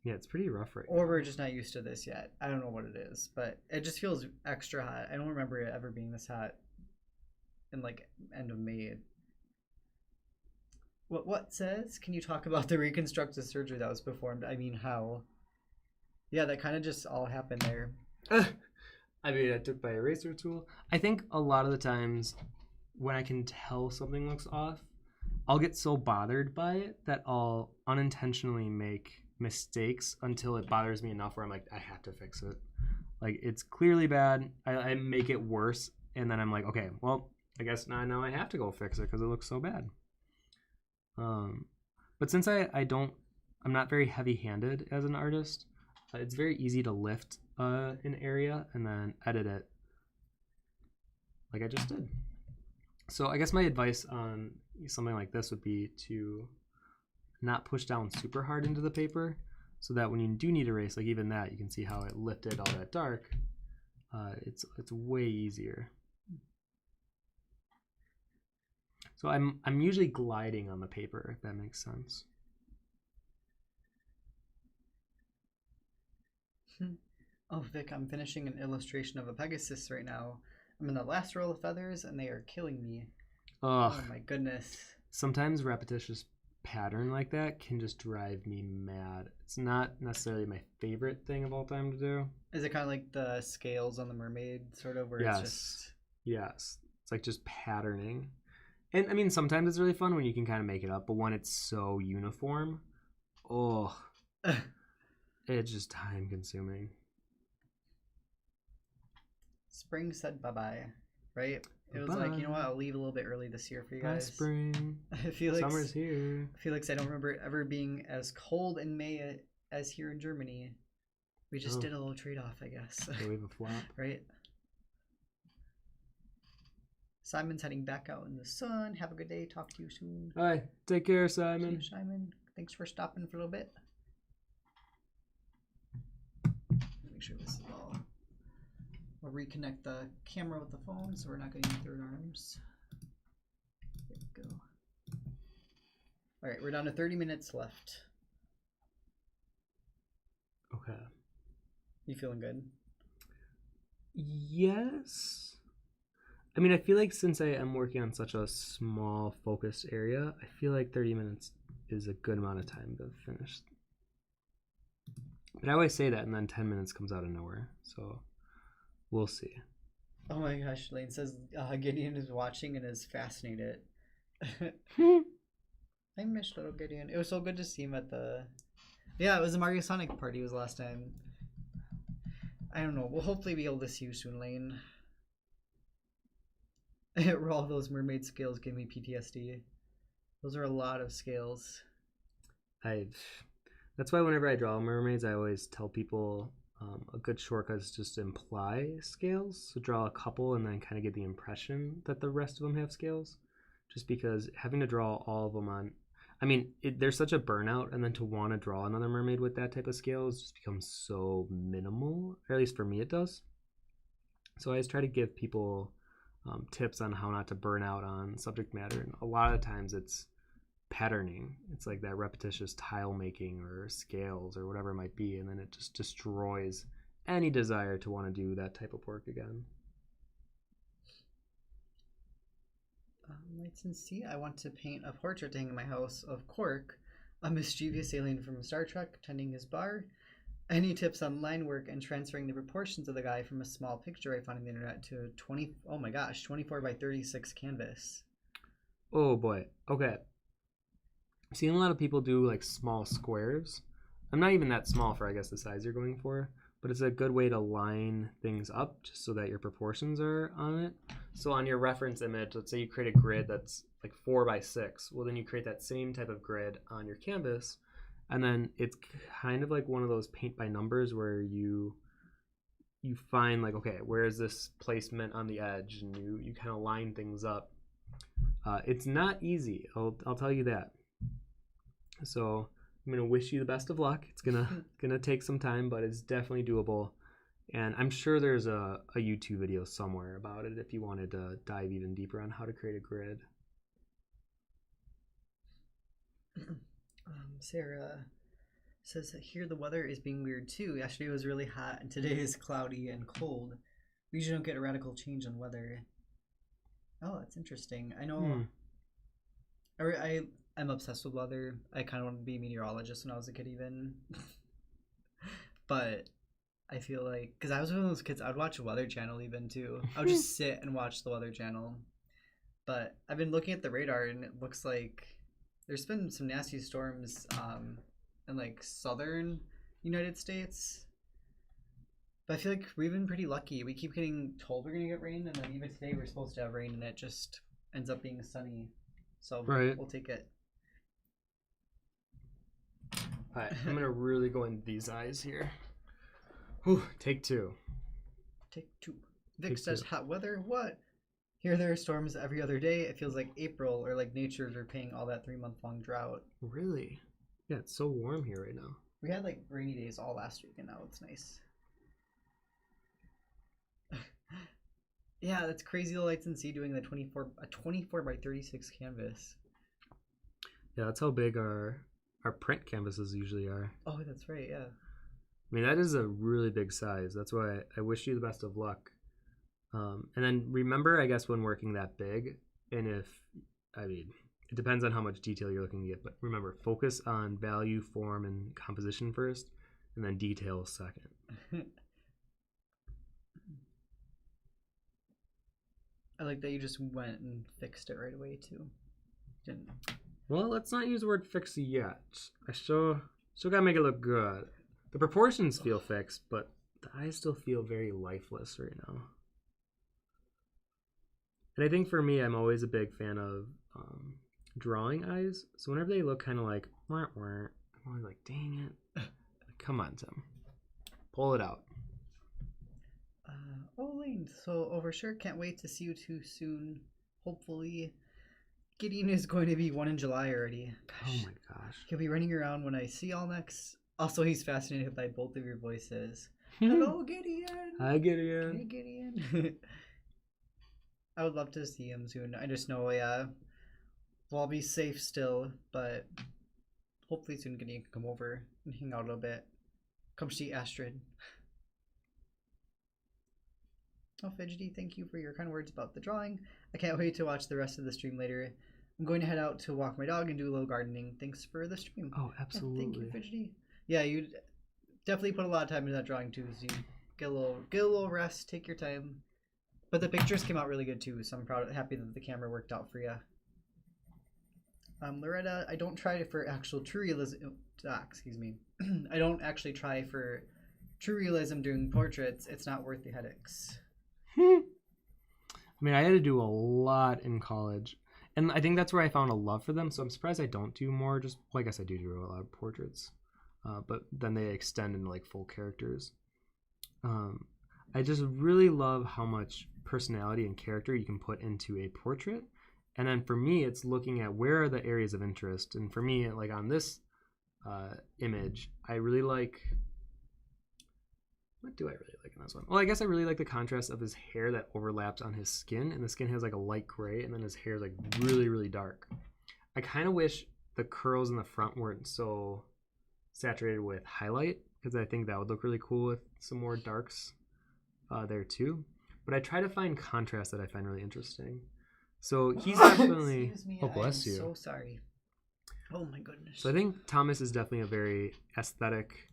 Yeah, it's pretty rough right now. Or we're just not used to this yet. I don't know what it is, but it just feels extra hot. I don't remember it ever being this hot. in like end of May. What says? Can you talk about the reconstructive surgery that was performed? I mean, how? Yeah, that kind of just all happened there. I mean, I took my eraser tool. I think a lot of the times when I can tell something looks off, I'll get so bothered by it that I'll unintentionally make mistakes until it bothers me enough where I'm like, I have to fix it. Like, it's clearly bad. I make it worse, and then I'm like, okay, well, I guess now I have to go fix it because it looks so bad. But since I'm not very heavy-handed as an artist, it's very easy to lift an area and then edit it like I just did. So I guess my advice on something like this would be to not push down super hard into the paper so that when you do need to erase, like even that, you can see how it lifted all that dark. It's way easier. So I'm usually gliding on the paper, if that makes sense. Oh, Vic, I'm finishing an illustration of a Pegasus right now. I'm in the last row of feathers, and they are killing me. Ugh. Oh my goodness. Sometimes repetitious pattern like that can just drive me mad. It's not necessarily my favorite thing of all time to do. Is it kind of like the scales on the mermaid, sort of, where Yes. it's just... Yes. It's like just patterning. And I mean, sometimes it's really fun when you can kind of make it up, but when it's so uniform, it's just time consuming. Spring said bye-bye, right? It was like, you know what, I'll leave a little bit early this year for you guys. Bye, spring. I feel like Summer's here. I don't remember it ever being as cold in May as here in Germany. We just did a little trade-off, I guess. So we have a flop. Right? Simon's heading back out in the sun. Have a good day. Talk to you soon. All right. Take care, Simon. See you, Simon. Thanks for stopping for a little bit. Make sure this is all. We'll reconnect the camera with the phone so we're not getting third arms. There we go. All right, we're down to 30 minutes left. Okay. You feeling good? Yes. I mean, I feel like since I am working on such a small focused area, I feel like 30 minutes is a good amount of time to finish. But I always say that, and then 10 minutes comes out of nowhere. So we'll see. Oh my gosh, Lane says Gideon is watching and is fascinated. I missed little Gideon. It was so good to see him at the... Yeah, it was the Mario Sonic party was last time. I don't know. We'll hopefully be able to see you soon, Lane. All those mermaid scales give me PTSD. Those are a lot of scales. That's why whenever I draw mermaids, I always tell people a good shortcut is just to imply scales. So draw a couple and then kind of get the impression that the rest of them have scales. Just because having to draw all of them on... I mean, there's such a burnout, and then to want to draw another mermaid with that type of scales just becomes so minimal. Or at least for me it does. So I always try to give people tips on how not to burn out on subject matter. And a lot of times it's patterning. It's like that repetitious tile making or scales or whatever it might be, and then it just destroys any desire to want to do that type of work again. Lights and see. I want to paint a portrait to hang in my house of Quark, a mischievous alien from Star Trek, tending his bar. Any tips on line work and transferring the proportions of the guy from a small picture I found on the internet to 24 by 36 canvas? Oh boy. Okay. I've seen a lot of people do like small squares. I'm not even that small for, I guess, the size you're going for, but it's a good way to line things up just so that your proportions are on it. So on your reference image, let's say you create a grid that's like 4 by 6. Well, then you create that same type of grid on your canvas, and then it's kind of like one of those paint by numbers where you find like, okay, where is this placement on the edge, and you kind of line things up. It's not easy. I'll tell you that. So I'm gonna wish you the best of luck. It's gonna take some time, but it's definitely doable. And I'm sure there's a YouTube video somewhere about it if you wanted to dive even deeper on how to create a grid. Sarah says here the weather is being weird too. Yesterday was really hot and today is cloudy and cold. We usually don't get a radical change in weather. Oh, that's interesting. I know. I'm obsessed with weather. I kind of wanted to be a meteorologist when I was a kid, even. But I feel like because I was one of those kids, I would watch the Weather Channel even too. I would just sit and watch the Weather Channel. But I've been looking at the radar, and it looks like there's been some nasty storms in like southern United States. But I feel like we've been pretty lucky. We keep getting told we're gonna get rain, and then even today we're supposed to have rain, and it just ends up being sunny. So we'll take it. All right, I'm gonna really go into these eyes here. Whew, take two. Take two. Vic says hot weather. What? Here there are storms every other day. It feels like April or like nature's repaying all that 3-month-long drought. Really? Yeah, it's so warm here right now. We had like rainy days all last week, and now it's nice. Yeah, that's crazy. The Lights and Sea doing the 24 by 36 canvas. Yeah, that's how big our print canvases usually are. Oh, that's right. Yeah. I mean, that is a really big size. That's why I wish you the best of luck. And then remember, I guess, when working that big, and it depends on how much detail you're looking to get, but remember, focus on value, form, and composition first, and then detail second. I like that you just went and fixed it right away, too. Didn't. Well, let's not use the word fix yet. I still gotta make it look good. The proportions feel fixed, but the eyes still feel very lifeless right now. And I think for me, I'm always a big fan of drawing eyes. So whenever they look kind of like, wah, wah, I'm always like, dang it. Come on, Tim. Pull it out. Lane, so over sure. Can't wait to see you too soon. Hopefully. Gideon is going to be 1 in July already. Gosh. Oh my gosh. He'll be running around when I see y'all next. Also, he's fascinated by both of your voices. Hello, Gideon. Hi, Gideon. Hey, Gideon. I would love to see him soon. I just know, yeah, we'll all be safe still, but hopefully soon Gideon can come over and hang out a little bit. Come see Astrid. Oh, Fidgety, thank you for your kind words about the drawing. I can't wait to watch the rest of the stream later. I'm going to head out to walk my dog and do a little gardening. Thanks for the stream. Oh, absolutely. Yeah, thank you, Fidgety. Yeah, you definitely put a lot of time into that drawing too. So you get a little rest, take your time. But the pictures came out really good too, so I'm happy that the camera worked out for you. Loretta, I don't try for actual true realism. Excuse me. I don't actually try for true realism doing portraits. It's not worth the headaches. I mean, I had to do a lot in college, and I think that's where I found a love for them. So I'm surprised I don't do more. Just, well, I guess I do a lot of portraits, but then they extend into like full characters. I just really love how much personality and character you can put into a portrait. And then for me, it's looking at where are the areas of interest. And for me, like on this image, I really like, what do I really like in this one? Well, I guess I really like the contrast of his hair that overlaps on his skin. And the skin has like a light gray, and then his hair is like really, really dark. I kind of wish the curls in the front weren't so saturated with highlight, because I think that would look really cool with some more darks there too. But I try to find contrast that I find really interesting. So he's definitely... Excuse me, oh, bless you. I'm so sorry. Oh my goodness. So I think Thomas is definitely a very aesthetic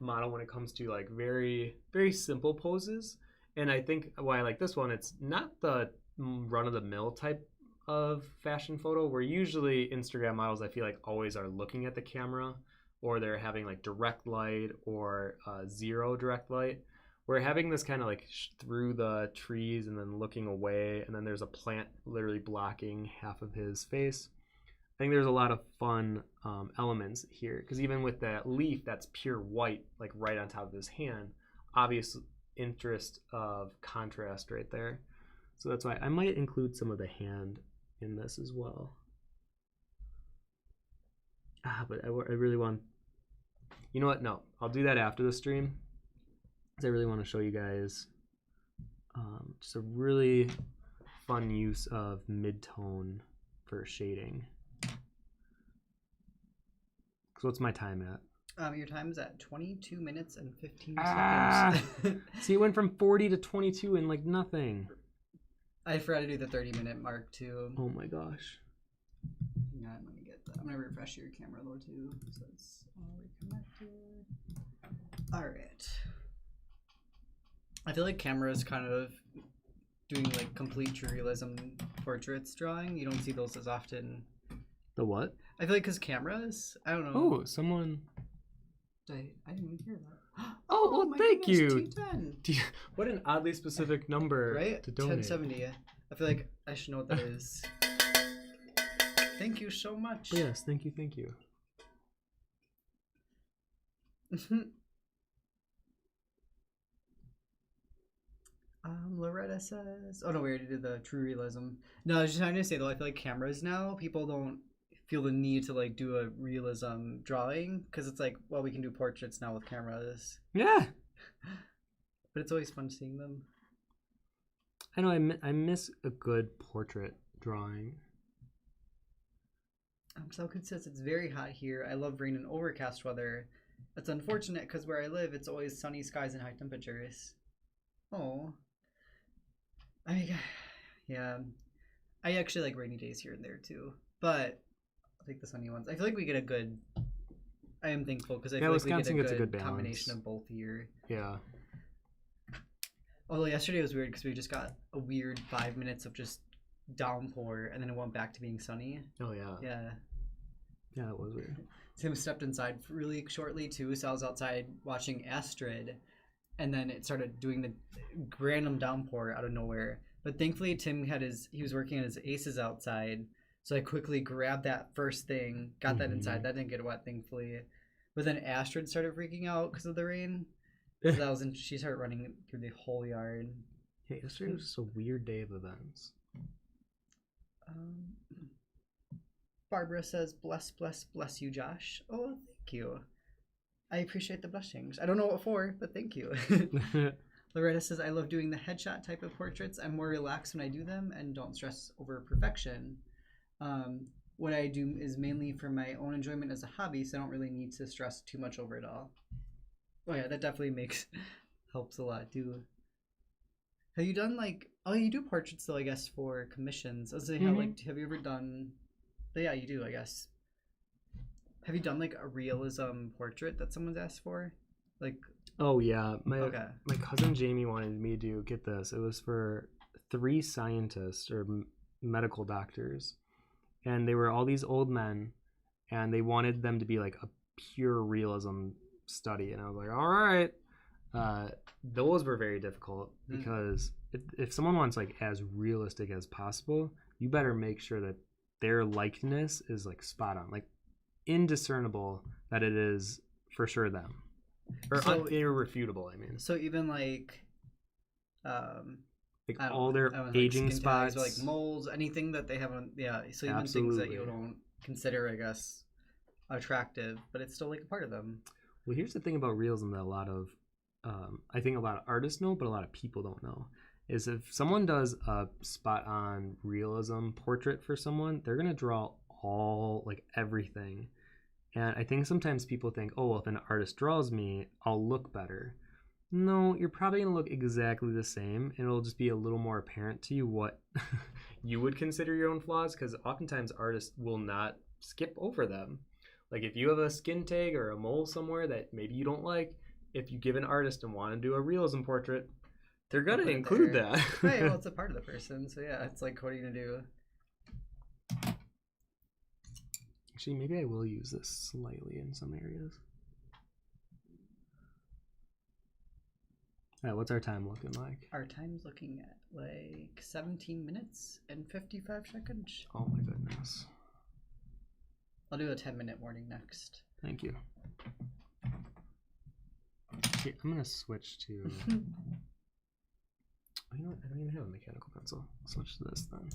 model when it comes to like very, very simple poses. And I think why I like this one, it's not the run-of-the-mill type of fashion photo where usually Instagram models I feel like always are looking at the camera, or they're having like direct light or zero direct light. We're having this kind of like through the trees and then looking away, and then there's a plant literally blocking half of his face. I think there's a lot of fun elements here, because even with that leaf that's pure white, like right on top of his hand, obvious interest of contrast right there. So that's why I might include some of the hand in this as well. But I really want, you know what? No, I'll do that after the stream. I really want to show you guys just a really fun use of mid-tone for shading. So what's my time at? Your time is at 22 minutes and 15 seconds. See, it went from 40 to 22 in like nothing. I forgot to do the 30-minute mark too. Oh my gosh. Hang on, let me get that. I'm gonna refresh your camera though too, so it's all reconnected. All right. I feel like cameras kind of doing like complete true realism portraits drawing. You don't see those as often. The what? I feel like because cameras, I don't know. Oh, someone. I didn't even hear that. Oh, well, my thank goodness, you. T10. What an oddly specific number Right? to donate. 1070. I feel like I should know what that is. Thank you so much. Yes, thank you, thank you. Loretta says, oh no, we already did the true realism. No, I was just trying to say though, I feel like cameras now, people don't feel the need to like do a realism drawing because it's like, well, we can do portraits now with cameras. Yeah. But it's always fun seeing them. I know, I miss a good portrait drawing. Salkid says, it's very hot here. I love rain and overcast weather. It's unfortunate because where I live, it's always sunny skies and high temperatures. Oh. Yeah. I actually like rainy days here and there too. But I'll take the sunny ones. I feel like we get a good... I am thankful because I feel like Wisconsin we gets get a a good good balance. combination of both here. Yeah. Although yesterday was weird because we just got a weird 5 minutes of just downpour and then it went back to being sunny. Oh, yeah. Yeah. Yeah, that was weird. Tim stepped inside really shortly too, so I was outside watching Astrid, and then it started doing the random downpour out of nowhere. But thankfully, Tim he was working on his aces outside, so I quickly grabbed that first thing, got that inside. That didn't get wet, thankfully. But then Astrid started freaking out because of the rain. So she started running through the whole yard. Yeah, yesterday was just a weird day of events. Barbara says, bless you, Josh. Oh, thank you. I appreciate the blessings. I don't know what for, but thank you. Loretta says, I love doing the headshot type of portraits. I'm more relaxed when I do them and don't stress over perfection. What I do is mainly for my own enjoyment as a hobby, so I don't really need to stress too much over it all. Oh yeah, that definitely helps a lot too. Have you done you do portraits though, I guess, for commissions. I was saying, have you ever done... But yeah, you do, I guess. Have you done like a realism portrait that someone's asked for? Oh yeah, my cousin Jamie wanted me to get this. It was for 3 scientists or medical doctors, and they were all these old men, and they wanted them to be like a pure realism study. And I was like, all right. Those were very difficult because if someone wants like as realistic as possible, you better make sure that their likeness is like spot on, like indiscernible that it is for sure them, or irrefutable. I mean, so even all their aging like spots, or like moles, anything that they haven't. Yeah, so even absolutely. Things that you don't consider, I guess, attractive, but it's still like a part of them. Well, here's the thing about realism that I think a lot of artists know, but a lot of people don't know. Is if someone does a spot-on realism portrait for someone, they're going to draw everything. And I think sometimes people think, oh, well, if an artist draws me, I'll look better. No, you're probably going to look exactly the same, and it'll just be a little more apparent to you what you would consider your own flaws, because oftentimes artists will not skip over them. Like if you have a skin tag or a mole somewhere that maybe you don't like, if you give an artist and want to do a realism portrait, they're going to include that. Right, well, it's a part of the person. So, yeah, it's like, what are you going to do? Actually, maybe I will use this slightly in some areas. All right, what's our time looking like? Our time's looking at like 17 minutes and 55 seconds. Oh, my goodness. I'll do a 10-minute warning next. Thank you. Okay, I'm going to switch to... You know what? I don't even have a mechanical pencil. I'll switch to this then.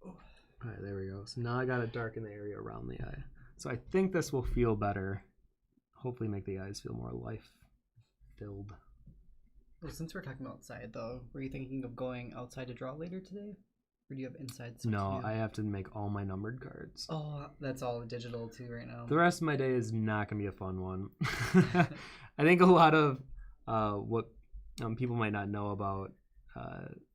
All right, there we go. So now I got to darken the area around the eye. So I think this will feel better. Hopefully make the eyes feel more life-filled. Well, since we're talking about outside, though, were you thinking of going outside to draw later today? Or do you have inside stuff No, to do? I have to make all my numbered cards. Oh, that's all digital too right now. The rest of my day is not going to be a fun one. I think a lot of what people might not know about,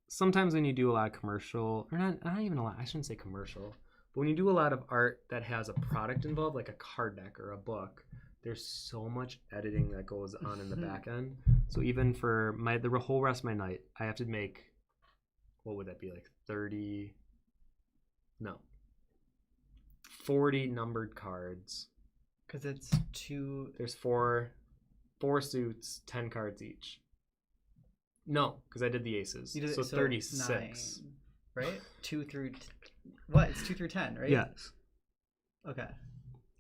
sometimes when you do a lot of commercial, or not even a lot, I shouldn't say commercial, but when you do a lot of art that has a product involved, like a card deck or a book, there's so much editing that goes on in the back end. So even for the whole rest of my night, I have to make, what would that be, like 40 numbered cards. Because it's two. There's four suits, 10 cards each. No, because I did the aces. So 36. 9, right? 2 through... What? It's 2 through 10, right? Yes. Okay.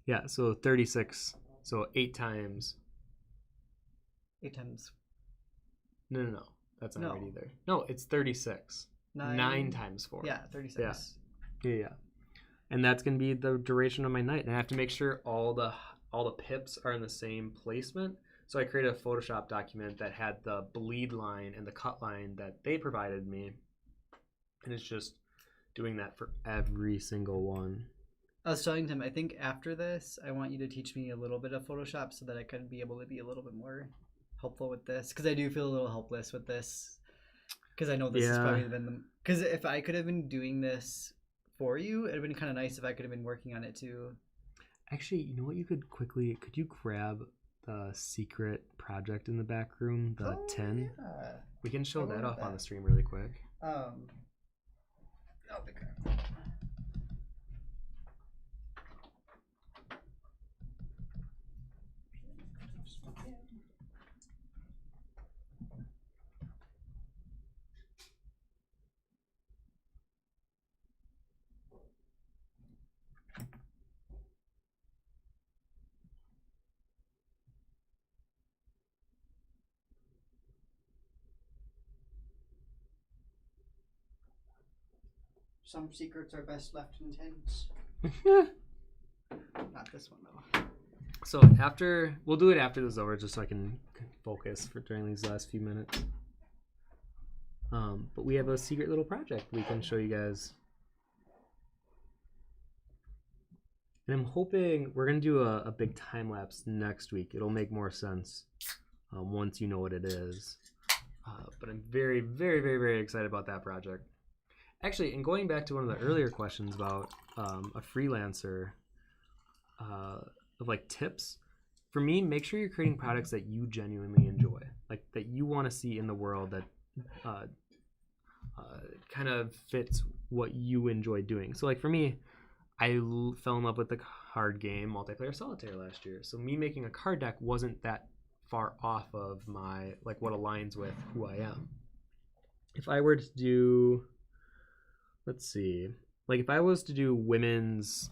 Yeah, so 36. So 8 times... 8 times... No. That's not right either. No, it's 36. 9 times 4. Yeah, 36. Yeah. And that's going to be the duration of my night. And I have to make sure all the pips are in the same placement. So I created a Photoshop document that had the bleed line and the cut line that they provided me. And it's just doing that for every single one. I was telling Tim, I think after this, I want you to teach me a little bit of Photoshop so that I could be able to be a little bit more helpful with this. Because I do feel a little helpless with this. Because I know this has probably been the... Because if I could have been doing this for you, it'd have been kind of nice if I could have been working on it too. Actually, you know what you could quickly... Could you grab the secret project in the back room, the tin? Yeah. We can show that off on the stream really quick. I'll be good. Some secrets are best left in tents. Not this one though. So we'll do it after this is over, just so I can focus during these last few minutes. But we have a secret little project we can show you guys. And I'm hoping we're gonna do a big time lapse next week. It'll make more sense once you know what it is. But I'm very, very, very, very excited about that project. Actually, and going back to one of the earlier questions about a freelancer, of like tips, for me, make sure you're creating products that you genuinely enjoy, like that you want to see in the world, that kind of fits what you enjoy doing. So like for me, I fell in love with the card game multiplayer solitaire last year. So me making a card deck wasn't that far off of my, like, what aligns with who I am. If I were to do, let's see, like if I was to do women's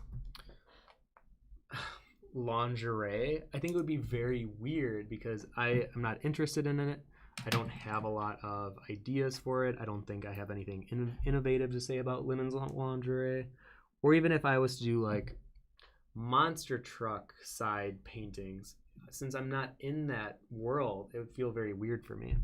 lingerie, I think it would be very weird because I am not interested in it. I don't have a lot of ideas for it. I don't think I have anything innovative to say about women's lingerie. Or even if I was to do like monster truck side paintings, since I'm not in that world, it would feel very weird for me.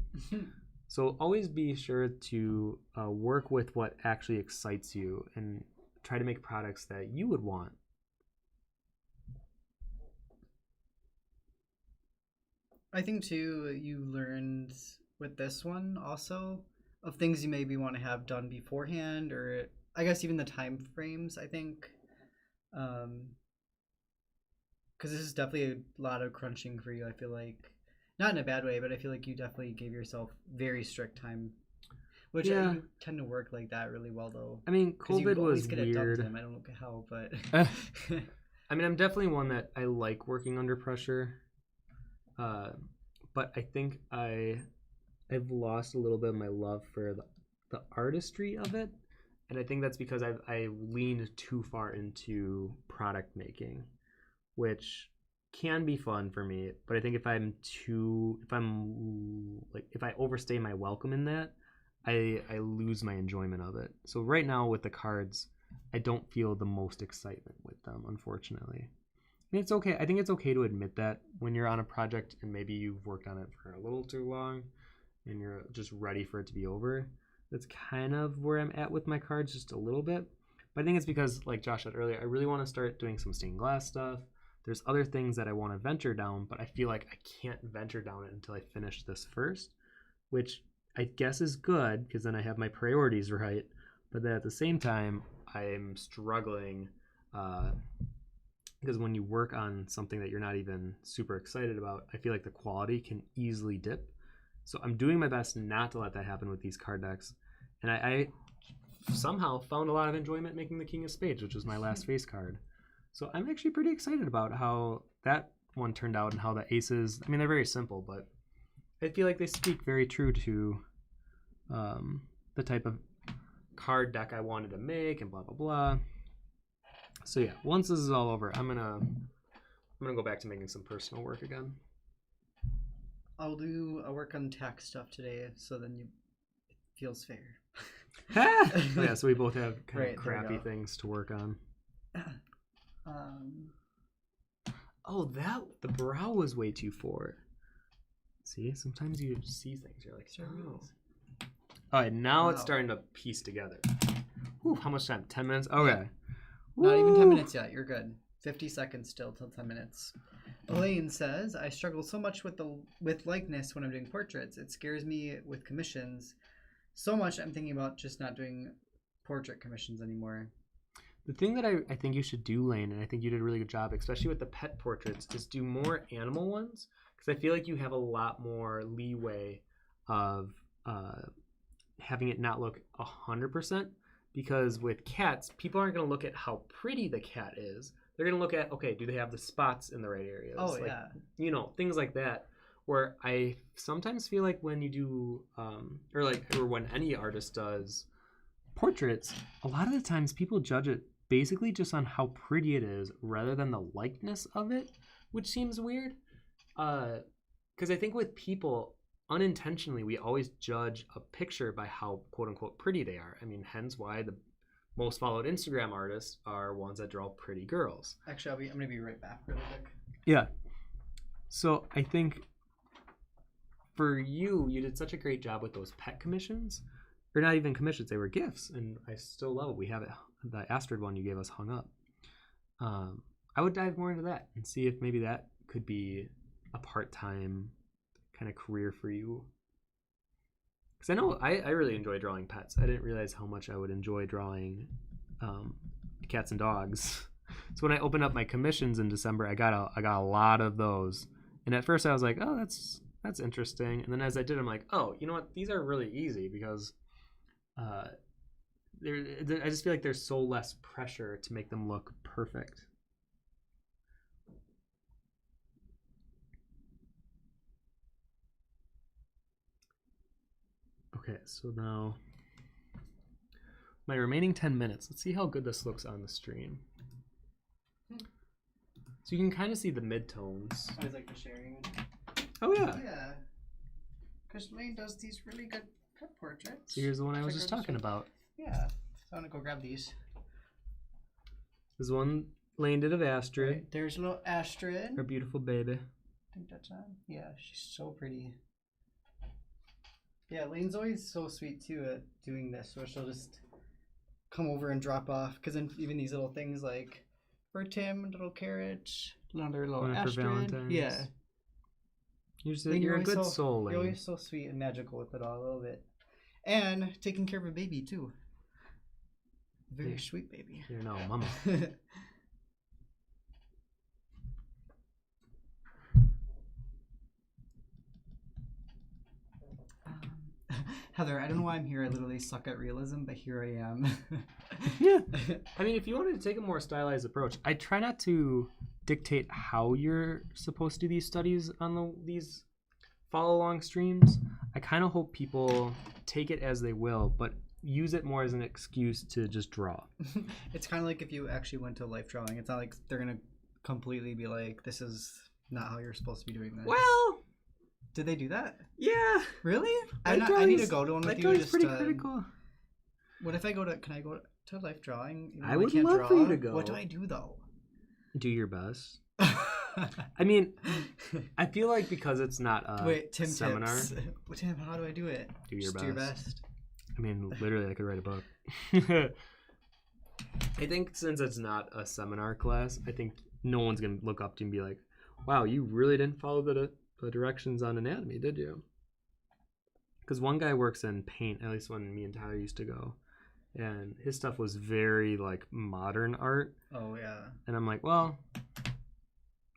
So always be sure to work with what actually excites you and try to make products that you would want. I think too, you learned with this one also of things you maybe want to have done beforehand, or I guess even the time frames, I think. Because this is definitely a lot of crunching for you, I feel like. Not in a bad way, but I feel like you definitely gave yourself very strict time. Which you tend to work like that really well, though. I mean, COVID was weird. I don't know how, but... I mean, I'm definitely one that I like working under pressure. But I think I've lost a little bit of my love for the artistry of it. And I think that's because I leaned too far into product making, which can be fun for me. But I think if I overstay my welcome in that, I lose my enjoyment of it. So right now with the cards, I don't feel the most excitement with them, unfortunately. And it's okay. I think it's okay to admit that when you're on a project and maybe you've worked on it for a little too long, and you're just ready for it to be over. That's kind of where I'm at with my cards, just a little bit. But I think it's because, like Josh said earlier, I really want to start doing some stained glass stuff. There's other things that I want to venture down, but I feel like I can't venture down it until I finish this first, which I guess is good because then I have my priorities right. But then at the same time, I'm struggling because when you work on something that you're not even super excited about, I feel like the quality can easily dip. So I'm doing my best not to let that happen with these card decks. And I somehow found a lot of enjoyment making the King of Spades, which was my last face card. So I'm actually pretty excited about how that one turned out and how the aces, I mean, they're very simple, but I feel like they speak very true to the type of card deck I wanted to make and blah, blah, blah. So yeah, once this is all over, I'm gonna go back to making some personal work again. I'll do a work on tax stuff today, so then it feels fair. Yeah, so we both have kind Right, of crappy things to work on. Oh, the brow was way too forward. See, sometimes you see things, you're like, oh. All right, now it's starting to piece together. Whew, how much time? 10 minutes? Okay. Not even 10 minutes yet. You're good. 50 seconds still till 10 minutes. Elaine says, I struggle so much with likeness when I'm doing portraits. It scares me with commissions so much I'm thinking about just not doing portrait commissions anymore. The thing that I think you should do, Lane, and I think you did a really good job, especially with the pet portraits, is do more animal ones. Because I feel like you have a lot more leeway of having it not look 100%. Because with cats, people aren't going to look at how pretty the cat is. They're going to look at, okay, do they have the spots in the right areas? Oh, like, yeah. You know, things like that. Where I sometimes feel like when you do, or when any artist does portraits, a lot of the times people judge it basically just on how pretty it is rather than the likeness of it, which seems weird. Because I think with people, unintentionally, we always judge a picture by how quote unquote pretty they are. I mean, hence why the most followed Instagram artists are ones that draw pretty girls. Actually, I'm going to be right back really quick. Yeah. So I think for you did such a great job with those pet commissions. Or not even commissions, they were gifts. And I still love it. We have it, the Astrid one you gave us hung up. I would dive more into that and see if maybe that could be a part-time kind of career for you. Because I know I really enjoy drawing pets. I didn't realize how much I would enjoy drawing cats and dogs. So when I opened up my commissions in December, I got a lot of those. And at first I was like, oh, that's interesting. And then as I did, I'm like, oh, you know what? These are really easy because I just feel like there's so less pressure to make them look perfect. Okay, so now my remaining 10 minutes. Let's see how good this looks on the stream. So you can kind of see the midtones. I like the sharing. Oh, yeah. Yeah. Because Lane does these really good pet portraits. So here's the one I was just talking about. Yeah. So I'm going to go grab these. This one Lane did of Astrid. Right. There's a little Astrid. Her beautiful baby. I think that's on. Yeah, she's so pretty. Yeah, Lane's always so sweet too at doing this, so she'll just come over and drop off. Because then even these little things like for Tim, little carrot, another little Astrid. For Valentine's. Yeah. You're a good soul, Lane. You're always so sweet and magical with it all a little bit. And taking care of a baby too. Very sweet baby. You know, mama. Heather, I don't know why I'm here. I literally suck at realism, but here I am. Yeah. I mean, if you wanted to take a more stylized approach, I try not to dictate how you're supposed to do these studies on these follow-along streams. I kind of hope people take it as they will, but use it more as an excuse to just draw. It's kind of like if you actually went to life drawing. It's not like they're going to completely be like, this is not how you're supposed to be doing this. Well... Did they do that? Yeah. Really? I need to go to one with you. It's pretty critical. What if I go to? Can I go to life drawing? I would love for you to go. What do I do though? Do your best. I mean, I feel like because it's not a Wait, Tim seminar. tips. Tim, how do I do it? Do your Just best. Do your best. I mean, literally, I could write a book. I think since it's not a seminar class, I think no one's going to look up to you and be like, wow, you really didn't follow the directions on anatomy, did you? Because one guy works in paint, at least when me and Tyler used to go, and his stuff was very, like, modern art. Oh, yeah. And I'm like, well,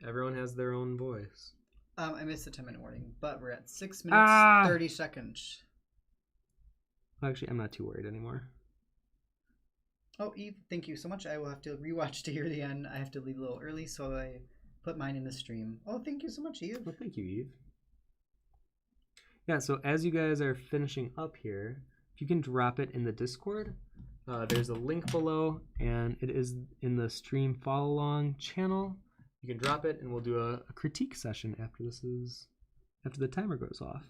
everyone has their own voice. I missed the 10-minute warning, but we're at 6 minutes, 30 seconds. Actually, I'm not too worried anymore. Oh, Eve, thank you so much. I will have to rewatch to hear the end. I have to leave a little early, so I put mine in the stream. Oh, thank you so much, Eve. Well, thank you, Eve. Yeah, so as you guys are finishing up here, if you can drop it in the Discord, there's a link below, and it is in the stream follow-along channel. You can drop it, and we'll do a critique session after the timer goes off.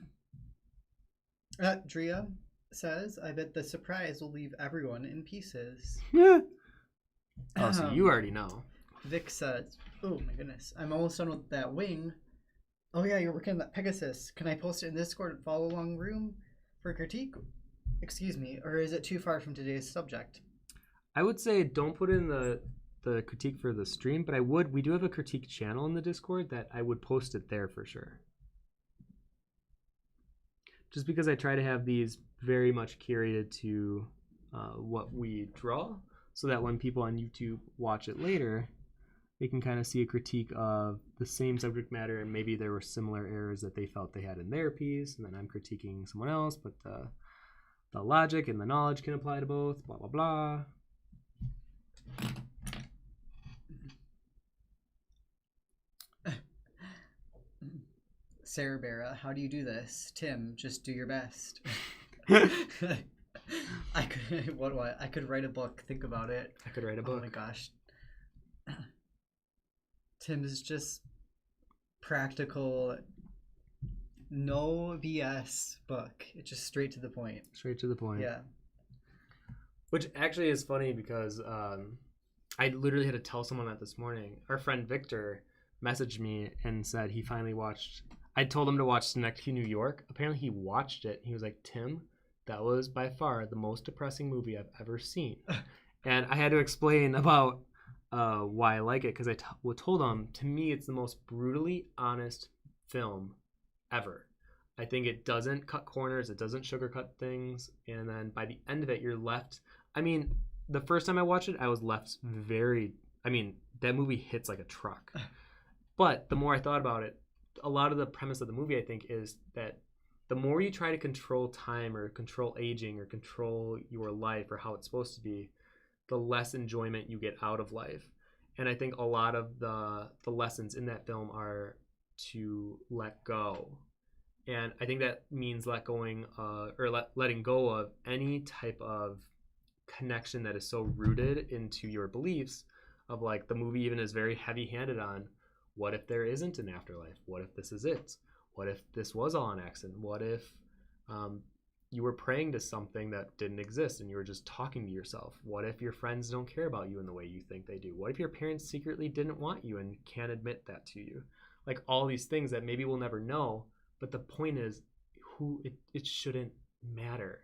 Drea says, I bet the surprise will leave everyone in pieces. Oh, so you already know. Vic says, oh my goodness, I'm almost done with that wing. Oh yeah, you're working on that Pegasus. Can I post it in Discord and follow along room for critique? Excuse me, or is it too far from today's subject? I would say don't put in the critique for the stream, but we do have a critique channel in the Discord that I would post it there for sure. Just because I try to have these very much curated to what we draw, so that when people on YouTube watch it later, they can kind of see a critique of the same subject matter, and maybe there were similar errors that they felt they had in their piece, and then I'm critiquing someone else, but the logic and the knowledge can apply to both, blah, blah, blah. Sarah Barra, how do you do this? Tim, just do your best. I could write a book. Think about it. I could write a book. Oh my gosh. Tim's just practical, no BS book. It's just straight to the point. Straight to the point. Yeah. Which actually is funny because I literally had to tell someone that this morning. Our friend Victor messaged me and said he finally watched. I told him to watch Synecdoche, New York. Apparently he watched it. He was like, Tim, that was by far the most depressing movie I've ever seen. And I had to explain about why I like it, because I told him, to me, it's the most brutally honest film ever. I think it doesn't cut corners. It doesn't sugarcoat things. And then by the end of it, you're left. I mean, the first time I watched it, I was left that movie hits like a truck. But the more I thought about it, a lot of the premise of the movie, I think, is that the more you try to control time or control aging or control your life or how it's supposed to be, the less enjoyment you get out of life. And I think a lot of the lessons in that film are to let go. And I think that means letting go of any type of connection that is so rooted into your beliefs of, like, the movie even is very heavy-handed on, what if there isn't an afterlife? What if this is it? What if this was all an accident? What if you were praying to something that didn't exist and you were just talking to yourself? What if your friends don't care about you in the way you think they do? What if your parents secretly didn't want you and can't admit that to you? Like, all these things that maybe we'll never know, but the point is, it shouldn't matter.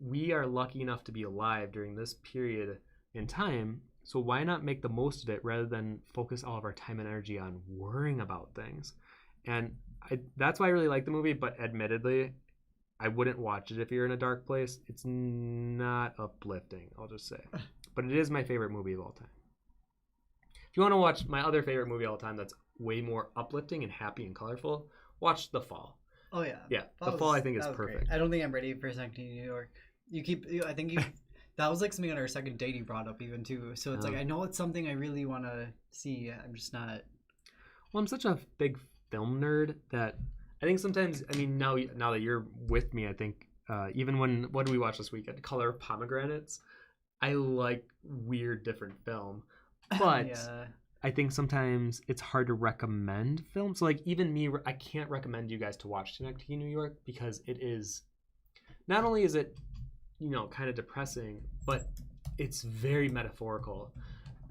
We are lucky enough to be alive during this period in time, so why not make the most of it rather than focus all of our time and energy on worrying about things? And that's why I really like the movie, but admittedly, I wouldn't watch it if you're in a dark place. It's not uplifting, I'll just say. But it is my favorite movie of all time. If you want to watch my other favorite movie of all time that's way more uplifting and happy and colorful, watch The Fall. Oh, yeah. Yeah, The Fall I think is perfect. Great. I don't think I'm ready for Synecdoche, New York. That was like something on our second date you brought up even too. So it's like, I know it's something I really want to see. I'm just not. Well, I'm such a big film nerd that I think sometimes, I mean, now that you're with me, I think even what did we watch this weekend? Color of Pomegranates. I like weird different film, but yeah. I think sometimes it's hard to recommend films. So like even me, I can't recommend you guys to watch Synecdoche, New York, because it is, not only is it, kind of depressing, but it's very metaphorical.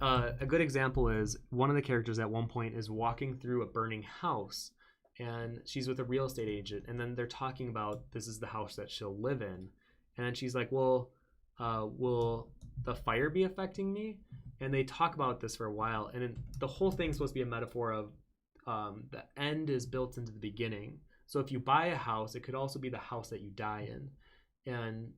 a good example is one of the characters at one point is walking through a burning house, and she's with a real estate agent, and then they're talking about this is the house that she'll live in, and then she's like, well, will the fire be affecting me? And they talk about this for a while, and the whole thing's supposed to be a metaphor of the end is built into the beginning. So if you buy a house, it could also be the house that you die in, and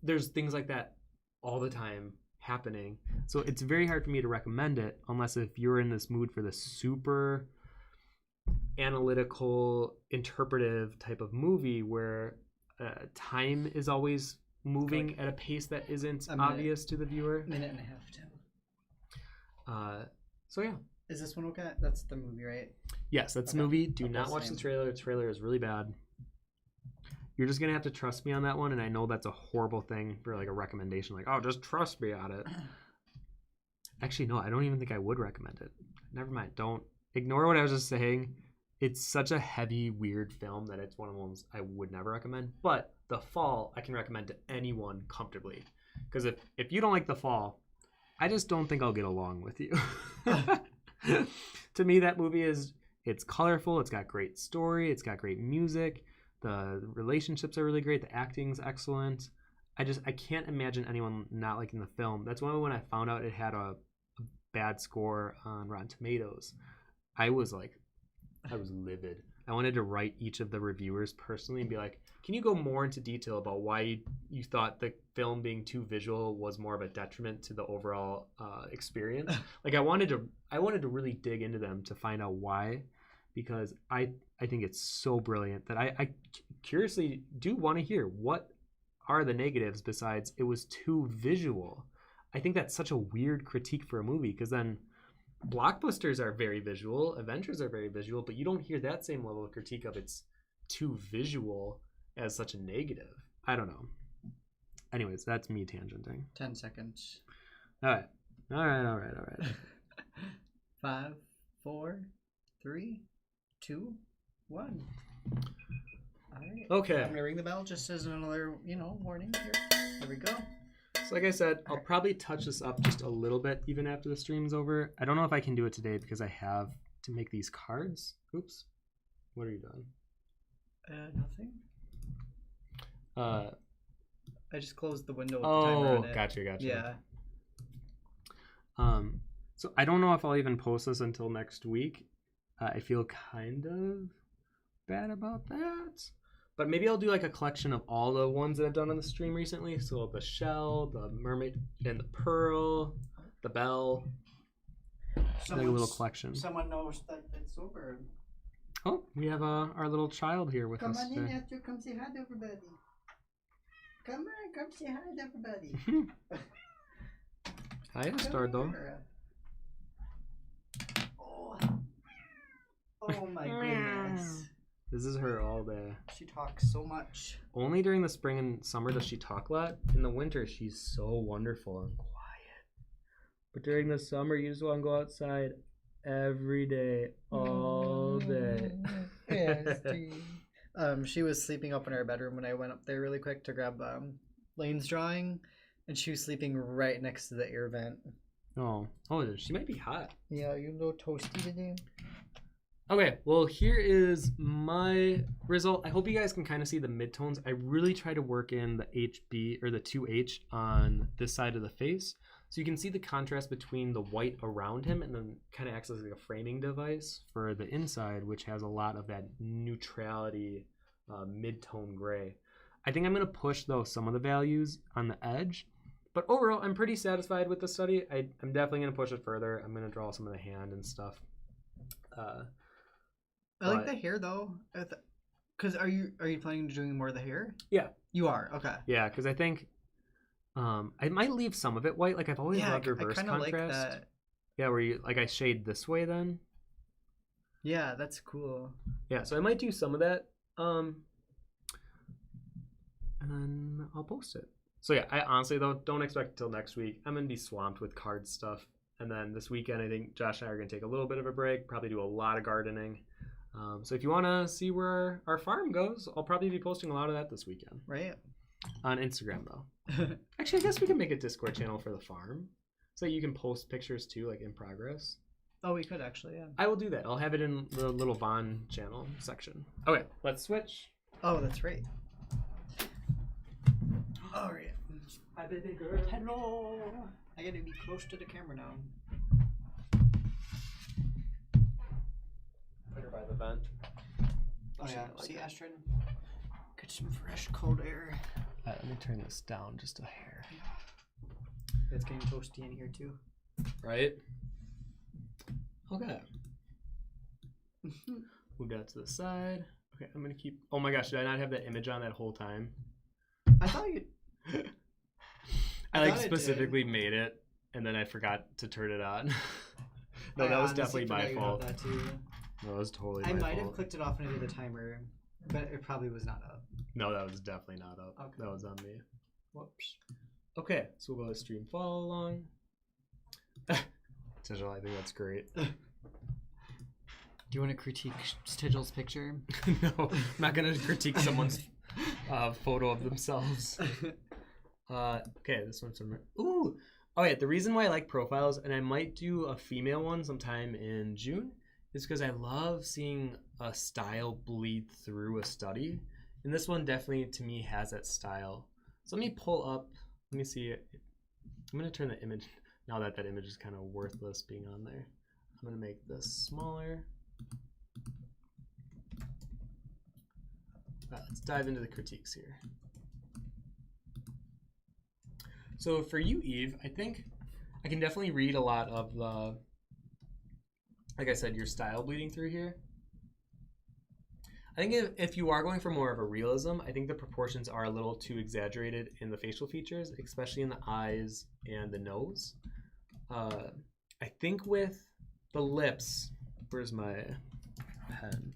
there's things like that all the time happening. So it's very hard for me to recommend it unless if you're in this mood for the super analytical, interpretive type of movie where time is always moving at a pace that isn't obvious to the viewer. Minute and a half, Tim. So yeah. Is this one okay? That's the movie, right? Yes, that's the movie. Do not watch the trailer. The trailer is really bad. You're just gonna have to trust me on that one, and I know that's a horrible thing for like a recommendation, like, oh, just trust me on it. Actually, no, I don't even think I would recommend it. Never mind. Don't ignore what I was just saying. It's such a heavy, weird film that it's one of the ones I would never recommend. But The Fall, I can recommend to anyone comfortably, because if you don't like The Fall, I just don't think I'll get along with you. To me, that movie it's colorful. It's got great story. It's got great music. The relationships are really great. The acting's excellent. I can't imagine anyone not liking the film. That's why when I found out it had a bad score on Rotten Tomatoes, I was livid. I wanted to write each of the reviewers personally and be like, can you go more into detail about why you thought the film being too visual was more of a detriment to the overall experience? Like I wanted to really dig into them to find out why, because I think it's so brilliant that I curiously do want to hear what are the negatives besides it was too visual. I think that's such a weird critique for a movie, because then blockbusters are very visual, Avengers are very visual, but you don't hear that same level of critique of it's too visual as such a negative. I don't know. Anyways, that's me tangenting. 10 seconds. All right. 5, 4, 3, 2, 1. All right. Okay. I'm gonna ring the bell just as another, warning here. There we go. So like I said, I'll probably touch this up just a little bit even after the stream's over. I don't know if I can do it today because I have to make these cards. Oops. What are you doing? Nothing. I just closed the window with the timer on it. Gotcha. Yeah. So I don't know if I'll even post this until next week. I feel kind of bad about that. But maybe I'll do like a collection of all the ones that I've done on the stream recently. So the shell, the mermaid, and the pearl, the bell. Like a little collection. Someone knows that it's over. Oh, we have our little child here with us today. Come on in, Esther. Come say hi to everybody. Come say hi to everybody. Hi, Esther, though. Oh my goodness. This is her all day. She talks so much. Only during the spring and summer does she talk a lot. In the winter, she's so wonderful and quiet. But during the summer, you just want to go outside every day, all day. Yes, she was sleeping up in our bedroom when I went up there really quick to grab Lane's drawing, and she was sleeping right next to the air vent. Oh, she might be hot. Yeah, you a little toasty today. Okay, well, here is my result. I hope you guys can kind of see the midtones. I really try to work in the HB or the 2H on this side of the face. So you can see the contrast between the white around him and then kind of acts as like a framing device for the inside, which has a lot of that neutrality, mid-tone gray. I think I'm going to push, though, some of the values on the edge. But overall, I'm pretty satisfied with the study. I'm definitely going to push it further. I'm going to draw some of the hand and stuff. I like the hair, though. Because are you planning on doing more of the hair? Yeah. You are? Okay. Yeah, because I think I might leave some of it white. Like, I've always loved reverse contrast. Like that. Yeah, where you, like, I shade this way then. Yeah, that's cool. Yeah, so I might do some of that. And then I'll post it. So yeah, I honestly, though, don't expect it till next week. I'm going to be swamped with card stuff. And then this weekend, I think Josh and I are going to take a little bit of a break, probably do a lot of gardening. So if you want to see where our farm goes, I'll probably be posting a lot of that this weekend. Right. On Instagram, though. Actually, I guess we can make a Discord channel for the farm. so you can post pictures too, like in progress. Oh, we could actually, yeah. I will do that. I'll have it in the little Von channel section. Okay, let's switch. Oh, that's right. All right. Hi, baby girl. Hello. I gotta be close to the camera now. Put her by the vent. Oh yeah. Like See, that. Astrid, get some fresh cold air. Let me turn this down just a hair. It's getting toasty in here too. Right? Okay. Move that to the side. Okay, I'm gonna keep. Oh my gosh, did I not have that image on that whole time? I thought you. I like thought it specifically made it, and then I forgot to turn it on. No, that was definitely my fault. That too. No, that was totally I my might fault. have clicked it off when I did the timer, but it probably was not up. No, that was definitely not up. Okay. That was on me. Whoops. Okay, so we'll go to stream follow along. Sigil, I think that's great. Do you want to critique Sigil's picture? No, I'm not gonna critique someone's photo of themselves. Okay, this one's from. Ooh. Oh yeah, the reason why I like profiles, and I might do a female one sometime in June, is because I love seeing a style bleed through a study, and this one definitely to me has that style. So let me pull up. Let me see it. I'm gonna turn the image now that that image is kind of worthless being on there. I'm gonna make this smaller. Let's dive into the critiques here. So for you, Eve, I think I can definitely read a lot of the, like I said, your style bleeding through here. I think if you are going for more of a realism, I think the proportions are a little too exaggerated in the facial features, especially in the eyes and the nose. I think with the lips, where's my pen?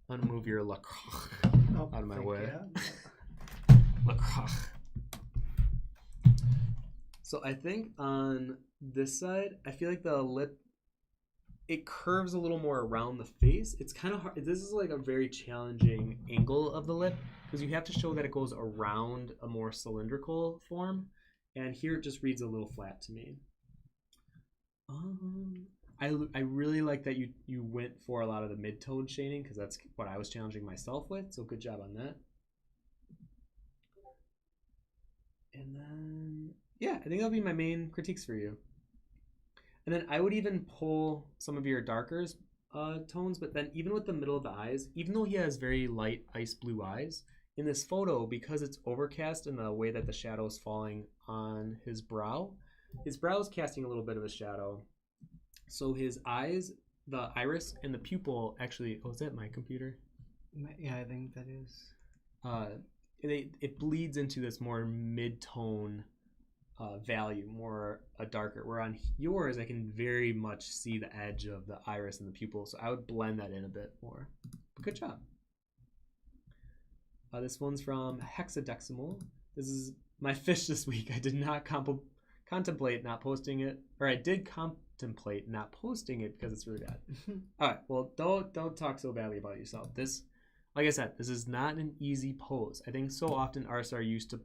I'm gonna move your out of my way. So I think on this side, I feel like the lip, it curves a little more around the face. It's kind of hard. This is like a very challenging angle of the lip because you have to show that it goes around a more cylindrical form. And here it just reads a little flat to me. I really like that you went for a lot of the mid-tone shading because that's what I was challenging myself with. So good job on that. And then, yeah, I think that'll be my main critiques for you. And then I would even pull some of your darker tones, but then even with the middle of the eyes, even though he has very light ice blue eyes, in this photo, because it's overcast in the way that the shadow is falling on his brow is casting a little bit of a shadow. So his eyes, the iris, and the pupil actually, oh, is that my computer? Yeah, I think that is. It bleeds into this more mid-tone value, more a darker. Where on yours, I can very much see the edge of the iris and the pupil, so I would blend that in a bit more. But good job. This one's from Hexadecimal. This is my fish this week. I did not contemplate not posting it, or I did contemplate not posting it because it's really bad. All right, well, don't talk so badly about yourself. This, like I said, this is not an easy pose. I think so often artists are used to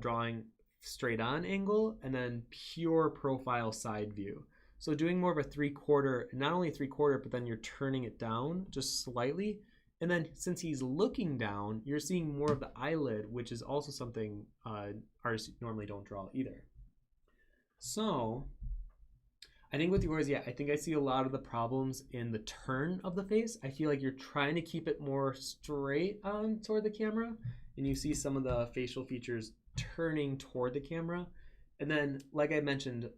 drawing straight on angle and then pure profile side view. So doing more of a 3/4, not only 3/4, but then you're turning it down just slightly. And then since he's looking down, you're seeing more of the eyelid, which is also something artists normally don't draw either. So I think with yours, yeah, I think I see a lot of the problems in the turn of the face. I feel like you're trying to keep it more straight on toward the camera, and you see some of the facial features turning toward the camera. And then, like I mentioned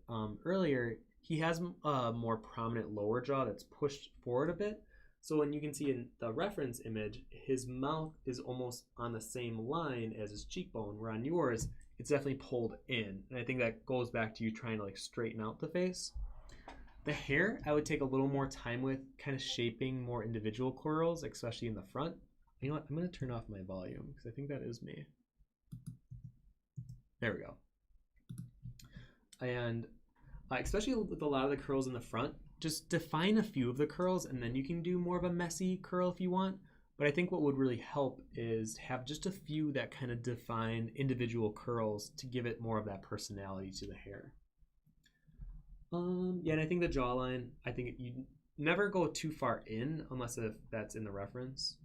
earlier, he has a more prominent lower jaw that's pushed forward a bit. So when you can see in the reference image, his mouth is almost on the same line as his cheekbone, where on yours, it's definitely pulled in. And I think that goes back to you trying to like straighten out the face. The hair, I would take a little more time with, kind of shaping more individual curls, especially in the front. You know what? I'm going to turn off my volume because I think that is me. There we go. And especially with a lot of the curls in the front, just define a few of the curls and then you can do more of a messy curl if you want. But I think what would really help is have just a few that kind of define individual curls to give it more of that personality to the hair. Yeah, and I think the jawline, I think you never go too far in unless if that's in the reference.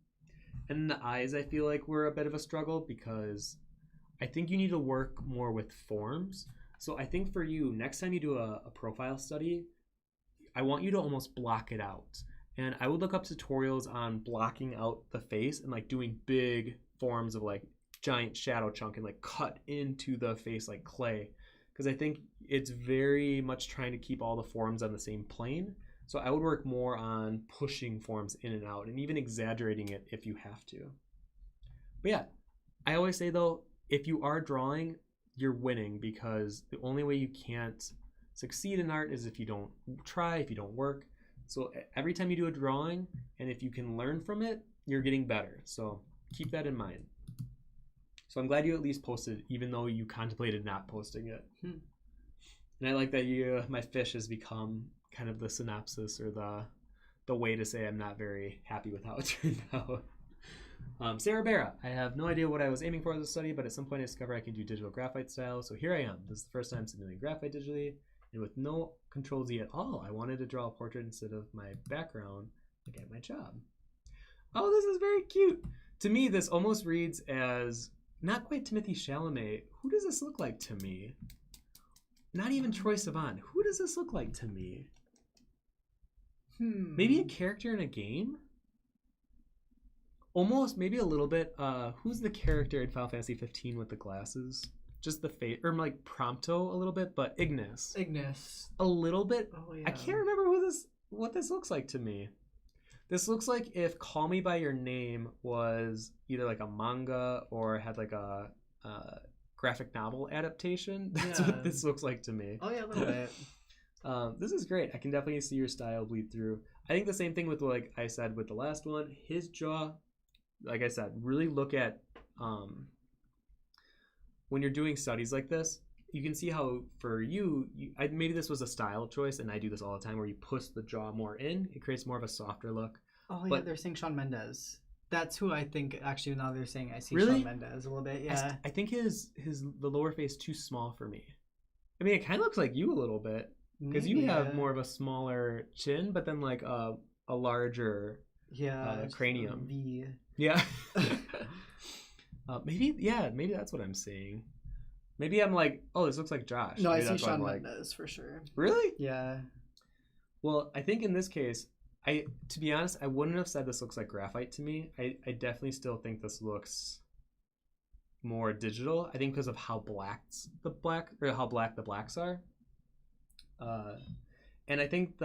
And the eyes, I feel like were a bit of a struggle because I think you need to work more with forms. So I think for you, next time you do a profile study, I want you to almost block it out. And I would look up tutorials on blocking out the face and like doing big forms of like giant shadow chunk and like cut into the face like clay. Because I think it's very much trying to keep all the forms on the same plane. So I would work more on pushing forms in and out and even exaggerating it if you have to. But yeah, I always say though, if you are drawing, you're winning because the only way you can't succeed in art is if you don't try, if you don't work. So every time you do a drawing, and if you can learn from it, you're getting better. So keep that in mind. So I'm glad you at least posted, even though you contemplated not posting it. And I like that my fish has become kind of the synopsis or the way to say I'm not very happy with how it turned out. Sarah Barra, I have no idea what I was aiming for in this study, but at some point I discovered I could do digital graphite style. So here I am. This is the first time submitting graphite digitally. And with no control Z at all, I wanted to draw a portrait instead of my background to get my job. Oh, this is very cute. To me, this almost reads as not quite Timothée Chalamet. Who does this look like to me? Not even Troye Sivan. Who does this look like to me? Maybe a character in a game? Almost, maybe a little bit. Who's the character in Final Fantasy 15 with the glasses? Just the face, or like Prompto a little bit, but Ignis. A little bit. Oh yeah. I can't remember what this looks like to me. This looks like if Call Me by Your Name was either like a manga or had like a graphic novel adaptation. That's what this looks like to me. Oh yeah, a little bit. This is great. I can definitely see your style bleed through. I think the same thing with like I said with the last one. His jaw, like I said, really look at when you're doing studies like this, you can see how for maybe this was a style choice, and I do this all the time where you push the jaw more in. It creates more of a softer look. Oh yeah, they're saying Shawn Mendes. That's who I think. Actually, now they're saying I see Really? Shawn Mendes a little bit. Yeah. I think the lower face too small for me. I mean, it kind of looks like you a little bit because you have more of a smaller chin, but then like a larger cranium. V. Yeah. Maybe that's what I'm seeing. Maybe I'm like, oh, this looks like Josh. No, maybe I see Shawn Mendes for sure. Really? Yeah. Well, I think in this case, to be honest, I wouldn't have said this looks like graphite to me. I definitely still think this looks more digital. I think because of how black the blacks are. And I think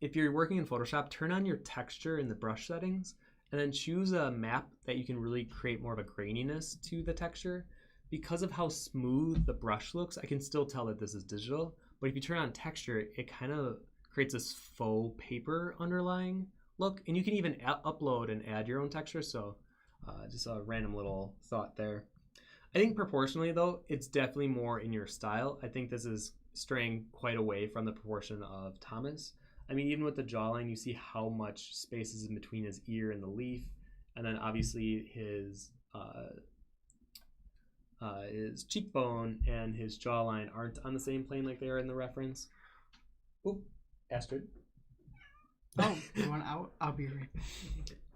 if you're working in Photoshop, turn on your texture in the brush settings. And then choose a map that you can really create more of a graininess to the texture. Because of how smooth the brush looks, I can still tell that this is digital. But if you turn on texture, it kind of creates this faux paper underlying look. And you can even upload and add your own texture. So just a random little thought there. I think proportionally, though, it's definitely more in your style. I think this is straying quite away from the proportion of Thomas. I mean, even with the jawline, you see how much space is in between his ear and the leaf. And then obviously his cheekbone and his jawline aren't on the same plane like they are in the reference. Oop, Astrid. Oh, you want out? I'll be right back.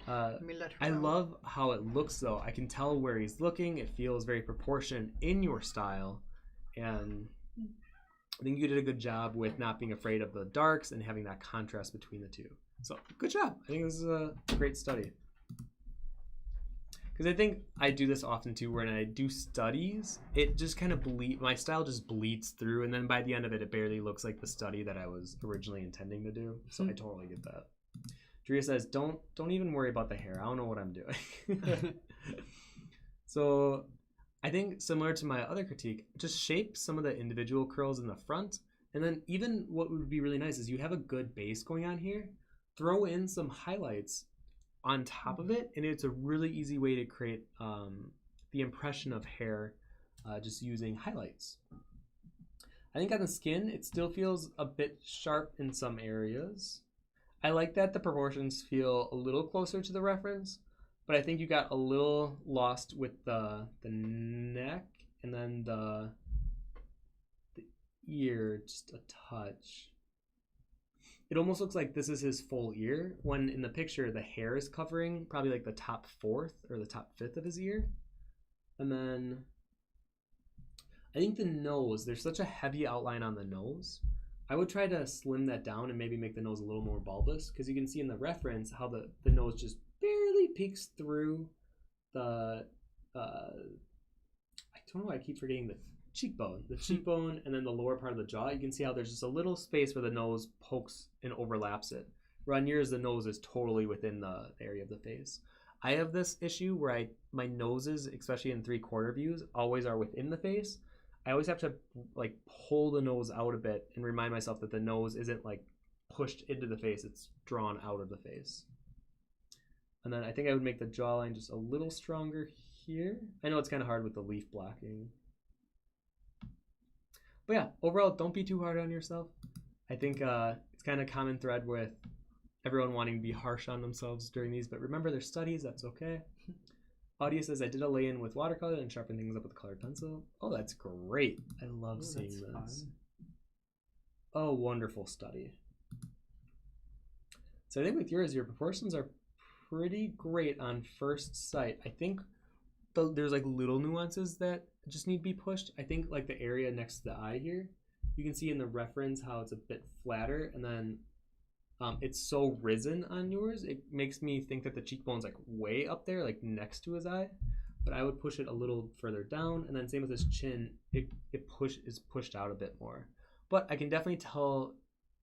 Let me let her I out. love how it looks, though. I can tell where he's looking. It feels very proportioned in your style. And I think you did a good job with not being afraid of the darks and having that contrast between the two. So, good job. I think this is a great study. Because I think I do this often too, when I do studies, it just kind of my style just bleeds through, and then by the end of it, it barely looks like the study that I was originally intending to do. So I totally get that. Drea says, don't even worry about the hair. I don't know what I'm doing. So I think similar to my other critique, just shape some of the individual curls in the front. And then even what would be really nice is you have a good base going on here. Throw in some highlights on top of it. And it's a really easy way to create the impression of hair just using highlights. I think on the skin, it still feels a bit sharp in some areas. I like that the proportions feel a little closer to the reference, but I think you got a little lost with the neck and then the ear just a touch. It almost looks like this is his full ear, when in the picture the hair is covering probably like the top fourth or the top fifth of his ear. And then I think the nose, there's such a heavy outline on the nose. I would try to slim that down and maybe make the nose a little more bulbous, because you can see in the reference how the nose just barely peeks through the, I don't know why I keep forgetting the cheekbone, and then the lower part of the jaw. You can see how there's just a little space where the nose pokes and overlaps it. Where on yours, the nose is totally within the area of the face. I have this issue where my noses, especially in 3/4 views, always are within the face. I always have to like pull the nose out a bit and remind myself that the nose isn't like pushed into the face, it's drawn out of the face. And then I think I would make the jawline just a little stronger here. I know it's kind of hard with the leaf blocking. But yeah, overall, don't be too hard on yourself. I think it's kind of a common thread with everyone wanting to be harsh on themselves during these, but remember, they're studies, that's okay. Audio says, I did a lay-in with watercolor and sharpen things up with a colored pencil. Oh, that's great. I love seeing this. Fun. Oh, wonderful study. So I think with yours, your proportions are pretty great on first sight. I think there's like little nuances that just need to be pushed. I think like the area next to the eye here, you can see in the reference how it's a bit flatter, and then it's so risen on yours, it makes me think that the cheekbone's like way up there, like next to his eye. But I would push it a little further down, and then same with his chin, it is pushed out a bit more. But I can definitely tell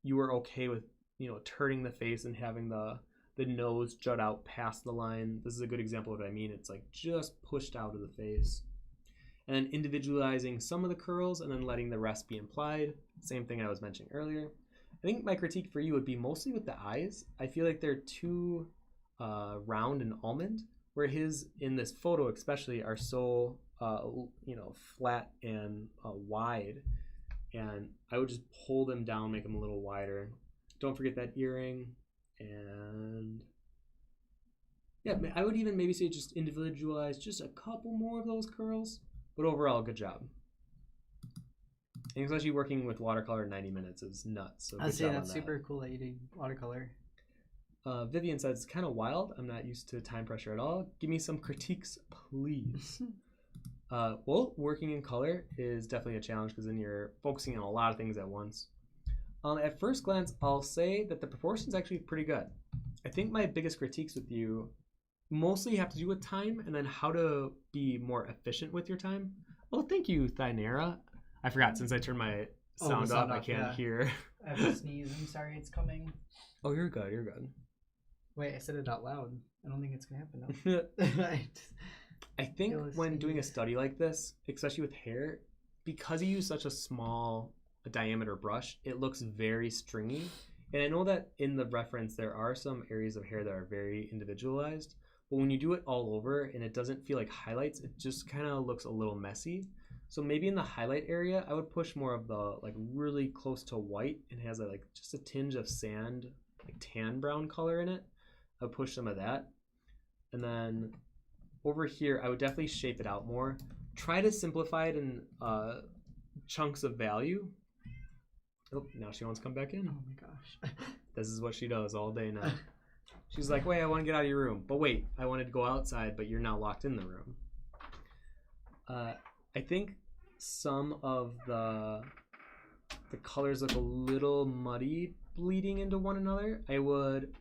you were okay with, you know, turning the face and having the nose jut out past the line. This is a good example of what I mean. It's like just pushed out of the face. And then individualizing some of the curls and then letting the rest be implied. Same thing I was mentioning earlier. I think my critique for you would be mostly with the eyes. I feel like they're too round and almond, where his, in this photo especially, are so flat and wide. And I would just pull them down, make them a little wider. Don't forget that earring. And yeah, I would even maybe say just individualize just a couple more of those curls. But overall, good job. And especially working with watercolor in 90 minutes is nuts. So I'd say that's super cool that you did watercolor. Vivian says, it's kind of wild. I'm not used to time pressure at all. Give me some critiques, please. Well, working in color is definitely a challenge because then you're focusing on a lot of things at once. At first glance, I'll say that the proportion's actually pretty good. I think my biggest critiques with you mostly have to do with time and then how to be more efficient with your time. Oh, thank you, Thynera. I forgot, since I turned my sound off, I can't hear. I have to sneeze. I'm sorry, it's coming. Oh, you're good. You're good. Wait, I said it out loud. I don't think it's going to happen now. I think when doing a study like this, especially with hair, because you use such a small diameter brush, it looks very stringy. And I know that in the reference, there are some areas of hair that are very individualized. But when you do it all over and it doesn't feel like highlights, it just kind of looks a little messy. So maybe in the highlight area, I would push more of the like really close to white and has like just a tinge of sand, like tan brown color in it. I would push some of that. And then over here, I would definitely shape it out more. Try to simplify it in chunks of value. Oh, now she wants to come back in. Oh my gosh. This is what she does all day now. She's like, wait, I want to get out of your room. But wait, I wanted to go outside, but you're now locked in the room. I think some of the colors look a little muddy bleeding into one another. I would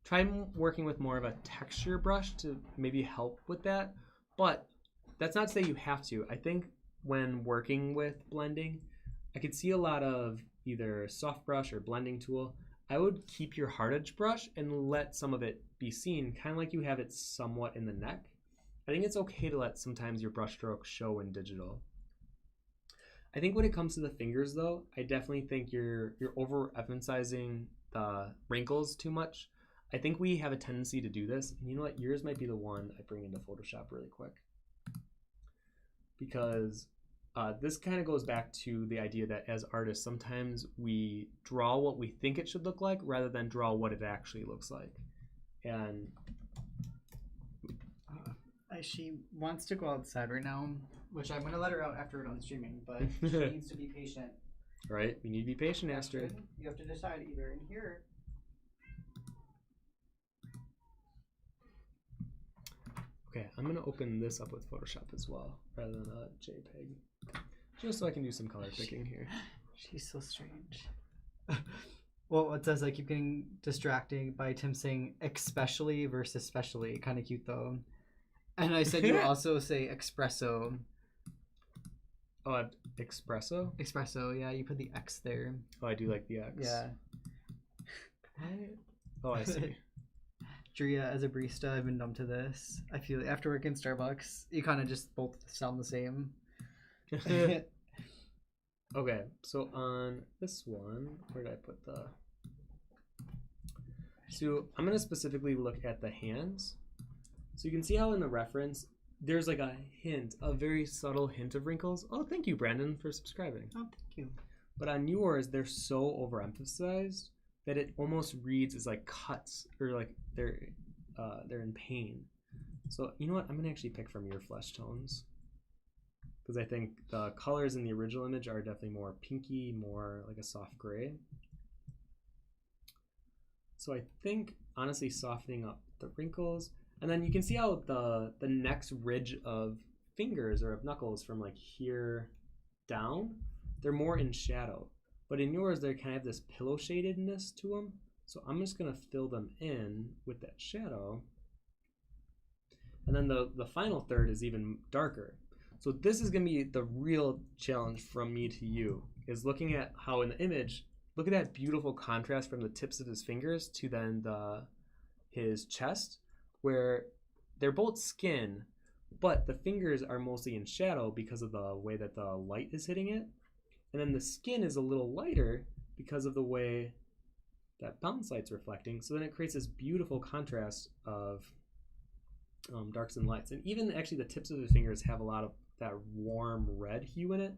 try working with more of a texture brush to maybe help with that. But that's not to say you have to. I think when working with blending, I could see a lot of either soft brush or blending tool. I would keep your hard edge brush and let some of it be seen, kind of like you have it somewhat in the neck. I think it's okay to let sometimes your brush strokes show in digital. I think when it comes to the fingers though, I definitely think you're overemphasizing the wrinkles too much. I think we have a tendency to do this, and you know what, yours might be the one I bring into Photoshop really quick. Because this kind of goes back to the idea that as artists, sometimes we draw what we think it should look like rather than draw what it actually looks like. And she wants to go outside right now, which I'm going to let her out after we're done streaming, but she needs to be patient Right? We need to be patient, Astrid. You have to decide either in here. Okay, I'm gonna open this up with Photoshop as well, rather than a JPEG, just so I can do some color picking here. She's so strange. Well, it says I keep getting distracted by Tim saying especially versus specially. Kind of cute though. And I said you also say espresso. Oh, espresso? Espresso, yeah, you put the X there. Oh, I do like the X. Yeah. Oh, I see. Drea, as a barista, I've been numb to this. I feel after working Starbucks, you kind of just both sound the same. Okay, so on this one, where did I put the... So I'm going to specifically look at the hands. So you can see how in the reference, there's like a hint, a very subtle hint of wrinkles. Oh, thank you, Brandon, for subscribing. Oh, thank you. But on yours, they're so overemphasized that it almost reads as like cuts, or like they're in pain. So you know what? I'm going to actually pick from your flesh tones, because I think the colors in the original image are definitely more pinky, more like a soft gray. So I think, honestly, softening up the wrinkles, and then you can see how the next ridge of fingers or of knuckles from like here down, they're more in shadow. But in yours, they kind of have this pillow shadedness to them. So I'm just going to fill them in with that shadow. And then the final third is even darker. So this is going to be the real challenge from me to you, is looking at how in the image, look at that beautiful contrast from the tips of his fingers to then his chest, where they're both skin, but the fingers are mostly in shadow because of the way that the light is hitting it. And then the skin is a little lighter because of the way that bounce light's reflecting. So then it creates this beautiful contrast of darks and lights. And even actually the tips of the fingers have a lot of that warm red hue in it.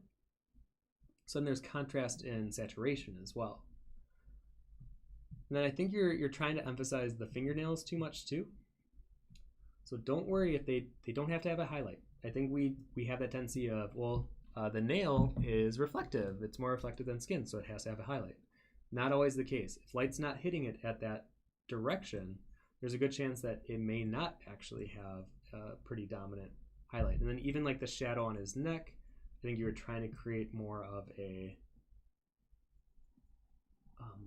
So then there's contrast in saturation as well. And then I think you're trying to emphasize the fingernails too much too. So don't worry if they don't have to have a highlight. I think we have that tendency of, well, the nail is reflective. It's more reflective than skin, so it has to have a highlight. Not always the case. If light's not hitting it at that direction, there's a good chance that it may not actually have a pretty dominant highlight. And then even like the shadow on his neck, I think you were trying to create more of a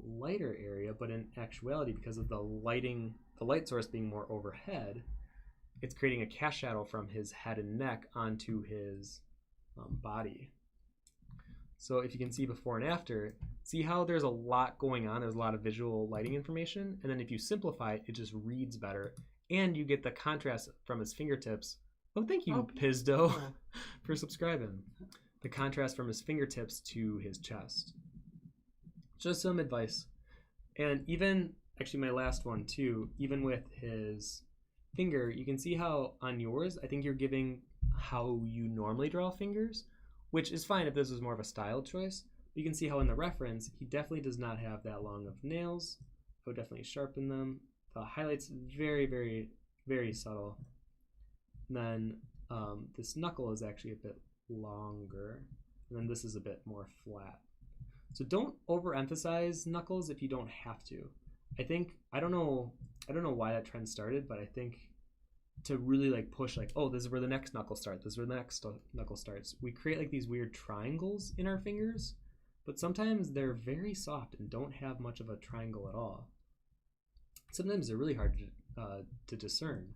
lighter area, but in actuality, because of the light source being more overhead, it's creating a cast shadow from his head and neck onto his body. So if you can see before and after, see how there's a lot going on. There's a lot of visual lighting information, and then if you simplify it, it just reads better, and you get the contrast from his fingertips. Oh, thank you, Pizdo, for subscribing. The contrast from his fingertips to his chest. Just some advice. And even, actually my last one too, even with his finger, you can see how on yours, I think you're giving how you normally draw fingers, which is fine if this was more of a style choice. But you can see how in the reference, he definitely does not have that long of nails. I would definitely sharpen them. The highlights very, very, very subtle. And then this knuckle is actually a bit longer, and then this is a bit more flat. So don't overemphasize knuckles if you don't have to. I don't know why that trend started, but I think to really like push like, oh, this is where the next knuckle starts, this is where the next knuckle starts, we create like these weird triangles in our fingers, but sometimes they're very soft and don't have much of a triangle at all. Sometimes they're really hard to discern.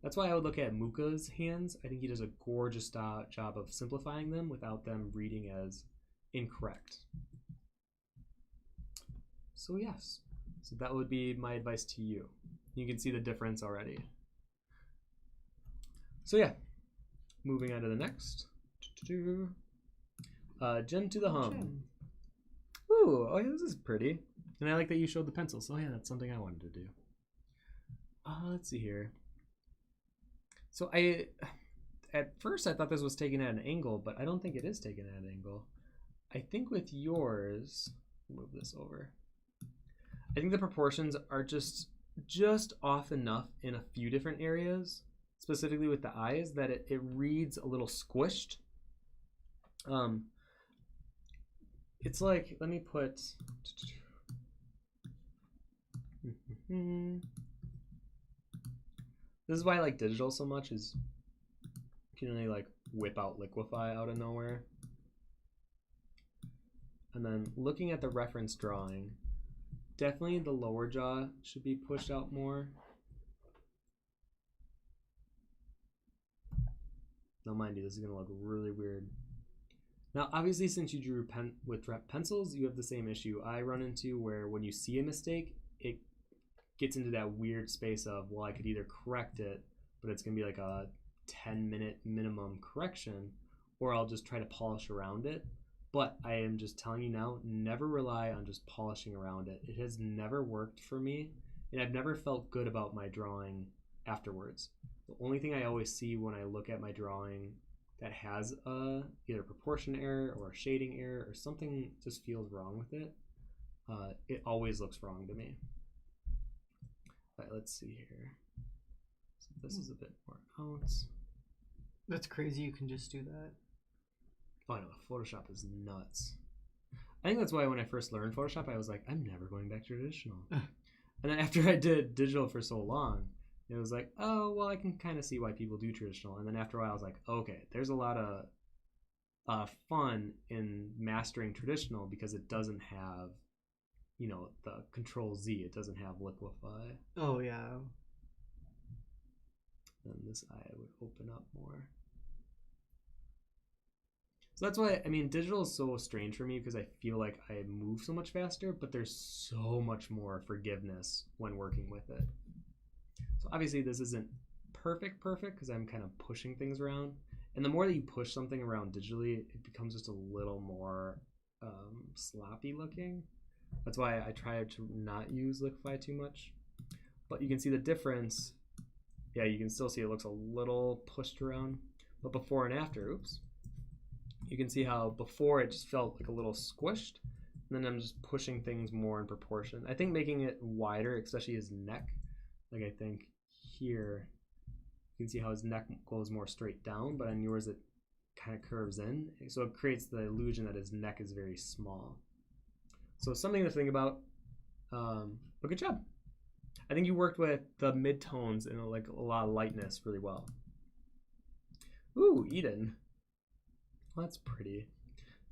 That's why I would look at Muka's hands. I think he does a gorgeous job of simplifying them without them reading as incorrect. So yes, so that would be my advice to you. You can see the difference already. So yeah, moving on to the next. Gem to the hum. Ooh, oh yeah, this is pretty. And I like that you showed the pencils. Oh yeah, that's something I wanted to do. Let's see here. So at first I thought this was taken at an angle, but I don't think it is taken at an angle. I think with yours, move this over. I think the proportions are just off enough in a few different areas, specifically with the eyes, that it reads a little squished. it's like, let me put, this is why I like digital so much, is you can really like whip out liquify out of nowhere. And then looking at the reference drawing, definitely the lower jaw should be pushed out more. Now mind you, this is gonna look really weird. Now obviously since you drew with pencils, you have the same issue I run into, where when you see a mistake, it gets into that weird space of, well, I could either correct it, but it's gonna be like a 10-minute minimum correction, or I'll just try to polish around it. But I am just telling you now, never rely on just polishing around it. It has never worked for me, and I've never felt good about my drawing afterwards. The only thing I always see when I look at my drawing that has either proportion error or a shading error or something just feels wrong with it, it always looks wrong to me. All right, let's see here. So this is a bit more out. That's crazy. You can just do that. Oh, I know, Photoshop is nuts. I think that's why when I first learned Photoshop, I was like, I'm never going back to traditional. And then after I did digital for so long, it was like, oh, well, I can kind of see why people do traditional. And then after a while, I was like, okay, there's a lot of fun in mastering traditional because it doesn't have, you know, the Control Z. It doesn't have liquify. Oh, yeah. And this eye would open up more. So that's why, I mean, digital is so strange for me because I feel like I move so much faster, but there's so much more forgiveness when working with it. So obviously this isn't perfect because I'm kind of pushing things around. And the more that you push something around digitally, it becomes just a little more sloppy looking. That's why I try to not use liquify too much. But you can see the difference. Yeah, you can still see it looks a little pushed around. But before and after, oops. You can see how before it just felt like a little squished, and then I'm just pushing things more in proportion. I think making it wider, especially his neck, like I think here, you can see how his neck goes more straight down, but on yours it kind of curves in. So it creates the illusion that his neck is very small. So something to think about, but good job. I think you worked with the mid-tones and like a lot of lightness really well. Ooh, Eden. That's pretty.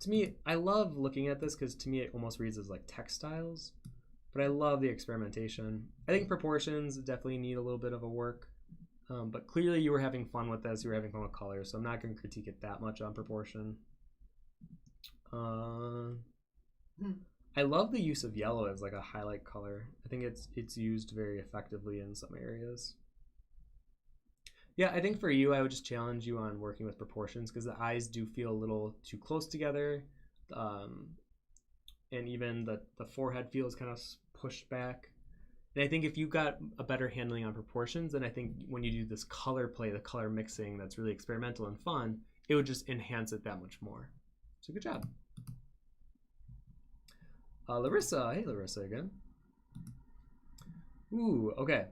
To me, I love looking at this because to me it almost reads as like textiles, but I love the experimentation. I think proportions definitely need a little bit of a work, but clearly you were having fun with this. You were having fun with color, so I'm not going to critique it that much on proportion. I love the use of yellow as like a highlight color. I think it's used very effectively in some areas. Yeah, I think for you, I would just challenge you on working with proportions because the eyes do feel a little too close together. And even the forehead feels kind of pushed back. And I think if you got a better handling on proportions, then I think when you do this color play, the color mixing that's really experimental and fun, it would just enhance it that much more. So good job. Larissa, hey Larissa again. Ooh, okay.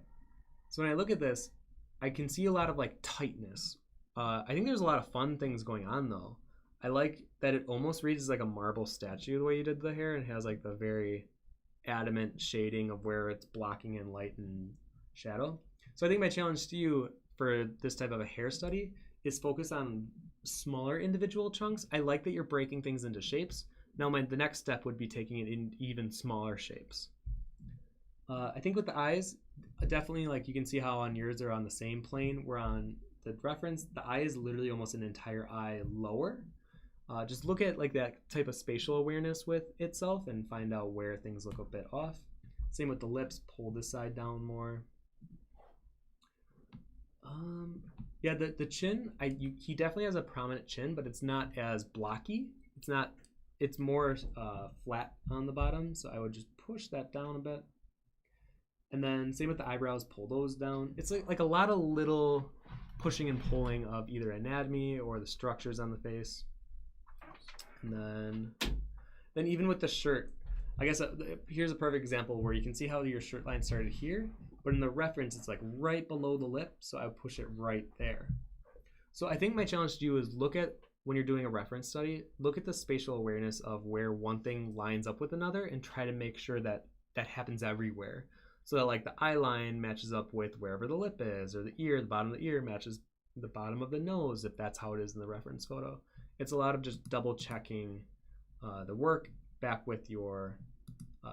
So when I look at this, I can see a lot of like tightness. I think there's a lot of fun things going on though. I like that it almost reads like a marble statue the way you did the hair, and it has like the very adamant shading of where it's blocking in light and shadow. So I think my challenge to you for this type of a hair study is focus on smaller individual chunks. I like that you're breaking things into shapes. Now the next step would be taking it in even smaller shapes. I think with the eyes, definitely like you can see how on yours they're on the same plane. Where on the reference, the eye is literally almost an entire eye lower. Just look at like that type of spatial awareness with itself and find out where things look a bit off. Same with the lips, pull this side down more. Yeah, the chin, he definitely has a prominent chin, but it's not as blocky. It's more flat on the bottom, so I would just push that down a bit. And then same with the eyebrows, pull those down. It's like a lot of little pushing and pulling of either anatomy or the structures on the face. And then even with the shirt, I guess here's a perfect example where you can see how your shirt line started here, but in the reference it's like right below the lip, so I would push it right there. So I think my challenge to you is look at when you're doing a reference study, look at the spatial awareness of where one thing lines up with another and try to make sure that that happens everywhere. So that like the eye line matches up with wherever the lip is, or the ear, the bottom of the ear matches the bottom of the nose, if that's how it is in the reference photo. It's a lot of just double checking the work back with your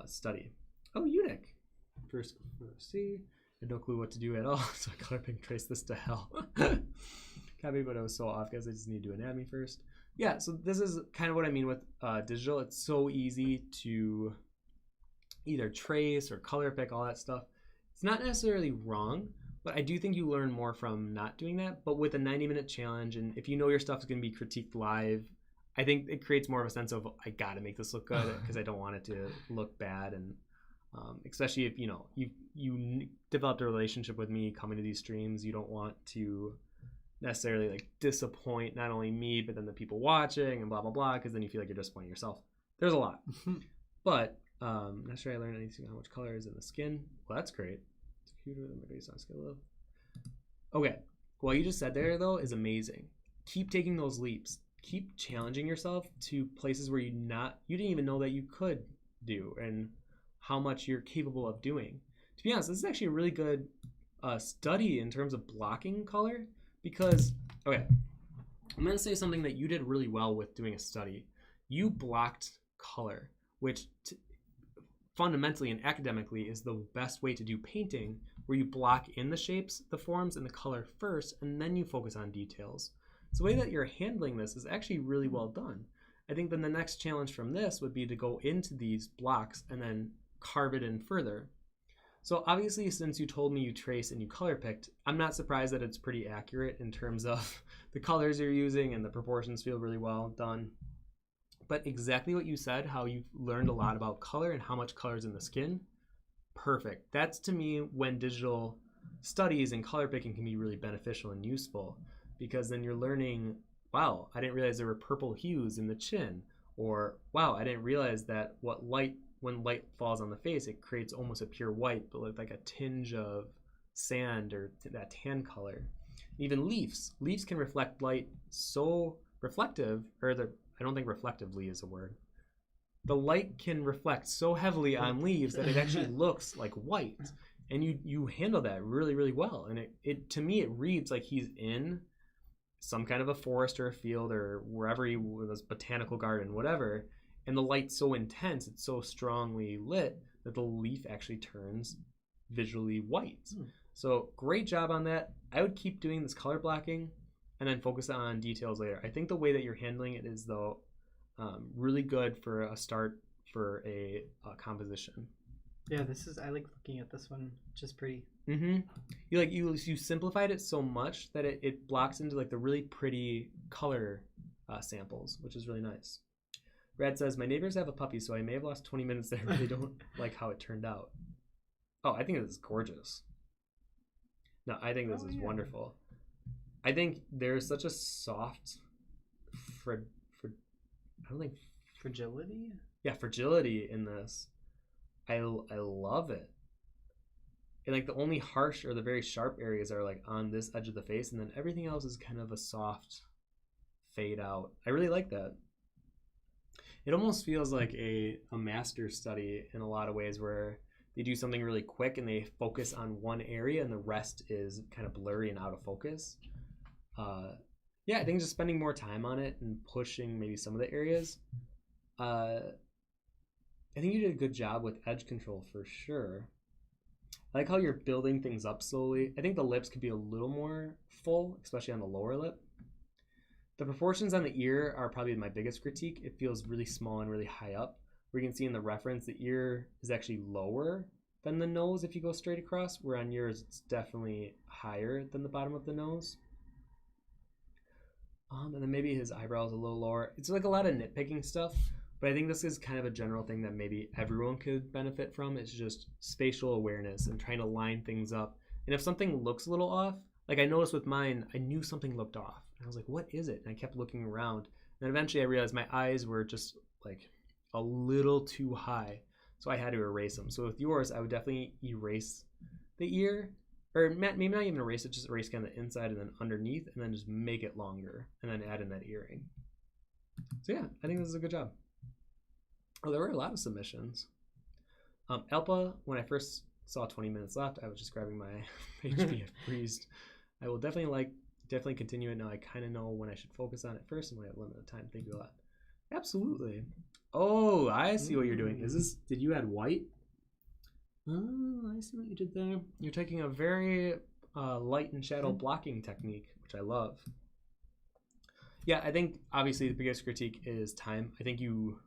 study. Oh, eunuch. First, see. I had no clue what to do at all, so I color pick trace this to hell. Copy, but I was so off because I just need to do anatomy first. Yeah, so this is kind of what I mean with digital. It's so easy to either trace or color pick, all that stuff. It's not necessarily wrong, but I do think you learn more from not doing that. But with a 90-minute challenge, and if you know your stuff is going to be critiqued live, I think it creates more of a sense of, I got to make this look good because I don't want it to look bad. And especially if, you know, you developed a relationship with me coming to these streams, you don't want to necessarily like disappoint not only me, but then the people watching and blah, blah, blah, because then you feel like you're disappointing yourself. There's a lot. But not sure I learned anything how much color is in the skin. Well, that's great. It's cuter than my base on scale. Okay. What you just said there, though, is amazing. Keep taking those leaps. Keep challenging yourself to places where you didn't even know that you could do and how much you're capable of doing. To be honest, this is actually a really good study in terms of blocking color because, okay, I'm going to say something that you did really well with doing a study. You blocked color, which fundamentally and academically is the best way to do painting, where you block in the shapes, the forms, and the color first, and then you focus on details. So the way that you're handling this is actually really well done. I think then the next challenge from this would be to go into these blocks and then carve it in further. So obviously, since you told me you trace and you color picked, I'm not surprised that it's pretty accurate in terms of the colors you're using and the proportions feel really well done. But exactly what you said, how you've learned a lot about color and how much color is in the skin, perfect. That's to me when digital studies and color picking can be really beneficial and useful, because then you're learning, wow, I didn't realize there were purple hues in the chin, or wow, I didn't realize that when light falls on the face, it creates almost a pure white, but with like a tinge of sand or that tan color. Even leaves can reflect light so reflective, or I don't think reflectively is a word. The light can reflect so heavily on leaves that it actually looks like white, and you handle that really, really well. And it to me, it reads like he's in some kind of a forest or a field or wherever he was, botanical garden, whatever. And the light's so intense, it's so strongly lit that the leaf actually turns visually white. So great job on that. I would keep doing this color blocking and then focus on details later. I think the way that you're handling it is, though, really good for a start for a composition. Yeah, I like looking at this one, just pretty. You simplified it so much that it blocks into like the really pretty color samples, which is really nice. Brad says, my neighbors have a puppy, so I may have lost 20 minutes there. I really don't like how it turned out. Oh, I think this is gorgeous. No, I think this is wonderful. I think there's such a soft, fragility? Yeah, fragility in this. I love it. And like the only harsh or the very sharp areas are like on this edge of the face, and then everything else is kind of a soft fade out. I really like that. It almost feels like a master study in a lot of ways, where they do something really quick and they focus on one area and the rest is kind of blurry and out of focus. Yeah, I think just spending more time on it and pushing maybe some of the areas. I think you did a good job with edge control for sure. I like how you're building things up slowly. I think the lips could be a little more full, especially on the lower lip. The proportions on the ear are probably my biggest critique. It feels really small and really high up. Where you can see in the reference, the ear is actually lower than the nose if you go straight across, where on yours it's definitely higher than the bottom of the nose. And then maybe his eyebrow is a little lower. It's like a lot of nitpicking stuff, but I think this is kind of a general thing that maybe everyone could benefit from. It's just spatial awareness and trying to line things up. And if something looks a little off, like I noticed with mine, I knew something looked off. And I was like, what is it? And I kept looking around. And eventually I realized my eyes were just like a little too high. So I had to erase them. So with yours, I would definitely erase the ear. Or maybe not even erase it, just erase kind of the inside and then underneath, and then just make it longer, and then add in that earring. So yeah, I think this is a good job. Oh, there were a lot of submissions. Elpa, when I first saw 20 minutes left, I was just grabbing my HP freezed. I will definitely continue it now. I kind of know when I should focus on it first and when I have limited time. Thank you a lot. Absolutely. Oh, I see what you're doing. Did you add white? Oh, I see what you did there. You're taking a very light and shadow blocking technique, which I love. Yeah, I think obviously the biggest critique is time. I think you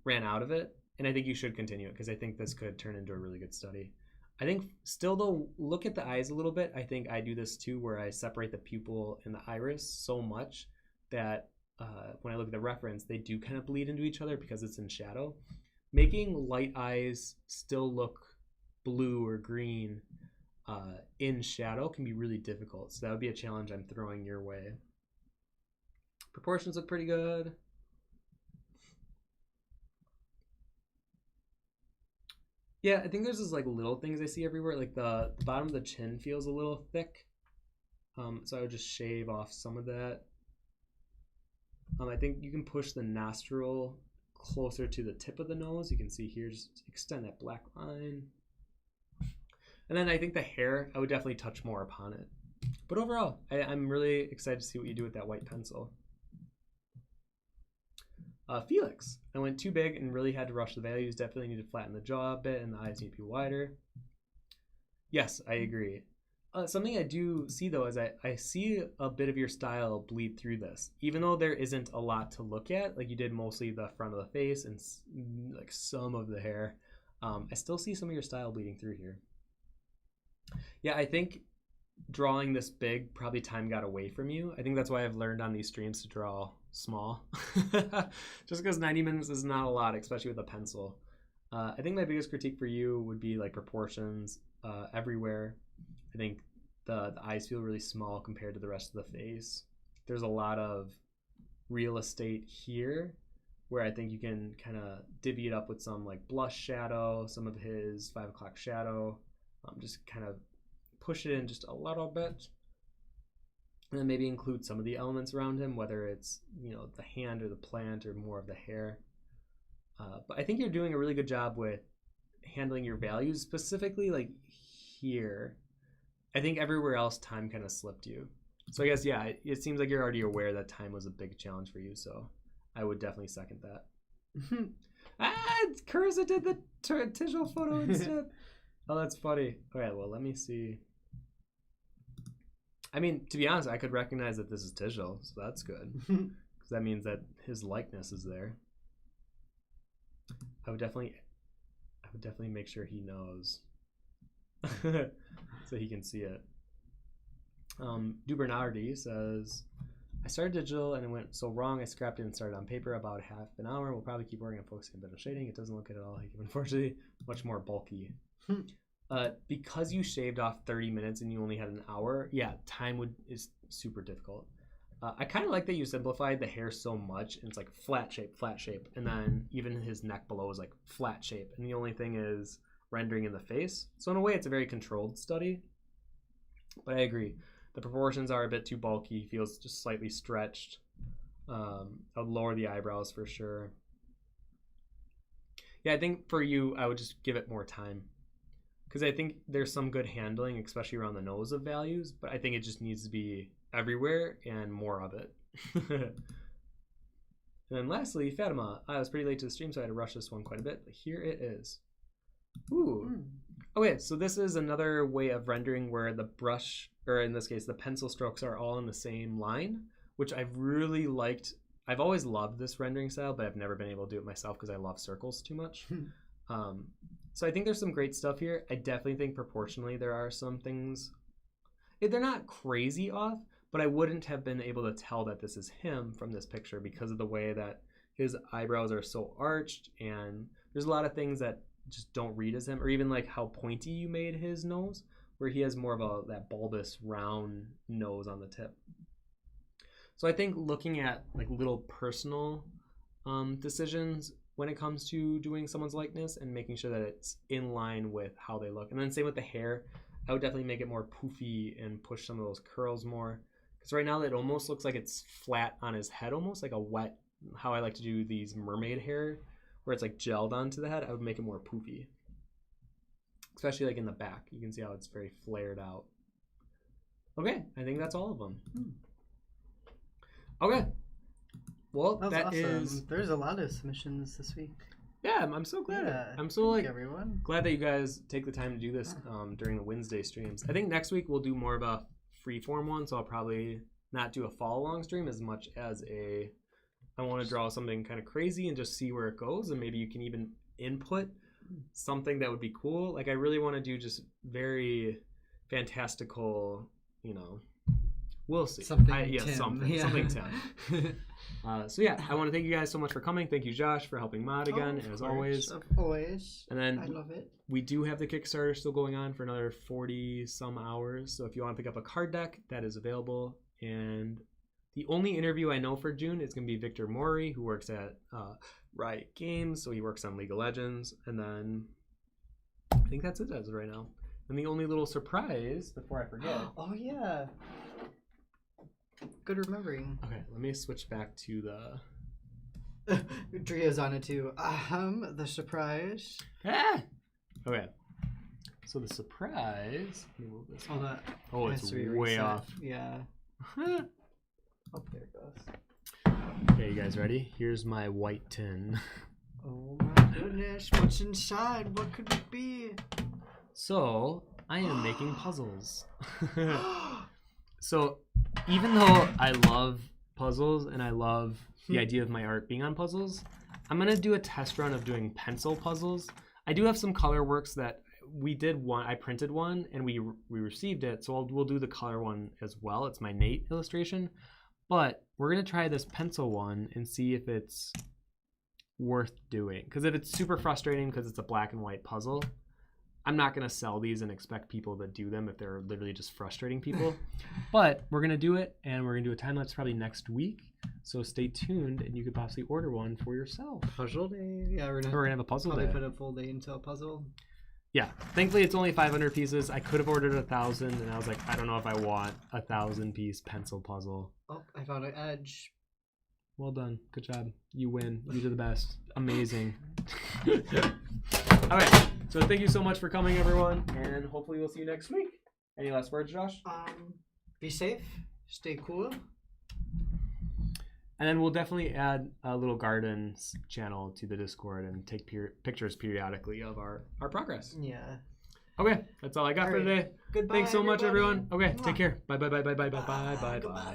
ran out of it, and I think you should continue it because I think this could turn into a really good study. I think still though, look at the eyes a little bit. I think I do this too, where I separate the pupil and the iris so much that when I look at the reference, they do kind of bleed into each other because it's in shadow. Making light eyes still look blue or green in shadow can be really difficult. So that would be a challenge I'm throwing your way. Proportions look pretty good. Yeah, I think there's just like little things I see everywhere. Like the bottom of the chin feels a little thick. So I would just shave off some of that. I think you can push the nostril closer to the tip of the nose. You can see here, just extend that black line. And then I think the hair, I would definitely touch more upon it. But overall, I'm really excited to see what you do with that white pencil. Felix, I went too big and really had to rush the values. Definitely need to flatten the jaw a bit and the eyes need to be wider. Yes, I agree. Something I do see though is I see a bit of your style bleed through this. Even though there isn't a lot to look at, like you did mostly the front of the face and like some of the hair, I still see some of your style bleeding through here. Yeah, I think drawing this big, probably time got away from you. I think that's why I've learned on these streams to draw small. Just because 90 minutes is not a lot, especially with a pencil. I think my biggest critique for you would be like proportions everywhere. I think the eyes feel really small compared to the rest of the face. There's a lot of real estate here where I think you can kind of divvy it up with some like blush shadow, some of his 5 o'clock shadow, just kind of push it in just a little bit. And then maybe include some of the elements around him, whether it's, you know, the hand or the plant or more of the hair. But I think you're doing a really good job with handling your values, specifically like here. I think everywhere else time kind of slipped you. So I guess, yeah, it seems like you're already aware that time was a big challenge for you. So I would definitely second that. Carissa did the Tijal photo instead. Oh, that's funny. Okay, well, let me see. I mean, to be honest, I could recognize that this is Tijal, so that's good. Because that means that his likeness is there. I would definitely make sure he knows. So he can see it. Dubernardi says, I started digital and it went so wrong. I scrapped it and started on paper about half an hour. We'll probably keep working on focusing a bit of shading. It doesn't look good at all. Unfortunately, much more bulky. Because you shaved off 30 minutes and you only had an hour, yeah, time is super difficult. I kind of like that you simplified the hair so much, and it's like flat shape, and then even his neck below is like flat shape, and the only thing is rendering in the face. So in a way, it's a very controlled study. But I agree, the proportions are a bit too bulky. Feels just slightly stretched. I would lower the eyebrows for sure. Yeah, I think for you, I would just give it more time. Because I think there's some good handling, especially around the nose of values, but I think it just needs to be everywhere and more of it. And then lastly, Fatima. I was pretty late to the stream, so I had to rush this one quite a bit, but here it is. Ooh. Okay, so this is another way of rendering where the brush, or in this case, the pencil strokes are all in the same line, which I've really liked. I've always loved this rendering style, but I've never been able to do it myself because I love circles too much. So I think there's some great stuff here. I definitely think proportionally there are some things. They're not crazy off, but I wouldn't have been able to tell that this is him from this picture because of the way that his eyebrows are so arched, and there's a lot of things that just don't read as him, or even like how pointy you made his nose, where he has more of that bulbous round nose on the tip. So I think looking at like little personal decisions when it comes to doing someone's likeness and making sure that it's in line with how they look. And then same with the hair. I would definitely make it more poofy and push some of those curls more, Because right now it almost looks like it's flat on his head, almost like a wet, how I like to do these mermaid hair, where it's like gelled onto the head. I would make it more poofy. Especially like in the back. You can see how it's very flared out. Okay, I think that's all of them. Okay. Well, that awesome. is... There's a lot of submissions this week. Yeah, I'm so glad. Yeah, I'm so everyone. glad that you guys take the time to do this during the Wednesday streams. I think next week we'll do more of a freeform one, so I'll probably not do a follow-along stream as much as I want to draw something kind of crazy and just see where it goes, and maybe you can even input something that would be cool. Like I really want to do just very fantastical, we'll see. Something Tim. So yeah, I want to thank you guys so much for coming. Thank you, Josh, for helping mod again, as always. Of always. And then I love it. We do have the Kickstarter still going on for another 40 some hours. So if you want to pick up a card deck, that is available. And the only interview I know for June is going to be Victor Mori, who works at Riot Games. So he works on League of Legends. And then I think that's it as of right now. And the only little surprise before I forget. Oh, yeah. Good remembering. Okay, let me switch back to the... Dria's on it too. The surprise. Ah! Okay. So the surprise... Let me move this. Oh, that. Oh, it's way off. Yeah. Oh, there it goes. Okay, you guys ready? Here's my white tin. Oh my goodness, what's inside? What could it be? So, I am making puzzles. So, even though I love puzzles and I love the idea of my art being on puzzles, I'm going to do a test run of doing pencil puzzles. I do have some color works that we did one. I printed one and we received it, so we'll do the color one as well. It's my Nate illustration. But we're going to try this pencil one and see if it's worth doing. Because if it's super frustrating because it's a black and white puzzle, I'm not going to sell these and expect people to do them if they're literally just frustrating people. But we're going to do it, and we're going to do a time-lapse probably next week. So stay tuned, and you could possibly order one for yourself. Puzzle day? Yeah, we're going to have a puzzle probably day. Put a full day into a puzzle. Yeah. Thankfully, it's only 500 pieces. I could have ordered 1,000, and I was like, I don't know if I want a 1,000-piece pencil puzzle. Oh, I found an edge. Well done. Good job. You win. You did the best. Amazing. All right. So thank you so much for coming, everyone, and hopefully we'll see you next week. Any last words, Josh? Be safe. Stay cool. And then we'll definitely add a little gardens channel to the Discord and take pictures periodically of our progress. Yeah. Okay. That's all I got for today. Goodbye, Thanks so much, everybody. everyone. Okay. Take care. Bye, bye, bye, bye, bye, bye, bye, bye, bye.